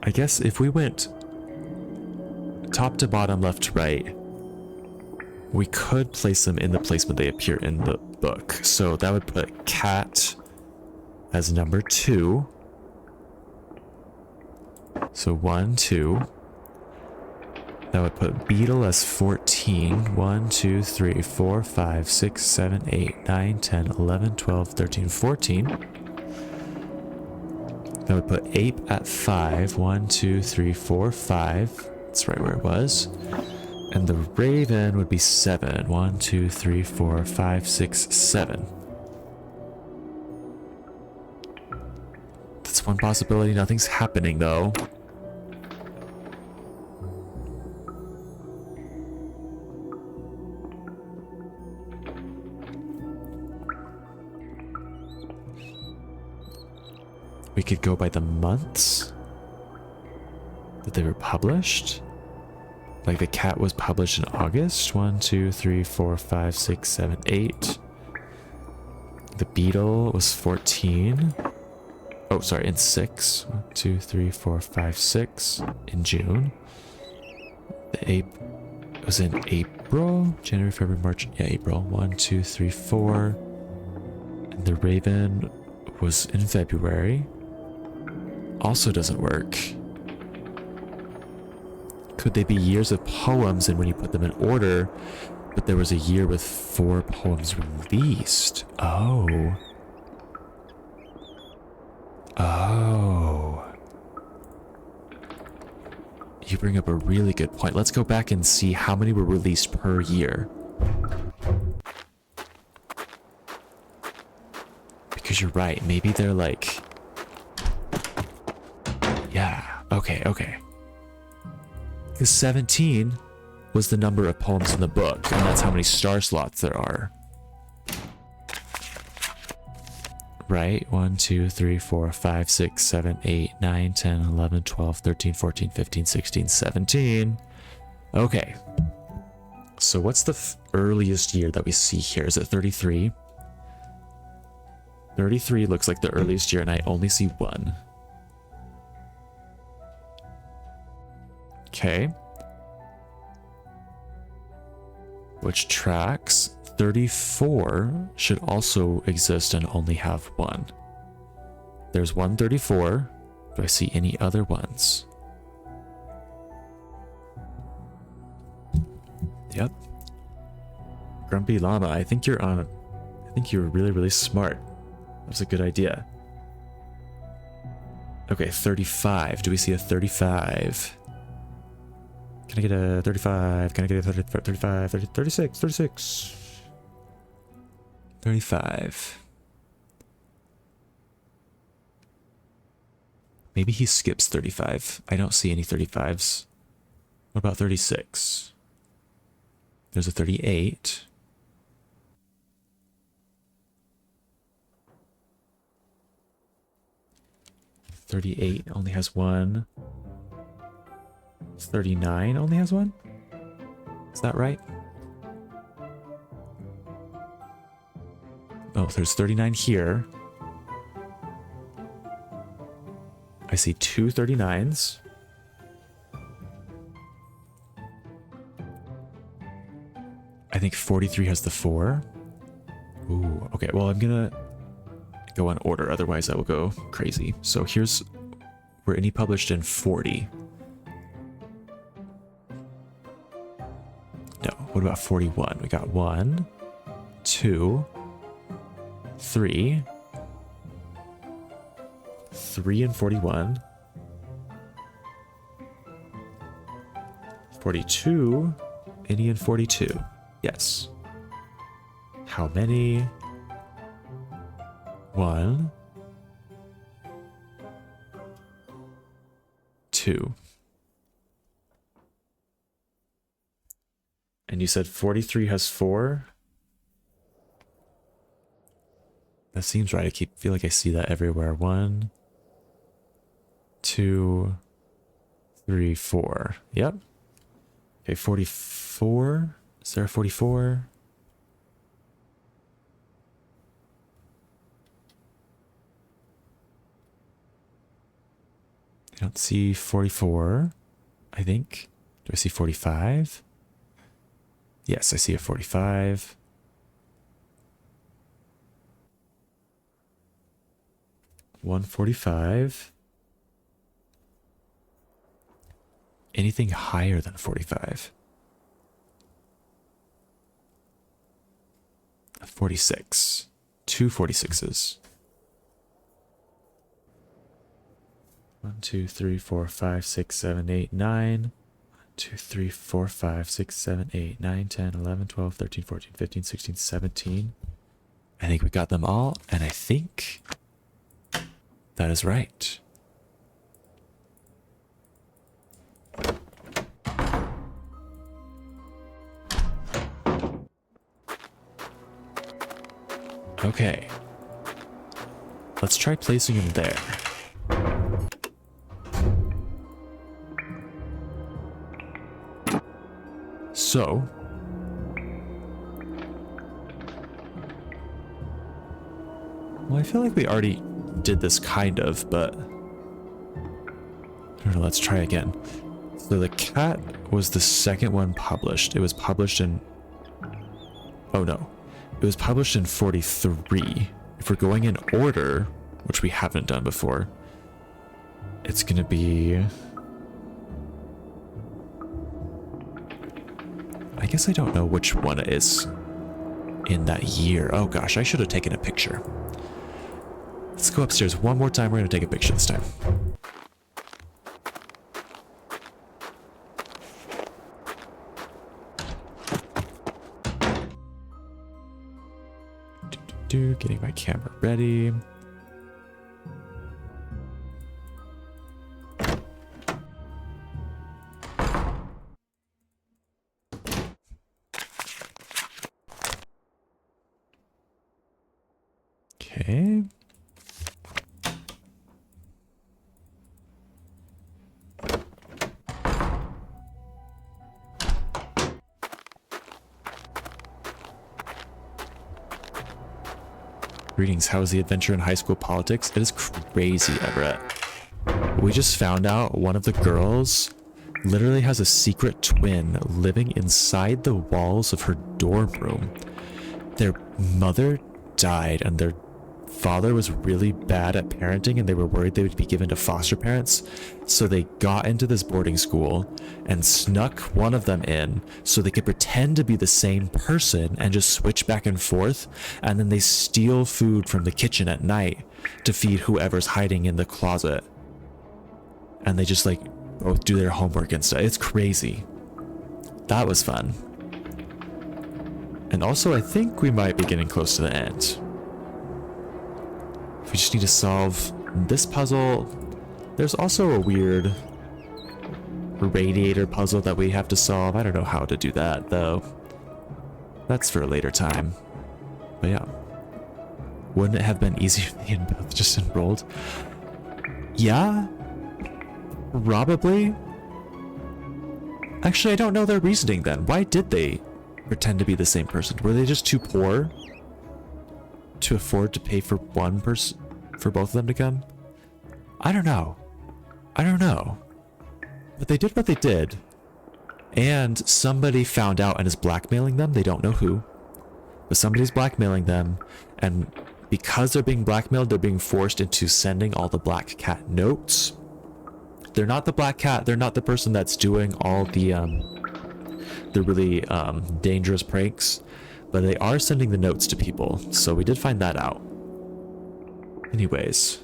I guess if we went top to bottom, left to right, we could place them in the placement they appear in the book. So that would put cat as number 2. So 1, 2. That would put beetle as 14. 1, 2, 3, 4, 5, 6, 7, 8, 9, 10, 11, 12, 13, 14. That would put ape at 5. 1, 2, 3, 4, 5. That's right where it was. And the raven would be 7. 1, 2, 3, 4, 5, 6, 7. That's one possibility. Nothing's happening though. We could go by the months that they were published. Like the cat was published in August. 1, 2, 3, 4, 5, 6, 7, 8. The beetle was 14. Oh, sorry, in 6. 1, 2, 3, 4, 5, 6 in June. The ape was in April. January, February, March. Yeah, April. 1, 2, 3, 4. And the raven was in February. Also doesn't work. Could they be years of poems, and when you put them in order, but there was a year with 4 poems released? Oh. Oh. You bring up a really good point. Let's go back and see how many were released per year. Because you're right, maybe they're like... Yeah, okay. Because 17 was the number of poems in the book, and that's how many star slots there are. Right? 1, 2, 3, 4, 5, 6, 7, 8, 9, 10, 11, 12, 13, 14, 15, 16, 17. Okay. So what's the earliest year that we see here? Is it 33? 33 looks like the earliest year, and I only see 1. Okay. Which tracks? 34 should also exist and only have 1. There's 134. Do I see any other ones? Yep. Grumpy Llama, I think you're really, really smart. That's a good idea. Okay, 35. Do we see a 35? Can I get a 35? Can I get a 35? 36, 36. 35. Maybe he skips 35. I don't see any 35s. What about 36? There's a 38. $38 only has 1. 39 only has 1? Is that right? Oh, there's 39 here. I see 2 39s. I think 43 has the 4. Ooh, okay, well, I'm gonna go on order, otherwise I will go crazy. So here's where any published in 40. No, what about 41? We got 1, 2, 3. 3 and 41. 42. Any and 42. Yes. How many? 1, 2. And you said 43 has 4? That seems right. I feel like I see that everywhere. 1, 2, 3, 4. Yep. Okay, 44. Is there a 44? I don't see 44, I think. Do I see 45? Yes, I see a 45. $145. Anything higher than 45? 46. 2 46s. 1, 2, 3, 4, 5, 6, 7, 8, 9. 1, 2, 3, 4, 5, 6, 7, 8, 9, 10, 11, 12, 13, 14, 15, 16, 17. I think we got them all, and I think that is right. Okay. Let's try placing him there. So, well, I feel like we already did this kind of, but I don't know, let's try again. So the cat was the second one published. It was published in, oh no, it was published in 43. If we're going in order, which we haven't done before, it's gonna be, I guess I don't know which one it is in that year. Oh gosh, I should have taken a picture. Let's go upstairs one more time. We're going to take a picture this time. Getting my camera ready. Okay. Greetings, how is the adventure in high school politics? It is crazy, Everett. We just found out one of the girls literally has a secret twin living inside the walls of her dorm room. Their mother died and their father was really bad at parenting and they were worried they would be given to foster parents. So they got into this boarding school and snuck one of them in so they could pretend to be the same person and just switch back and forth. And then they steal food from the kitchen at night to feed whoever's hiding in the closet. And they just like both do their homework and stuff. It's crazy. That was fun. And also I think we might be getting close to the end. We just need to solve this puzzle. There's also a weird radiator puzzle that we have to solve. I don't know how to do that, though. That's for a later time. But yeah. Wouldn't it have been easier if they had both just enrolled? Yeah. Probably. Actually, I don't know their reasoning then. Why did they pretend to be the same person? Were they just too poor to afford to pay for one person, for both of them to come? I don't know. I don't know. But they did what they did. And somebody found out and is blackmailing them. They don't know who. But somebody's blackmailing them. And because they're being blackmailed, they're being forced into sending all the black cat notes. They're not the black cat. They're not the person that's doing all the really dangerous pranks. But they are sending the notes to people, so we did find that out. Anyways.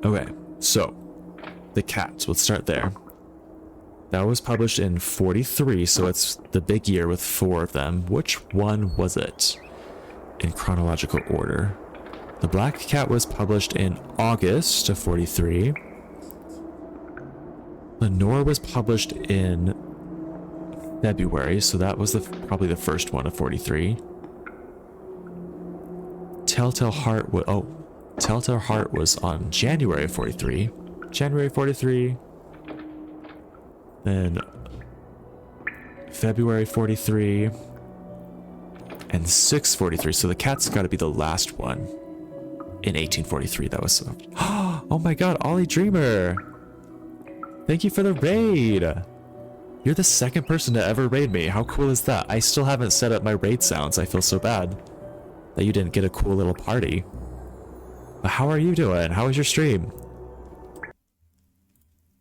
Okay, so the cats, let's start there. That was published in 43, so it's the big year with 4 of them. Which one was it in chronological order? The Black Cat was published in August of 43. Lenore was published in February, so that was probably the first one of 43. Telltale Heart was on January of 43. January 43. Then February 43. And 643. So the cat's got to be the last one in 1843. That was so. Oh my god, Ollie Dreamer! Thank you for the raid! You're the second person to ever raid me. How cool is that? I still haven't set up my raid sounds. I feel so bad that you didn't get a cool little party. But how are you doing? How was your stream?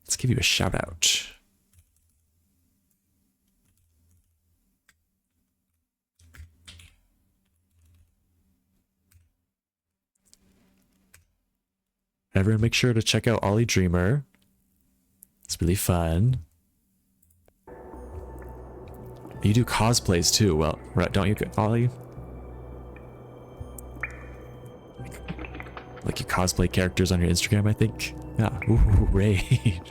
Let's give you a shout out. Everyone make sure to check out Ollie Dreamer. It's really fun. You do cosplays too, well, right, don't you, Ollie? Like you cosplay characters on your Instagram, I think? Yeah, ooh, raid.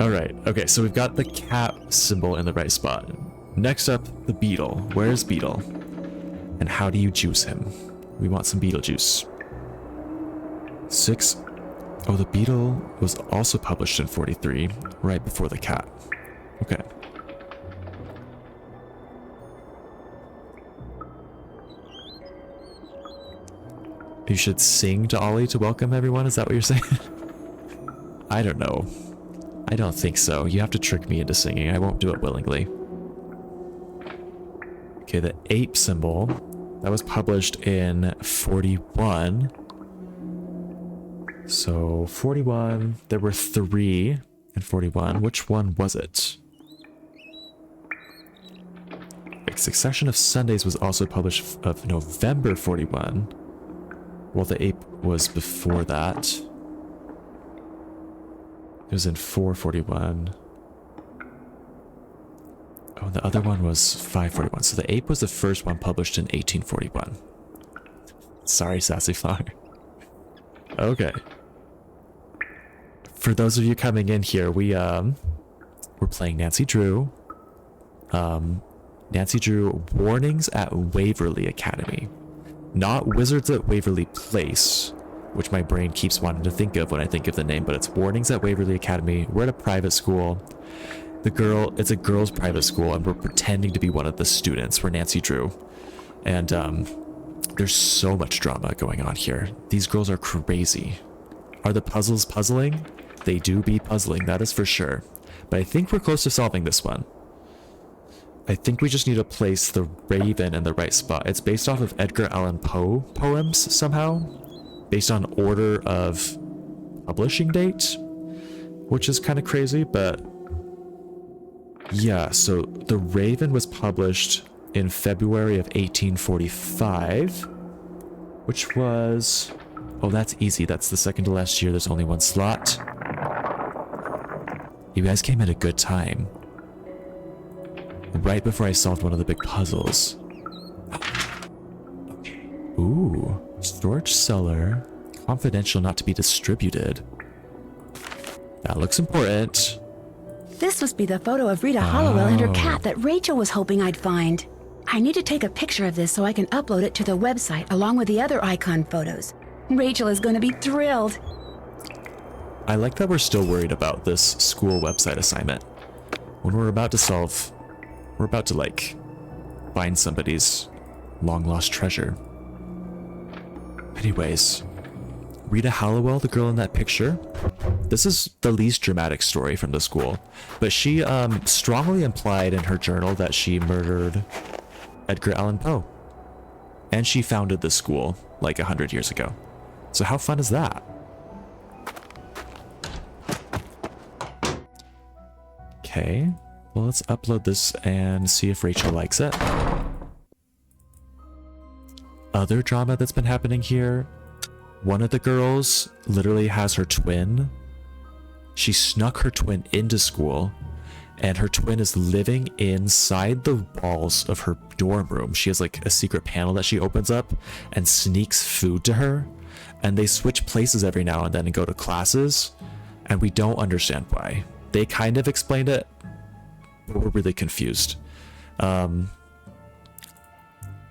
Alright, okay, so we've got the cat symbol in the right spot. Next up, the beetle. Where's Beetle? And how do you juice him? We want some beetle juice. 6. Oh, the beetle was also published in 43, right before the cat. Okay. You should sing to Ollie to welcome everyone? Is that what you're saying? I don't know. I don't think so. You have to trick me into singing. I won't do it willingly. Okay, the ape symbol. That was published in 41. So 41, there were 3 in 41. Which one was it? Succession of Sundays was also published of November 41. Well, the ape was before that. It was in 441. Oh, the other one was 541. So the ape was the first one published in 1841. Sorry, Sassy Flower. Okay. For those of you coming in here, we're playing Nancy Drew. Nancy Drew Warnings at Waverly Academy. Not Wizards at Waverly Place, which my brain keeps wanting to think of when I think of the name, but it's Warnings at Waverly Academy. We're at a private school. It's a girls' private school, and we're pretending to be one of the students. We're Nancy Drew. And there's so much drama going on here. These girls are crazy. Are the puzzles puzzling? They do be puzzling, that is for sure. But I think we're close to solving this one. I think we just need to place the raven in the right spot. It's based off of Edgar Allan Poe poems somehow, based on order of publishing date, which is kind of crazy, but yeah, so the Raven was published in February of 1845, which was, oh, that's easy. That's the second to last year. There's only one slot. You guys came at a good time. Right before I solved one of the big puzzles. Ooh, storage cellar, confidential, not to be distributed. That looks important. This must be the photo of Rita Hollowell and her cat that Rachel was hoping I'd find. I need to take a picture of this so I can upload it to the website along with the other icon photos. Rachel is going to be thrilled. I like that we're still worried about this school website assignment. When we're about to like find somebody's long lost treasure. Anyways, Rita Hollowell, the girl in that picture, this is the least dramatic story from the school, but she strongly implied in her journal that she murdered Edgar Allan Poe, and she founded the school like 100 years ago. So how fun is that? Okay, well, let's upload this and see if Rachel likes it. Other drama that's been happening here. One of the girls literally has her twin. She snuck her twin into school, and her twin is living inside the walls of her dorm room. She has like a secret panel that she opens up and sneaks food to her, and they switch places every now and then and go to classes. And we don't understand why. They kind of explained it, but we're really confused.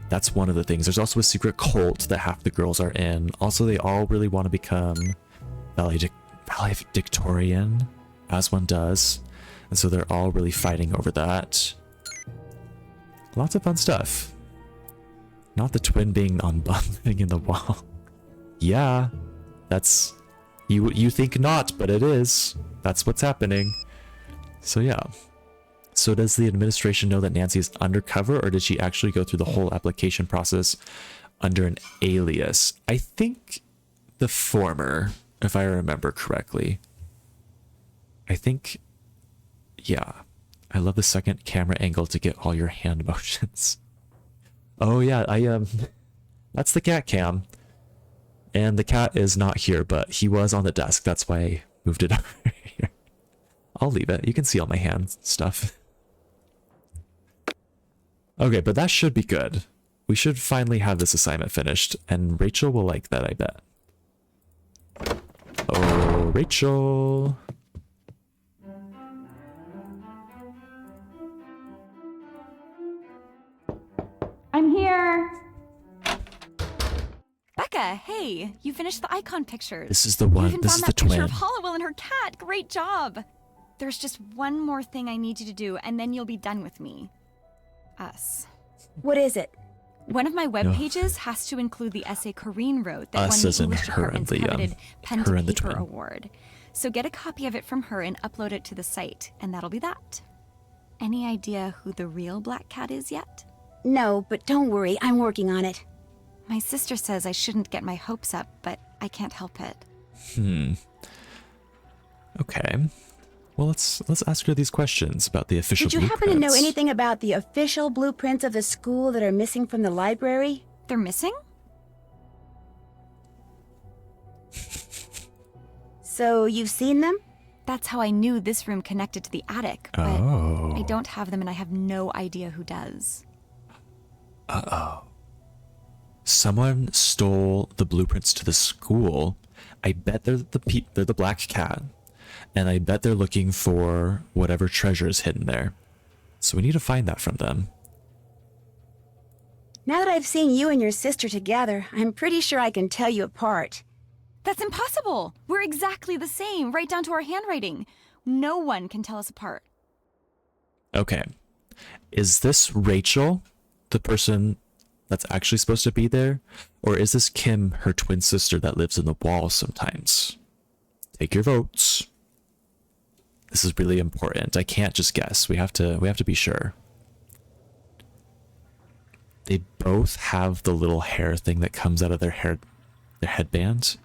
That's one of the things. There's also a secret cult that half the girls are in. Also, they all really want to become valedictorian, as one does. And so they're all really fighting over that. Lots of fun stuff. Not the twin being unbundling in the wall. Yeah, that's... You think not, but it is. That's what's happening. So yeah. So does the administration know that Nancy is undercover, or did she actually go through the whole application process under an alias? I think the former, if I remember correctly. I think, yeah. I love the second camera angle to get all your hand motions. Oh yeah, that's the cat cam. And the cat is not here, but he was on the desk. That's why I moved it over here. I'll leave it. You can see all my hand stuff. Okay, but that should be good. We should finally have this assignment finished, and Rachel will like that, I bet. Oh, Rachel. I'm here. Becca, hey, you finished the icon pictures. This is the You one. even This found is that the picture twin. of Hollowell and her cat. Great job. There's just one more thing I need you to do, and then you'll be done with me. Us. What is it? One of my web No. pages has to include the essay Corrine wrote that Us won as the in English her and Department's the, coveted Pen her to and the Paper twin. Award. So get a copy of it from her and upload it to the site, and that'll be that. Any idea who the real black cat is yet? No, but don't worry. I'm working on it. My sister says I shouldn't get my hopes up, but I can't help it. Okay. Well, let's ask her these questions about the official Did you happen to know blueprints. anything about the official blueprints of the school that are missing from the library? They're missing? So you've seen them? That's how I knew this room connected to the attic, but Oh. I don't have them and I have no idea who does. Someone stole the blueprints to the school. I bet they're the black cat, and I bet they're looking for whatever treasure is hidden there. So we need to find that from them. Now that I've seen you and your sister together, I'm pretty sure I can tell you apart. That's impossible! We're exactly the same, right down to our handwriting. No one can tell us apart. Okay. Is this Rachel, the person that's actually supposed to be there? Or is this Kim, her twin sister that lives in the wall sometimes? Take your votes. This is really important. I can't just guess. We have to be sure. They both have the little hair thing that comes out of their headband.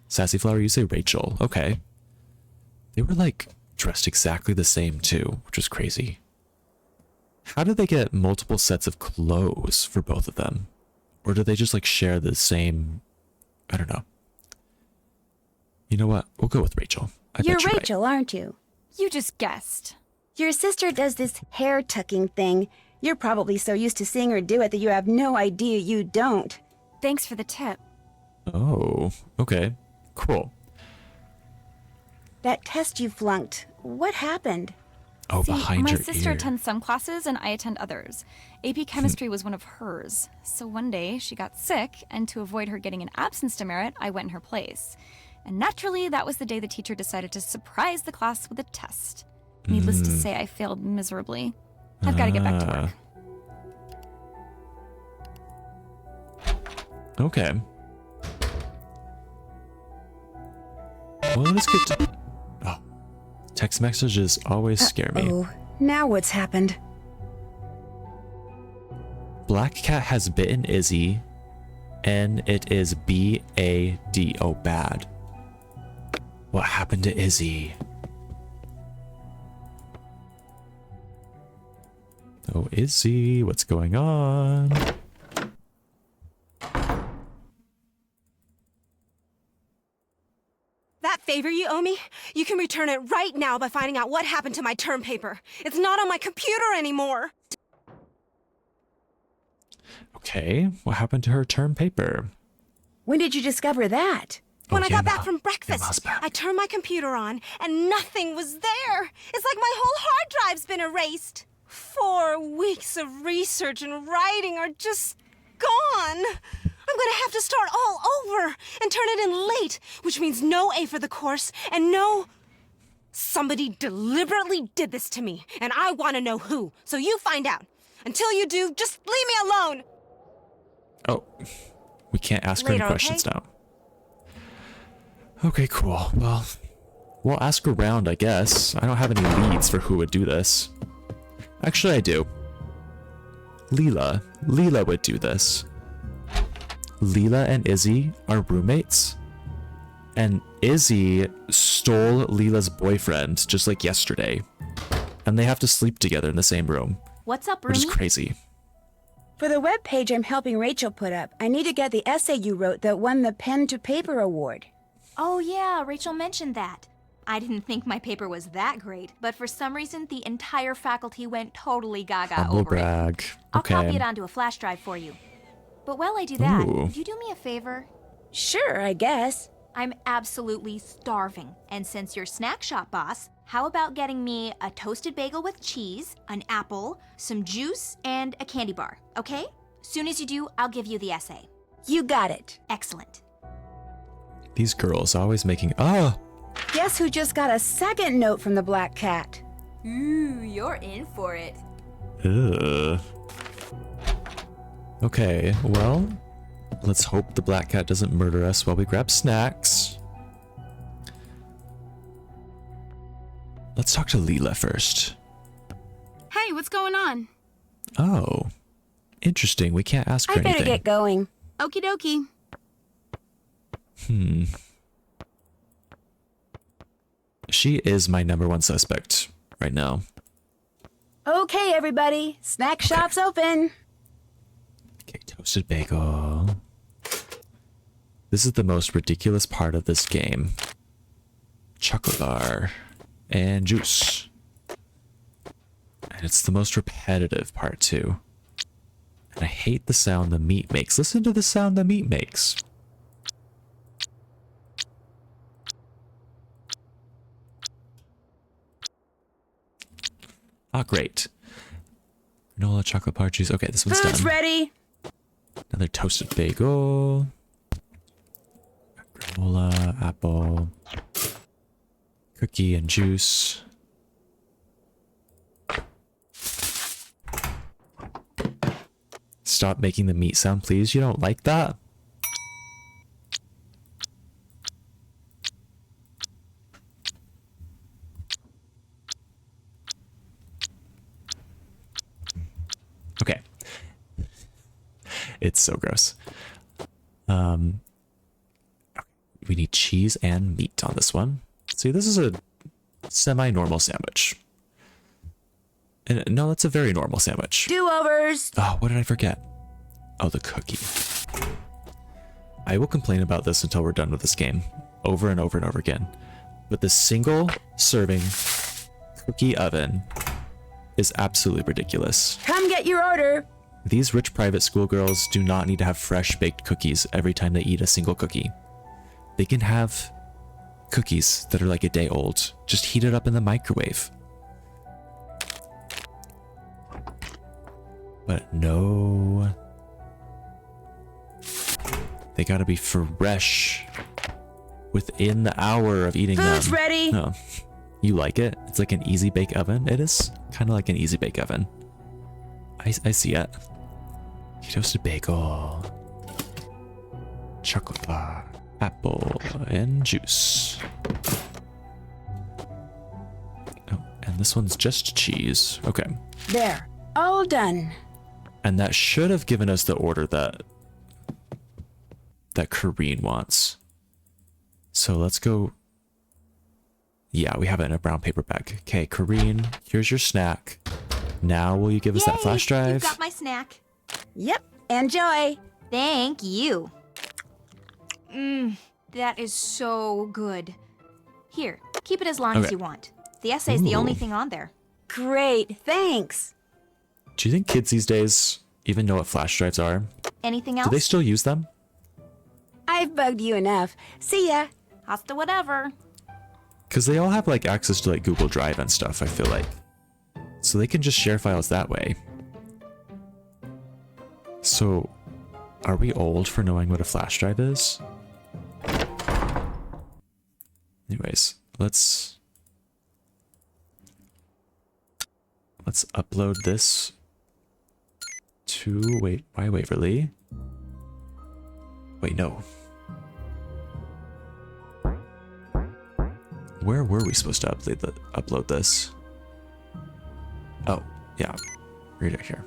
Sassy Flower, you say Rachel. Okay. They were like dressed exactly the same too, which was crazy. How did they get multiple sets of clothes for both of them? Or do they just like share the same? I don't know. You know what? We'll go with Rachel. I You're bet you're Rachel, aren't you? You just guessed. Your sister does this hair tucking thing. You're probably so used to seeing her do it that you have no idea you don't. Thanks for the tip. Right. Oh, okay. Cool. That test you flunked, what happened? Oh, See, behind my your sister ear. attends some classes and I attend others. AP Chemistry was one of hers. So one day she got sick, and to avoid her getting an absence demerit, I went in her place. And naturally, that was the day the teacher decided to surprise the class with a test. Needless to say, I failed miserably. I've got to get back to work. Okay. Well, let's get to... Oh. Text messages always scare me. Oh, now what's happened? Black Cat has bitten Izzy, and it is B-A-D. Oh, bad. What happened to Izzy? Oh, Izzy, what's going on? That favor you owe me, you can return it right now by finding out what happened to my term paper. It's not on my computer anymore. Okay, what happened to her term paper? When did you discover that? When I got back Yema. from Yema's breakfast, back. I turned my computer on and nothing was there. It's like my whole hard drive's been erased. 4 weeks of research and writing are just gone. I'm gonna have to start all over and turn it in late, which means no A for the course and no... Somebody deliberately did this to me, and I want to know who. So you find out. Until you do, just leave me alone. Oh, we can't ask her Later, any questions okay? now. Okay, cool. Well, we'll ask around, I guess. I don't have any leads for who would do this. Actually, I do. Leela. Leela would do this. Leela and Izzy are roommates. And Izzy stole Leela's boyfriend just like yesterday. And they have to sleep together in the same room, What's up, which is Rooney? crazy. For the web page I'm helping Rachel put up, I need to get the essay you wrote that won the Pen to Paper Award. Oh yeah, Rachel mentioned that. I didn't think my paper was that great, but for some reason the entire faculty went totally gaga Humble over it. brag. I'll Okay. copy it onto a flash drive for you. But while I do that, Ooh. would you do me a favor? Sure, I guess. I'm absolutely starving, and since you're snack shop boss, how about getting me a toasted bagel with cheese, an apple, some juice, and a candy bar, okay? Soon as you do, I'll give you the essay. You got it. Excellent. These girls always making... Oh! Guess who just got a second note from the Black Cat? Ooh, you're in for it. Ugh. Okay, well, let's hope the Black Cat doesn't murder us while we grab snacks. Let's talk to Leela first. Hey, what's going on? Oh, interesting. We can't ask her I better anything. get going. Okie dokie. She is my #1 suspect right now. Okay, everybody. Snack shop's open. Okay, toasted bagel. This is the most ridiculous part of this game. Chocolate bar and juice. And it's the most repetitive part too. And I hate the sound the meat makes. Listen to the sound the meat makes. Ah, great. Granola, chocolate bar, juice. Okay, this one's Food's done. ready. Another toasted bagel. Granola, apple, cookie, and juice. Stop making the meat sound, please. You don't like that? Okay. It's so gross. We need cheese and meat on this one. See, this is a semi-normal sandwich. And no, that's a very normal sandwich. Do-overs. Oh, what did I forget? Oh, the cookie. I will complain about this until we're done with this game. Over and over and over again. But the single serving cookie oven is absolutely ridiculous. Come get your order. These rich private school girls do not need to have fresh baked cookies every time they eat a single cookie. They can have cookies that are like a day old. Just heat it up in the microwave. But no. They gotta be fresh within the hour of eating them. Food's ready. No. You like it? It's like an easy bake oven. It is kind of like an easy bake oven. I see it. Toasted bagel. Chocolate bar. Apple and juice. Oh, and this one's just cheese. Okay. There. All done. And that should have given us the order that Kareen wants. So let's go. Yeah, we have it in a brown paper bag. Okay, Kareen, here's your snack. Now will you give us that Yay, flash drive? You've got my snack. Yep. Enjoy. Thank you. That is so good. Here, keep it as long as Okay. you want. The essay is the only Ooh. thing on there. Great. Thanks. Do you think kids these days even know what flash drives are? Anything Do else? they still use them? I've bugged you enough. See ya. Hasta whatever. Because they all have like access to like Google Drive and stuff, I feel like. So they can just share files that way. So, are we old for knowing what a flash drive is? Anyways, let's upload this to why Waverly? Wait, no. Where were we supposed to upload this? Oh, yeah, right here.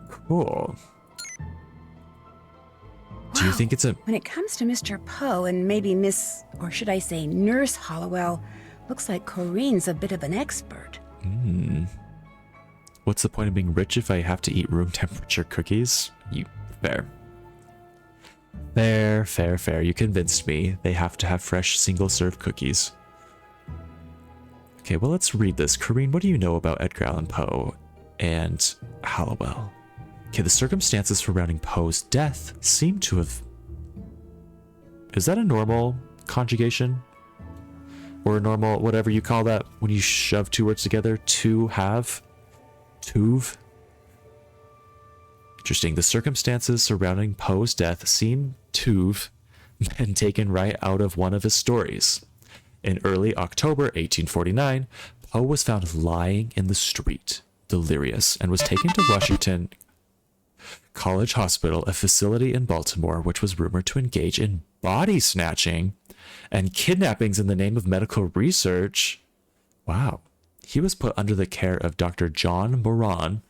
Cool. Do you Wow. think it's a... When it comes to Mr. Poe and maybe Miss, or should I say Nurse Hollowell, looks like Corinne's a bit of an expert. What's the point of being rich if I have to eat room temperature cookies? Fair. Fair. You convinced me. They have to have fresh single-serve cookies. Okay, well, let's read this. Corinne, what do you know about Edgar Allan Poe and Hallowell? Okay, the circumstances surrounding Poe's death seem to have... Is that a normal conjugation? Or a normal, whatever you call that when you shove two words together? To have? Tuve? Interesting. The circumstances surrounding Poe's death seem to have been taken right out of one of his stories. In early October 1849, Poe was found lying in the street, delirious, and was taken to Washington College Hospital, a facility in Baltimore which was rumored to engage in body snatching and kidnappings in the name of medical research. Wow. He was put under the care of Dr. John Moran,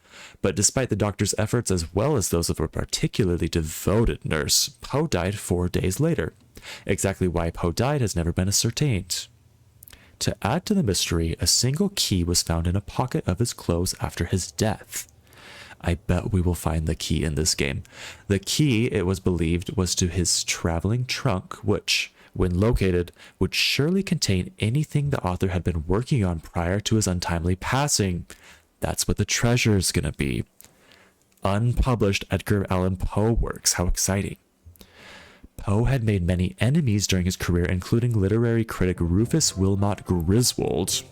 but despite the doctor's efforts as well as those of a particularly devoted nurse, Poe died 4 days later. Exactly why Poe died has never been ascertained. To add to the mystery, a single key was found in a pocket of his clothes after his death. I bet we will find the key in this game. The key, it was believed, was to his traveling trunk, which, when located, would surely contain anything the author had been working on prior to his untimely passing. That's what the treasure is going to be. Unpublished Edgar Allan Poe works. How exciting. Poe had made many enemies during his career, including literary critic Rufus Wilmot Griswold.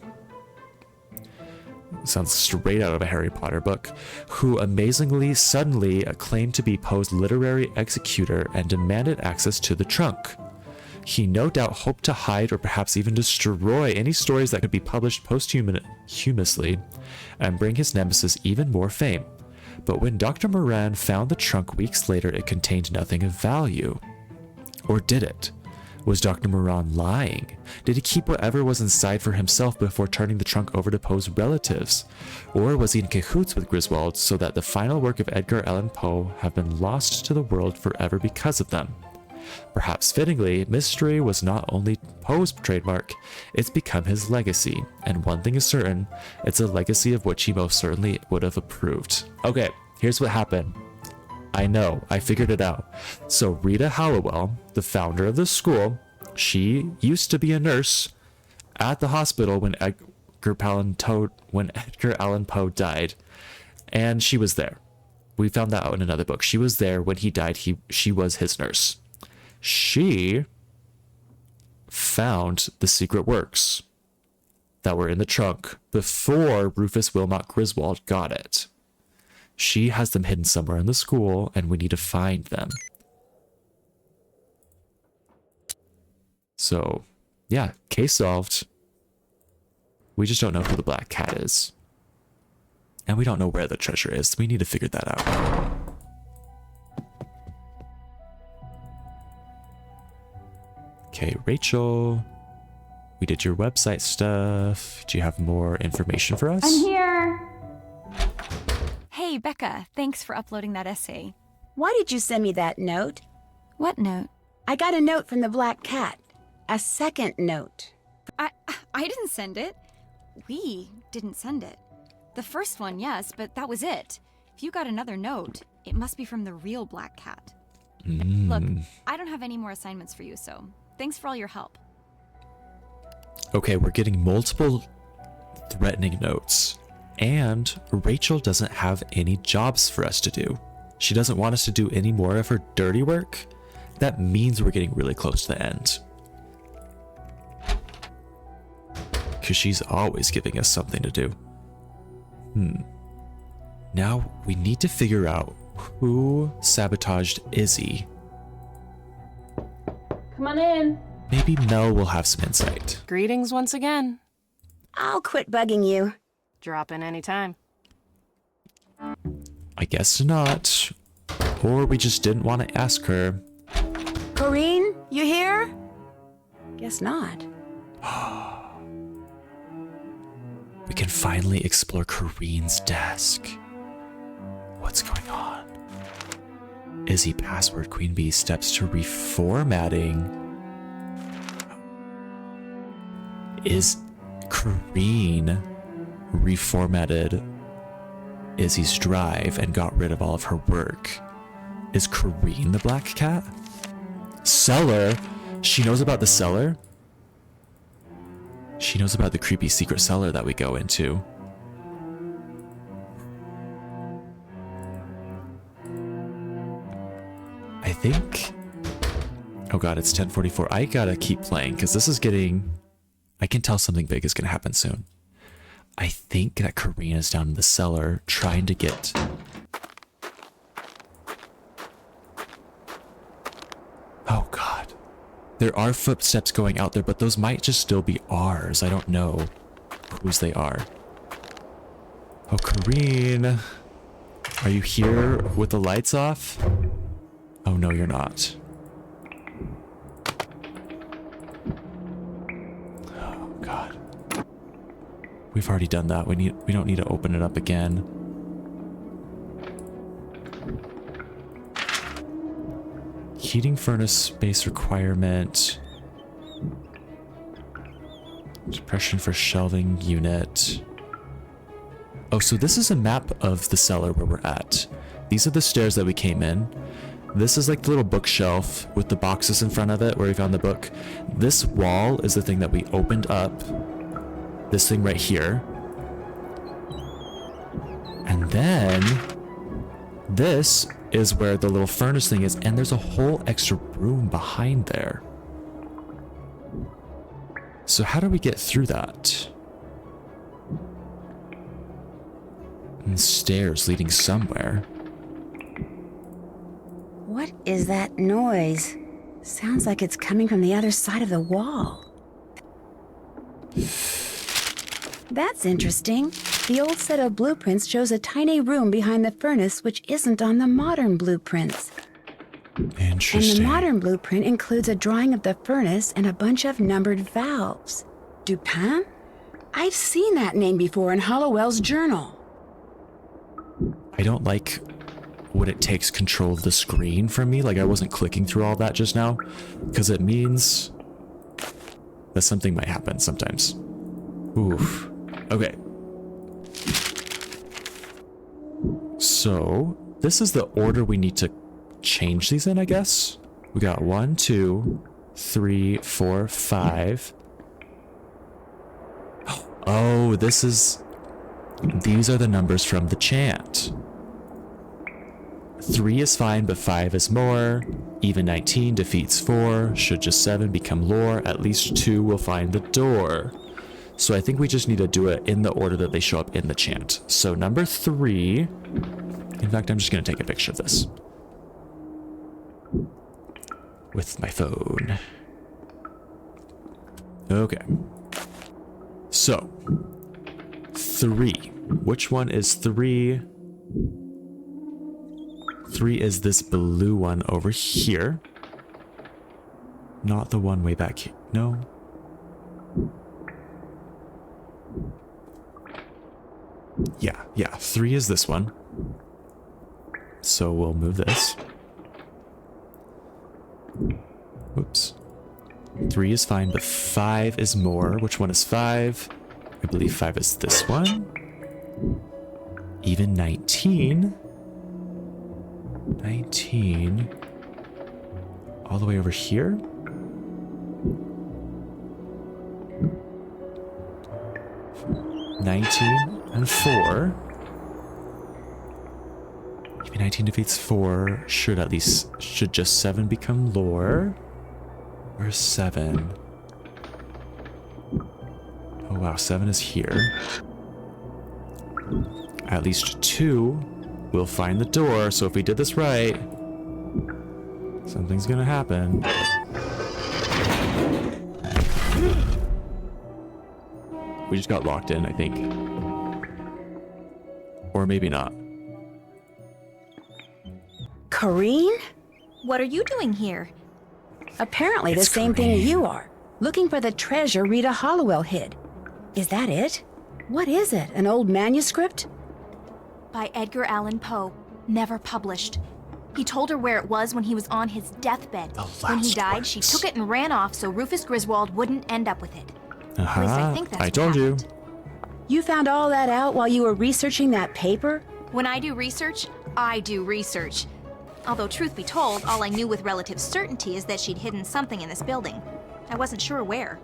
Sounds straight out of a Harry Potter book, who amazingly suddenly claimed to be Poe's literary executor and demanded access to the trunk. He no doubt hoped to hide or perhaps even destroy any stories that could be published posthumously and bring his nemesis even more fame. But when Dr. Moran found the trunk weeks later, it contained nothing of value. Or did it? Was Dr. Moran lying? Did he keep whatever was inside for himself before turning the trunk over to Poe's relatives? Or was he in cahoots with Griswold so that the final work of Edgar Allan Poe have been lost to the world forever because of them? Perhaps fittingly, mystery was not only Poe's trademark, it's become his legacy. And one thing is certain, it's a legacy of which he most certainly would have approved. Okay, here's what happened. I know, I figured it out. So Rita Hallowell, the founder of the school, she used to be a nurse at the hospital when Edgar Allan Poe died. And she was there. We found that out in another book. She was there when he died. She was his nurse. She found the secret works that were in the trunk before Rufus Wilmot Griswold got it. She has them hidden somewhere in the school, and we need to find them. So, yeah, case solved. We just don't know who the black cat is. And we don't know where the treasure is. We need to figure that out. Okay, Rachel, we did your website stuff. Do you have more information for us? I'm here. Hey, Becca, thanks for uploading that essay. Why did you send me that note? What note? I got a note from the Black Cat. A second note. I didn't send it. We didn't send it. The first one, yes, but that was it. If you got another note, it must be from the real Black Cat. Look, I don't have any more assignments for you, so thanks for all your help. Okay, we're getting multiple threatening notes. And Rachel doesn't have any jobs for us to do. She doesn't want us to do any more of her dirty work. that means we're getting really close to the end. Because she's always giving us something to do. Now we need to figure out who sabotaged Izzy. Come on in. Maybe Mel will have some insight. Greetings once again. I'll quit bugging you. Drop in anytime. I guess not. Or we just didn't want to ask her. Corinne, you here? Guess not. We can finally explore Corinne's desk. What's going on? Izzy password Queen Bee steps to reformatting. Is Corinne reformatted Izzy's drive and got rid of all of her work? Is Corinne the black cat? Cellar? She knows about the cellar? She knows about the creepy secret cellar that we go into. I think... Oh god, it's 10:44. I gotta keep playing because this is getting... I can tell something big is gonna happen soon. I think that Karina's down in the cellar trying to get... Oh god. There are footsteps going out there, but those might just still be ours. I don't know whose they are. Oh, Karine. Are you here with the lights off? Oh no, you're not. Oh god. We've already done that. We don't need to open it up again. Heating furnace space requirement. Suppression for shelving unit. Oh, so this is a map of the cellar where we're at. These are the stairs that we came in. This is like the little bookshelf with the boxes in front of it where we found the book. This wall is the thing that we opened up. This thing right here. And then this is where the little furnace thing is, and there's a whole extra room behind there. So how do we get through that? And stairs leading somewhere. What is that noise? Sounds like it's coming from the other side of the wall. That's interesting. The old set of blueprints shows a tiny room behind the furnace which isn't on the modern blueprints. Interesting. And the modern blueprint includes a drawing of the furnace and a bunch of numbered valves. Dupin? I've seen that name before in Hollowell's journal. I don't like when it takes control of the screen from me. Like I wasn't clicking through all that just now, because it means that something might happen sometimes. Oof. Okay. So this is the order we need to change these in, I guess. We got 1, 2, 3, 4, 5. Oh, these are the numbers from the chant. 3 is fine, but 5 is more. Even 19 defeats 4. Should just 7 become lore, at least 2 will find the door. So I think we just need to do it in the order that they show up in the chant. So number 3, in fact, I'm just going to take a picture of this with my phone. Okay. So 3. Which one is 3? 3 is this blue one over here. Not the one way back here. No. Yeah. 3 is this one. So we'll move this. Oops. 3 is fine, but 5 is more. Which one is 5? I believe 5 is this one. Even 19. 19. All the way over here. $19 and 4. Maybe 19 defeats 4. Should just 7 become lore? Where's 7? Oh wow, 7 is here. At least 2 will find the door, so if we did this right, something's gonna happen. We just got locked in, I think. Or maybe not. Corrine? What are you doing here? Apparently the It's same thing Corrine. you are. Looking for the treasure Rita Hollowell hid. Is that it? What is it? An old manuscript? By Edgar Allan Poe, never published. He told her where it was when he was on his deathbed. The When he last died, she words. took it and ran off so Rufus Griswold wouldn't end up with it. At least I think that's I what told you. happened. You found all that out while you were researching that paper? When I do research, I do research. Although, truth be told, all I knew with relative certainty is that she'd hidden something in this building. I wasn't sure where.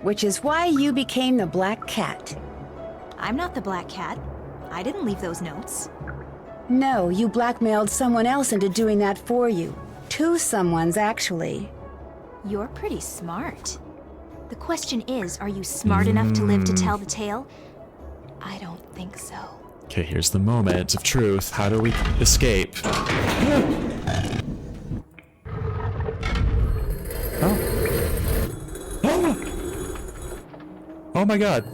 Which is why you became the Black Cat. I'm not the Black Cat. I didn't leave those notes. No, you blackmailed someone else into doing that for you. 2 someones, actually. You're pretty smart. The question is, are you smart enough to live to tell the tale? I don't think so. Okay, here's the moment of truth. How do we escape? Oh. Oh my god.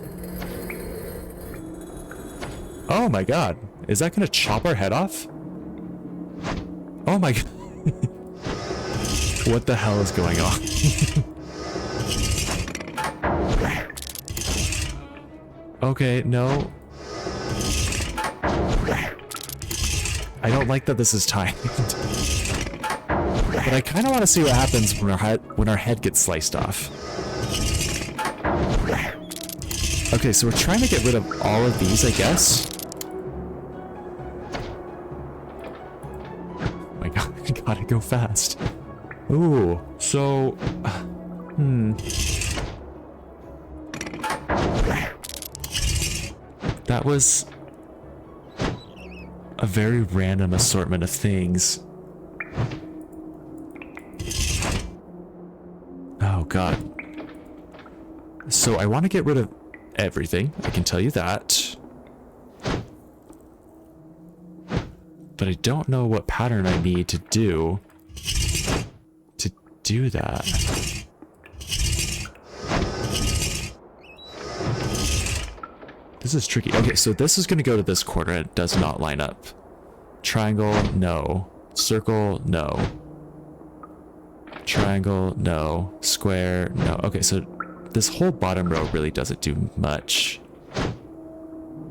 Oh my god. Is that gonna chop our head off? Oh my god. What the hell is going on? Okay, no. I don't like that this is timed. But I kind of want to see what happens when our head gets sliced off. Okay, so we're trying to get rid of all of these, I guess. Oh my god, I gotta go fast. Ooh, so... That was a very random assortment of things. Oh god. So I want to get rid of everything, I can tell you that. But I don't know what pattern I need to do that. This is tricky. Okay, so this is going to go to this corner. It does not line up. Triangle, no. Circle, no. Triangle, no. Square, no. Okay, so this whole bottom row really doesn't do much.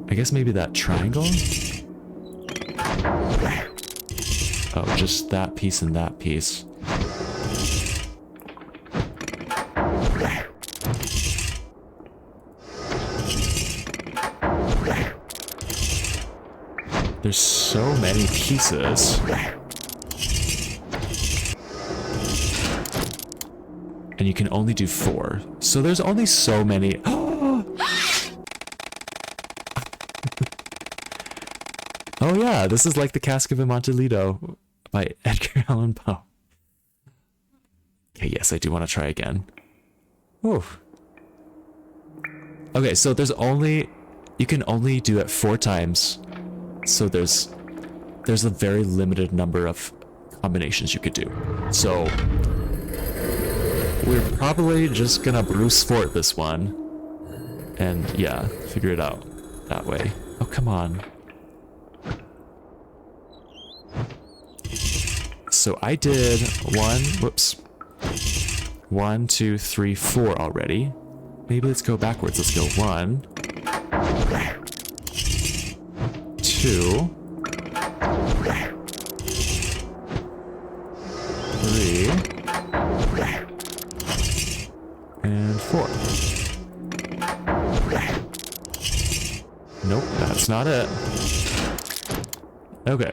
I guess maybe that triangle? Oh, just that piece and that piece. There's so many pieces. And you can only do 4. So there's only so many. Oh yeah, this is like the Cask of Amontillado by Edgar Allan Poe. Okay, yes, I do want to try again. Whew. Okay, so you can only do it 4 times. So there's a very limited number of combinations you could do. So we're probably just gonna Bruce Fort this one. And yeah, figure it out that way. Oh, come on. So I did 1, 2, 3, 4 already. Maybe let's go backwards. Let's go 1, 2, 3, and 4. Nope, that's not it. Okay.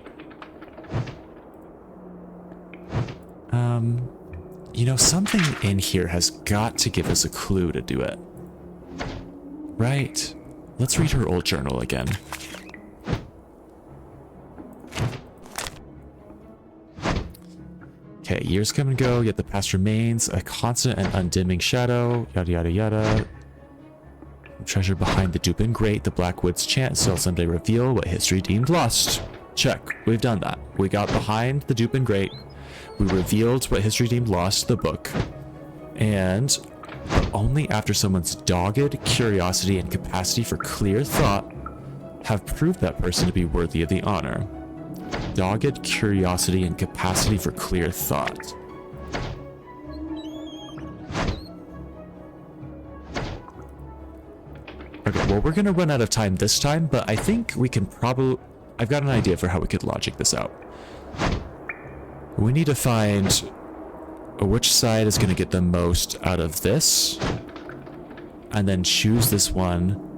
You know, something in here has got to give us a clue to do it. Right? Let's read her old journal again. Okay, years come and go, yet the past remains a constant and undimming shadow. Yada yada yada. Treasure behind the Dupin Grate, the Blackwoods chant shall someday reveal what history deemed lost. Check. We've done that. We got behind the Dupin Grate. We revealed what history deemed lost, the book. And but only after someone's dogged curiosity and capacity for clear thought have proved that person to be worthy of the honor. Dogged curiosity and capacity for clear thought. Okay, well, we're going to run out of time this time, but I think we can probably... I've got an idea for how we could logic this out. We need to find which side is going to get the most out of this, and then choose this one.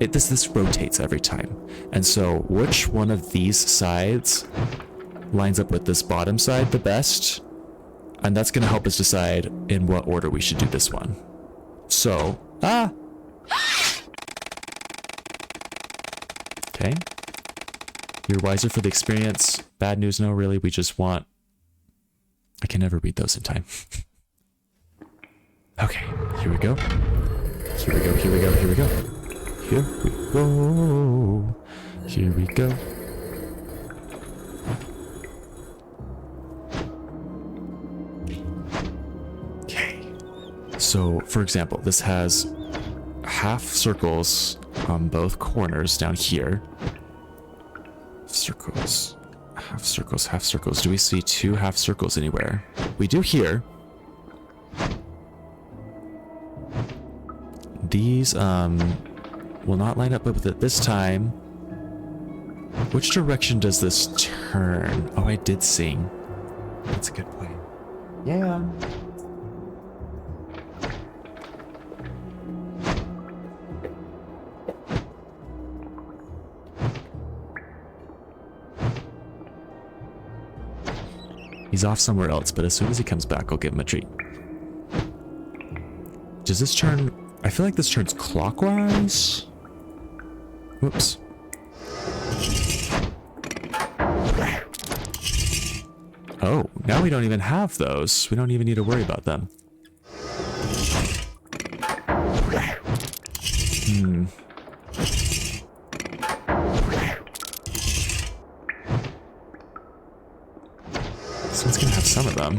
This rotates every time. And so which one of these sides lines up with this bottom side the best? And that's going to help us decide in what order we should do this one. So, okay. You're wiser for the experience. Bad news, no, really. We just want... I can never read those in time. Okay, here we go. Here we go, here we go, here we go. Here we go. Here we go. Okay. So, for example, this has half circles on both corners down here. Circles. Half circles, half circles. Do we see two half circles anywhere? We do here. These, will not line up with it this time. Which direction does this turn? Oh, I did sing. That's a good point. Yeah. He's off somewhere else, but as soon as he comes back, I'll give him a treat. Does this turn... I feel like this turns clockwise? Whoops. Oh, now we don't even have those. We don't even need to worry about them. This one's gonna have some of them.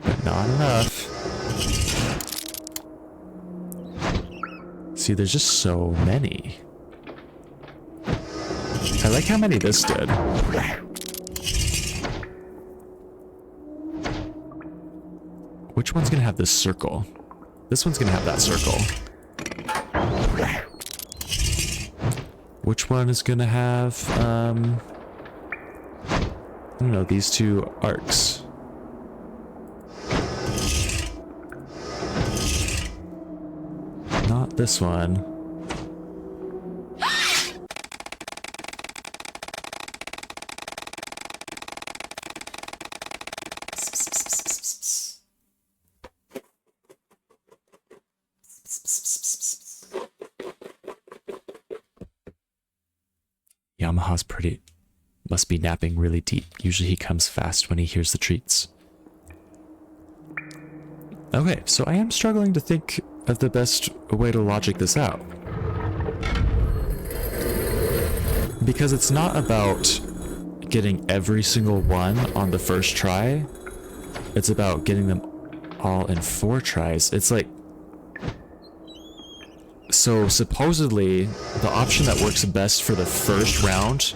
But not enough. See, there's just so many. I like how many this did. Which one's gonna have this circle? This one's gonna have that circle. Which one is gonna have, I don't know, these two arcs? Not this one. Yamaha's pretty... must be napping really deep. Usually he comes fast when he hears the treats. Okay, so I am struggling to think of the best way to logic this out. Because it's not about getting every single one on the first try. It's about getting them all in 4 tries. It's like... So supposedly, the option that works best for the first round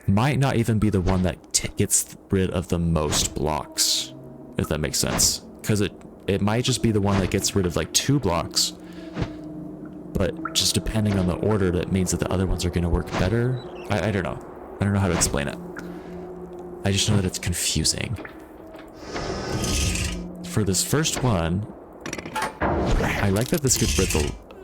might not even be the one that gets rid of the most blocks, if that makes sense. Because it might just be the one that gets rid of like 2 blocks, but just depending on the order, that means that the other ones are going to work better. I don't know. I don't know how to explain it. I just know that it's confusing. For this first one, I like that this gets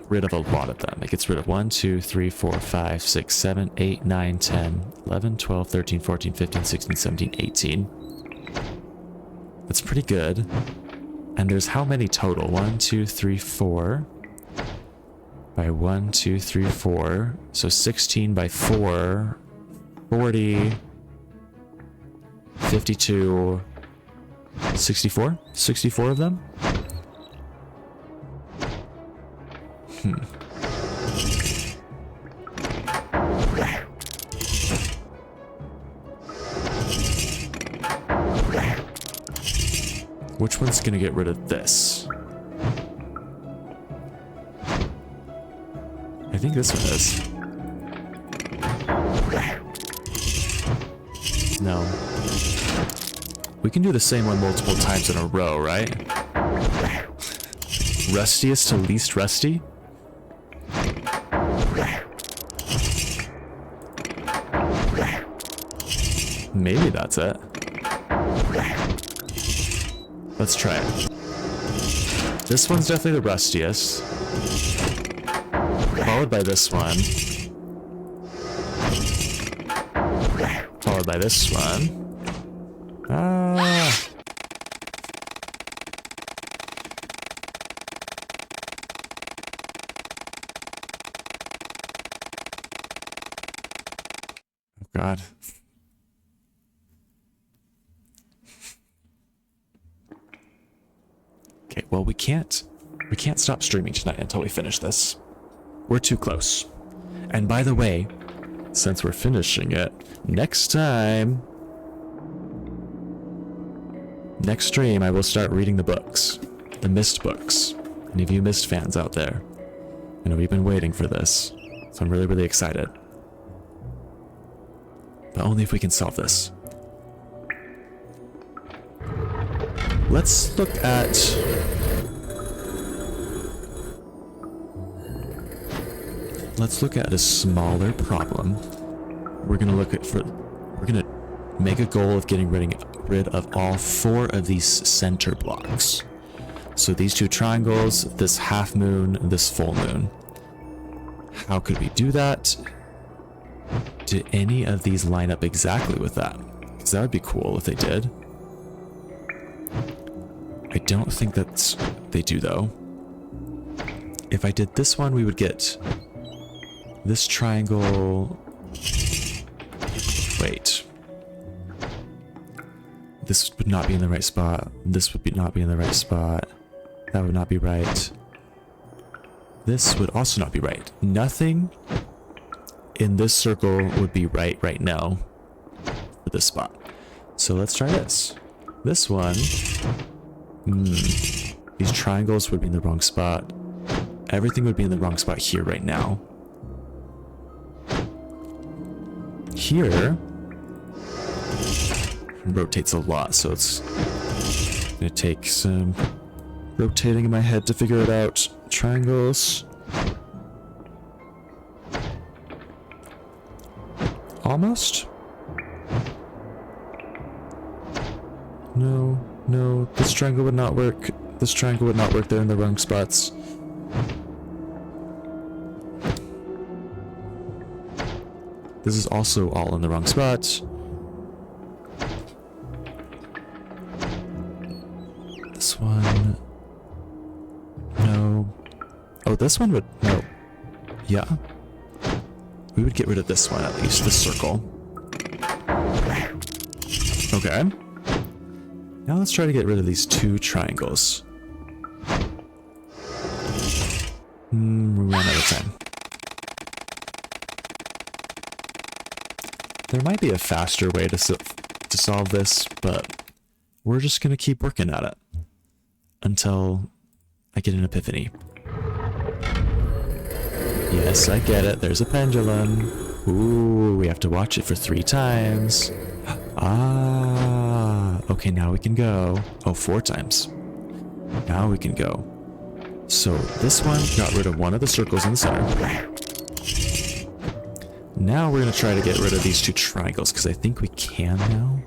rid of a lot of them. It gets rid of 1, 2, 3, 4, 5, 6, 7, 8, 9, 10, 11, 12, 13, 14, 15, 16, 17, 18. That's pretty good. And there's how many total? 1, 2, 3, 4. By 1, 2, 3, 4. So 16 by 4. 40. 52, 64? 64 of them? Which one's gonna get rid of this? I think this one is. No. We can do the same one multiple times in a row, right? Rustiest to least rusty? Maybe that's it. Let's try it. This one's definitely the rustiest. Followed by this one. Followed by this one. Ah. Oh God. Okay, well we can't stop streaming tonight until we finish this. We're too close. And by the way, since we're finishing it, next stream I will start reading the books. The Mist books. Any of you Mist fans out there? I know we've been waiting for this, so I'm really, really excited. But only if we can solve this. Let's look at... Let's look at a smaller problem. We're gonna make a goal of getting rid of all 4 of these center blocks. So these 2 triangles, this half moon, this full moon. How could we do that? Do any of these line up exactly with that? Because that would be cool if they did. I don't think that they do though. If I did this one, we would get this triangle. Wait. This would not be in the right spot. This would not be in the right spot. That would not be right. This would also not be right. Nothing in this circle would be right now for this spot. So let's try this. This one. These triangles would be in the wrong spot. Everything would be in the wrong spot here right now. Here rotates a lot, so it's gonna take some rotating in my head to figure it out. Triangles. Almost? No, no, this triangle would not work. This triangle would not work. They're in the wrong spots. This is also all in the wrong spot. This one. No. Oh, this one would... No. Yeah. We would get rid of this one at least, this circle. Okay. Now let's try to get rid of these 2 triangles. We ran out of time. There might be a faster way to solve this, but we're just gonna keep working at it until I get an epiphany. Yes, I get it. There's a pendulum. Ooh, we have to watch it for 3 times. Ah, okay, now we can go. Oh, 4 times. Now we can go. So this one got rid of one of the circles in the center. Now we're going to try to get rid of these 2 triangles, because I think we can now.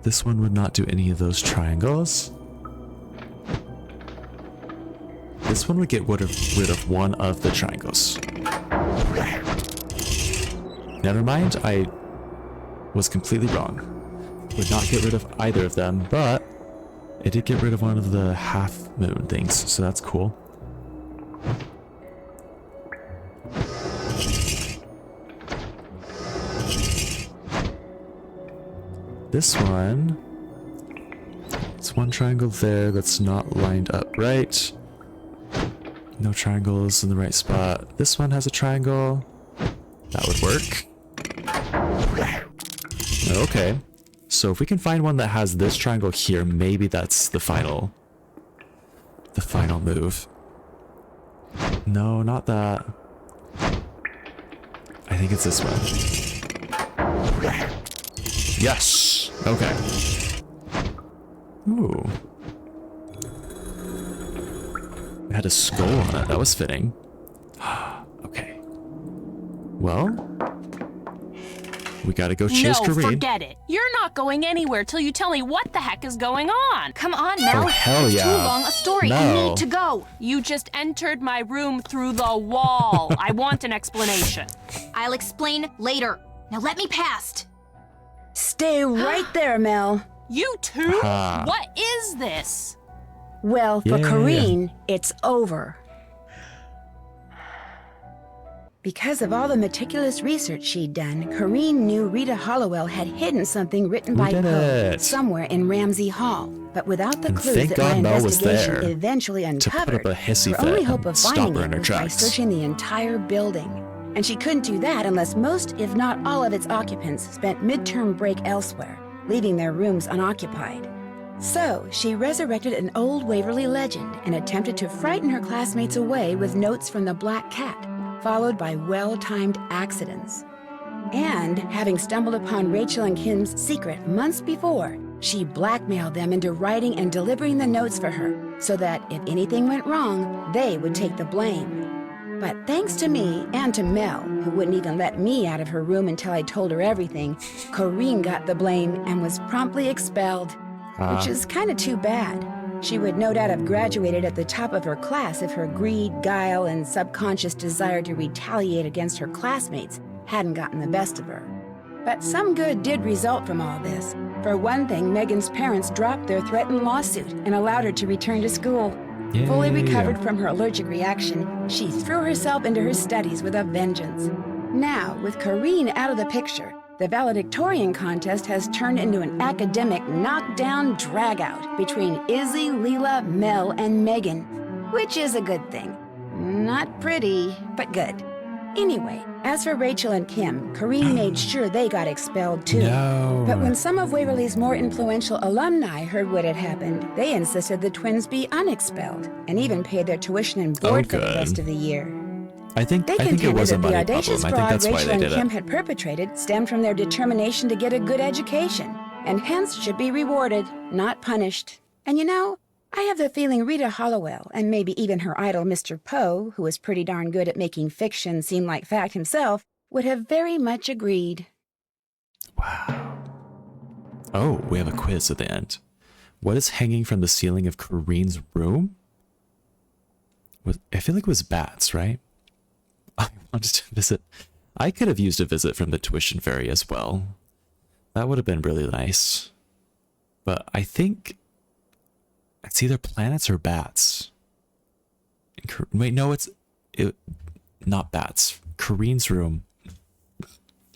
This one would not do any of those triangles. This one would get rid of one of the triangles. Never mind, I was completely wrong. Would not get rid of either of them, but it did get rid of one of the half moon things, so that's cool. This one. It's one triangle there that's not lined up right. No triangles in the right spot. This one has a triangle. That would work. Okay. So if we can find one that has this triangle here, maybe that's the final move. No, not that. I think it's this one. Yes! Okay. Ooh. It had a skull on it. That was fitting. Okay. Well, we gotta go chase No, Kareem. forget it. You're not going anywhere till you tell me what the heck is going on. Come on, Mel. Oh, hell it's yeah. too long a story. No. I need to go. You just entered my room through the wall. I want an explanation. I'll explain later. Now let me past. Stay right there, Mel. You too? Aha. What is this? Well, for Yeah. Kareen, it's over. Because of all the meticulous research she'd done, Kareen knew Rita Hollowell had hidden something written by did Poe it. somewhere in Ramsey Hall. But without the And clues thank that God my Mel was investigation there eventually to put uncovered, up a hissy her only fit hope of and stop finding her it in her was by tracks. searching the entire building. And she couldn't do that unless most, if not all, of its occupants spent midterm break elsewhere, leaving their rooms unoccupied. So, she resurrected an old Waverly legend and attempted to frighten her classmates away with notes from the Black Cat, followed by well-timed accidents. And, having stumbled upon Rachel and Kim's secret months before, she blackmailed them into writing and delivering the notes for her, so that if anything went wrong, they would take the blame. But thanks to me and to Mel, who wouldn't even let me out of her room until I told her everything, Kareen got the blame and was promptly expelled. Which is kind of too bad. She would no doubt have graduated at the top of her class if her greed, guile, and subconscious desire to retaliate against her classmates hadn't gotten the best of her. But some good did result from all this. For one thing, Megan's parents dropped their threatened lawsuit and allowed her to return to school. Yay. Fully recovered from her allergic reaction, she threw herself into her studies with a vengeance. Now, with Kareen out of the picture, the valedictorian contest has turned into an academic knockdown dragout between Izzy, Leela, Mel, and Megan, which is a good thing. Not pretty, but good. Anyway, as for Rachel and Kim, Kareen made sure they got expelled too. No. But when some of Waverly's more influential alumni heard what had happened, they insisted the twins be unexpelled and even paid their tuition and board for the good. rest of the year. I think They it contended was a that the money audacious problem. I think fraud that's why Rachel they and did Kim it. had perpetrated stemmed from their determination to get a good education, and hence should be rewarded, not punished. And you know, I have the feeling Rita Hollowell, and maybe even her idol Mr. Poe, who was pretty darn good at making fiction seem like fact himself, would have very much agreed. Wow. Oh, we have a quiz at the end. What is hanging from the ceiling of Kareen's room? I feel like it was bats, right? I wanted to visit. I could have used a visit from the tuition fairy as well. That would have been really nice. But I think it's either planets or bats. Wait, no, it's not bats. Kareen's room,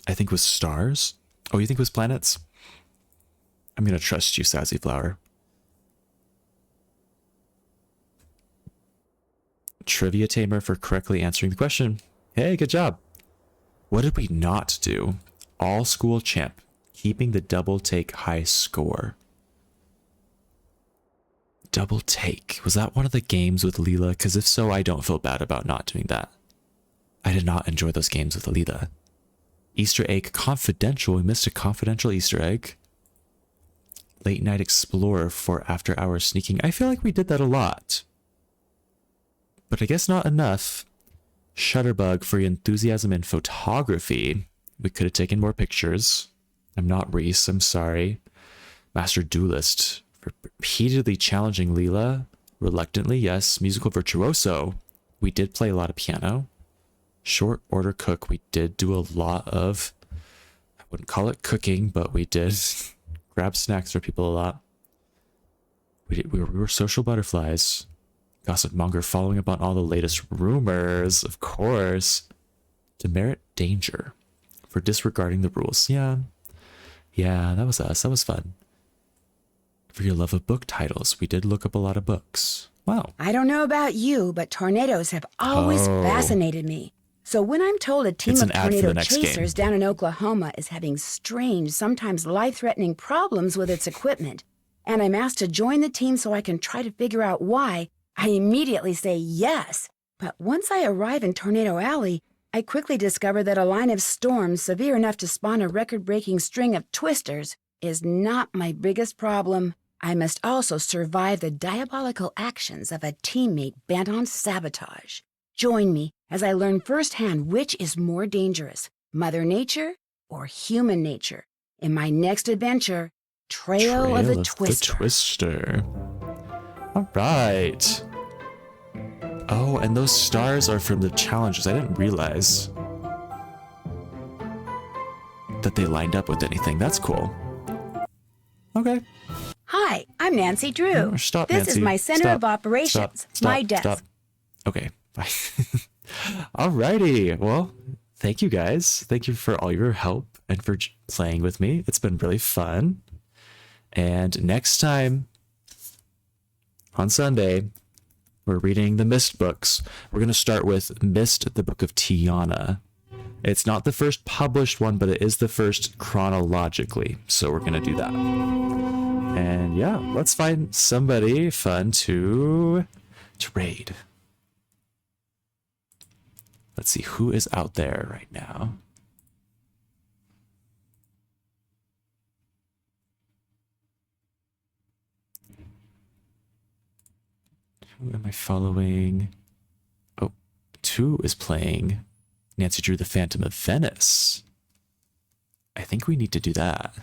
I think, was stars. Oh, you think it was planets? I'm gonna trust you, Sassy Flower. Trivia Tamer for correctly answering the question. Hey, good job. What did we not do? All school champ, keeping the double take high score. Double take. Was that one of the games with Leela? Because if so, I don't feel bad about not doing that. I did not enjoy those games with Leela. Easter egg confidential. We missed a confidential Easter egg. Late night explorer for after hours sneaking. I feel like we did that a lot. But I guess not enough. Shutterbug for your enthusiasm in photography. We could have taken more pictures. I'm not Reese, I'm sorry. Master Duelist for repeatedly challenging Leela. Reluctantly, yes. Musical virtuoso. We did play a lot of piano. Short order cook. We did do a lot of, I wouldn't call it cooking, but we did grab snacks for people a lot. We were social butterflies. Gossip monger following up on all the latest rumors, of course. Demerit danger for disregarding the rules. Yeah, Yeah, that was us. That was fun. For your love of book titles, we did look up a lot of books. Wow. I don't know about you, but tornadoes have always Oh. fascinated me. So when I'm told a team It's of an ad for tornado the next game. chasers down in Oklahoma is having strange, sometimes life-threatening problems with its equipment, and I'm asked to join the team so I can try to figure out why, I immediately say yes. But once I arrive in Tornado Alley, I quickly discover that a line of storms severe enough to spawn a record-breaking string of twisters is not my biggest problem. I must also survive the diabolical actions of a teammate bent on sabotage. Join me as I learn firsthand which is more dangerous, Mother Nature or human nature, in my next adventure, Trail of the Twister. All right. Oh, and those stars are from the challenges. I didn't realize that they lined up with anything. That's cool. Okay. Hi, I'm Nancy Drew. Oh, stop, This Nancy. is my Center Stop. of Operations, Stop. my desk. Stop. Okay. Bye. Alrighty. Well, thank you guys. Thank you for all your help and for playing with me. It's been really fun. And next time on Sunday, we're reading the Mist books. We're going to start with Mist, the Book of Tiana. It's not the first published one, but it is the first chronologically. So we're going to do that. And yeah, let's find somebody fun to raid. Let's see who is out there right now. Who am I following? Oh, 2 is playing Nancy Drew, the Phantom of Venice. I think we need to do that.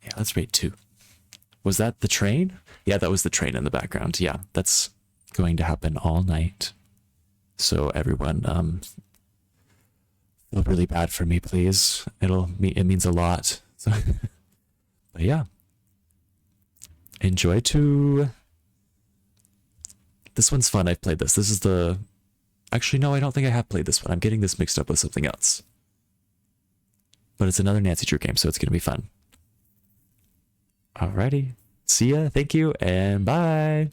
Yeah, let's raid 2. Was that the train? Yeah, that was the train in the background. Yeah, that's going to happen all night. So everyone, feel really bad for me, please. It means a lot. So, but yeah. Enjoy to... This one's fun. I've played this. This is the... Actually, no, I don't think I have played this one. I'm getting this mixed up with something else. But it's another Nancy Drew game, so it's going to be fun. Alrighty. See ya. Thank you, and bye.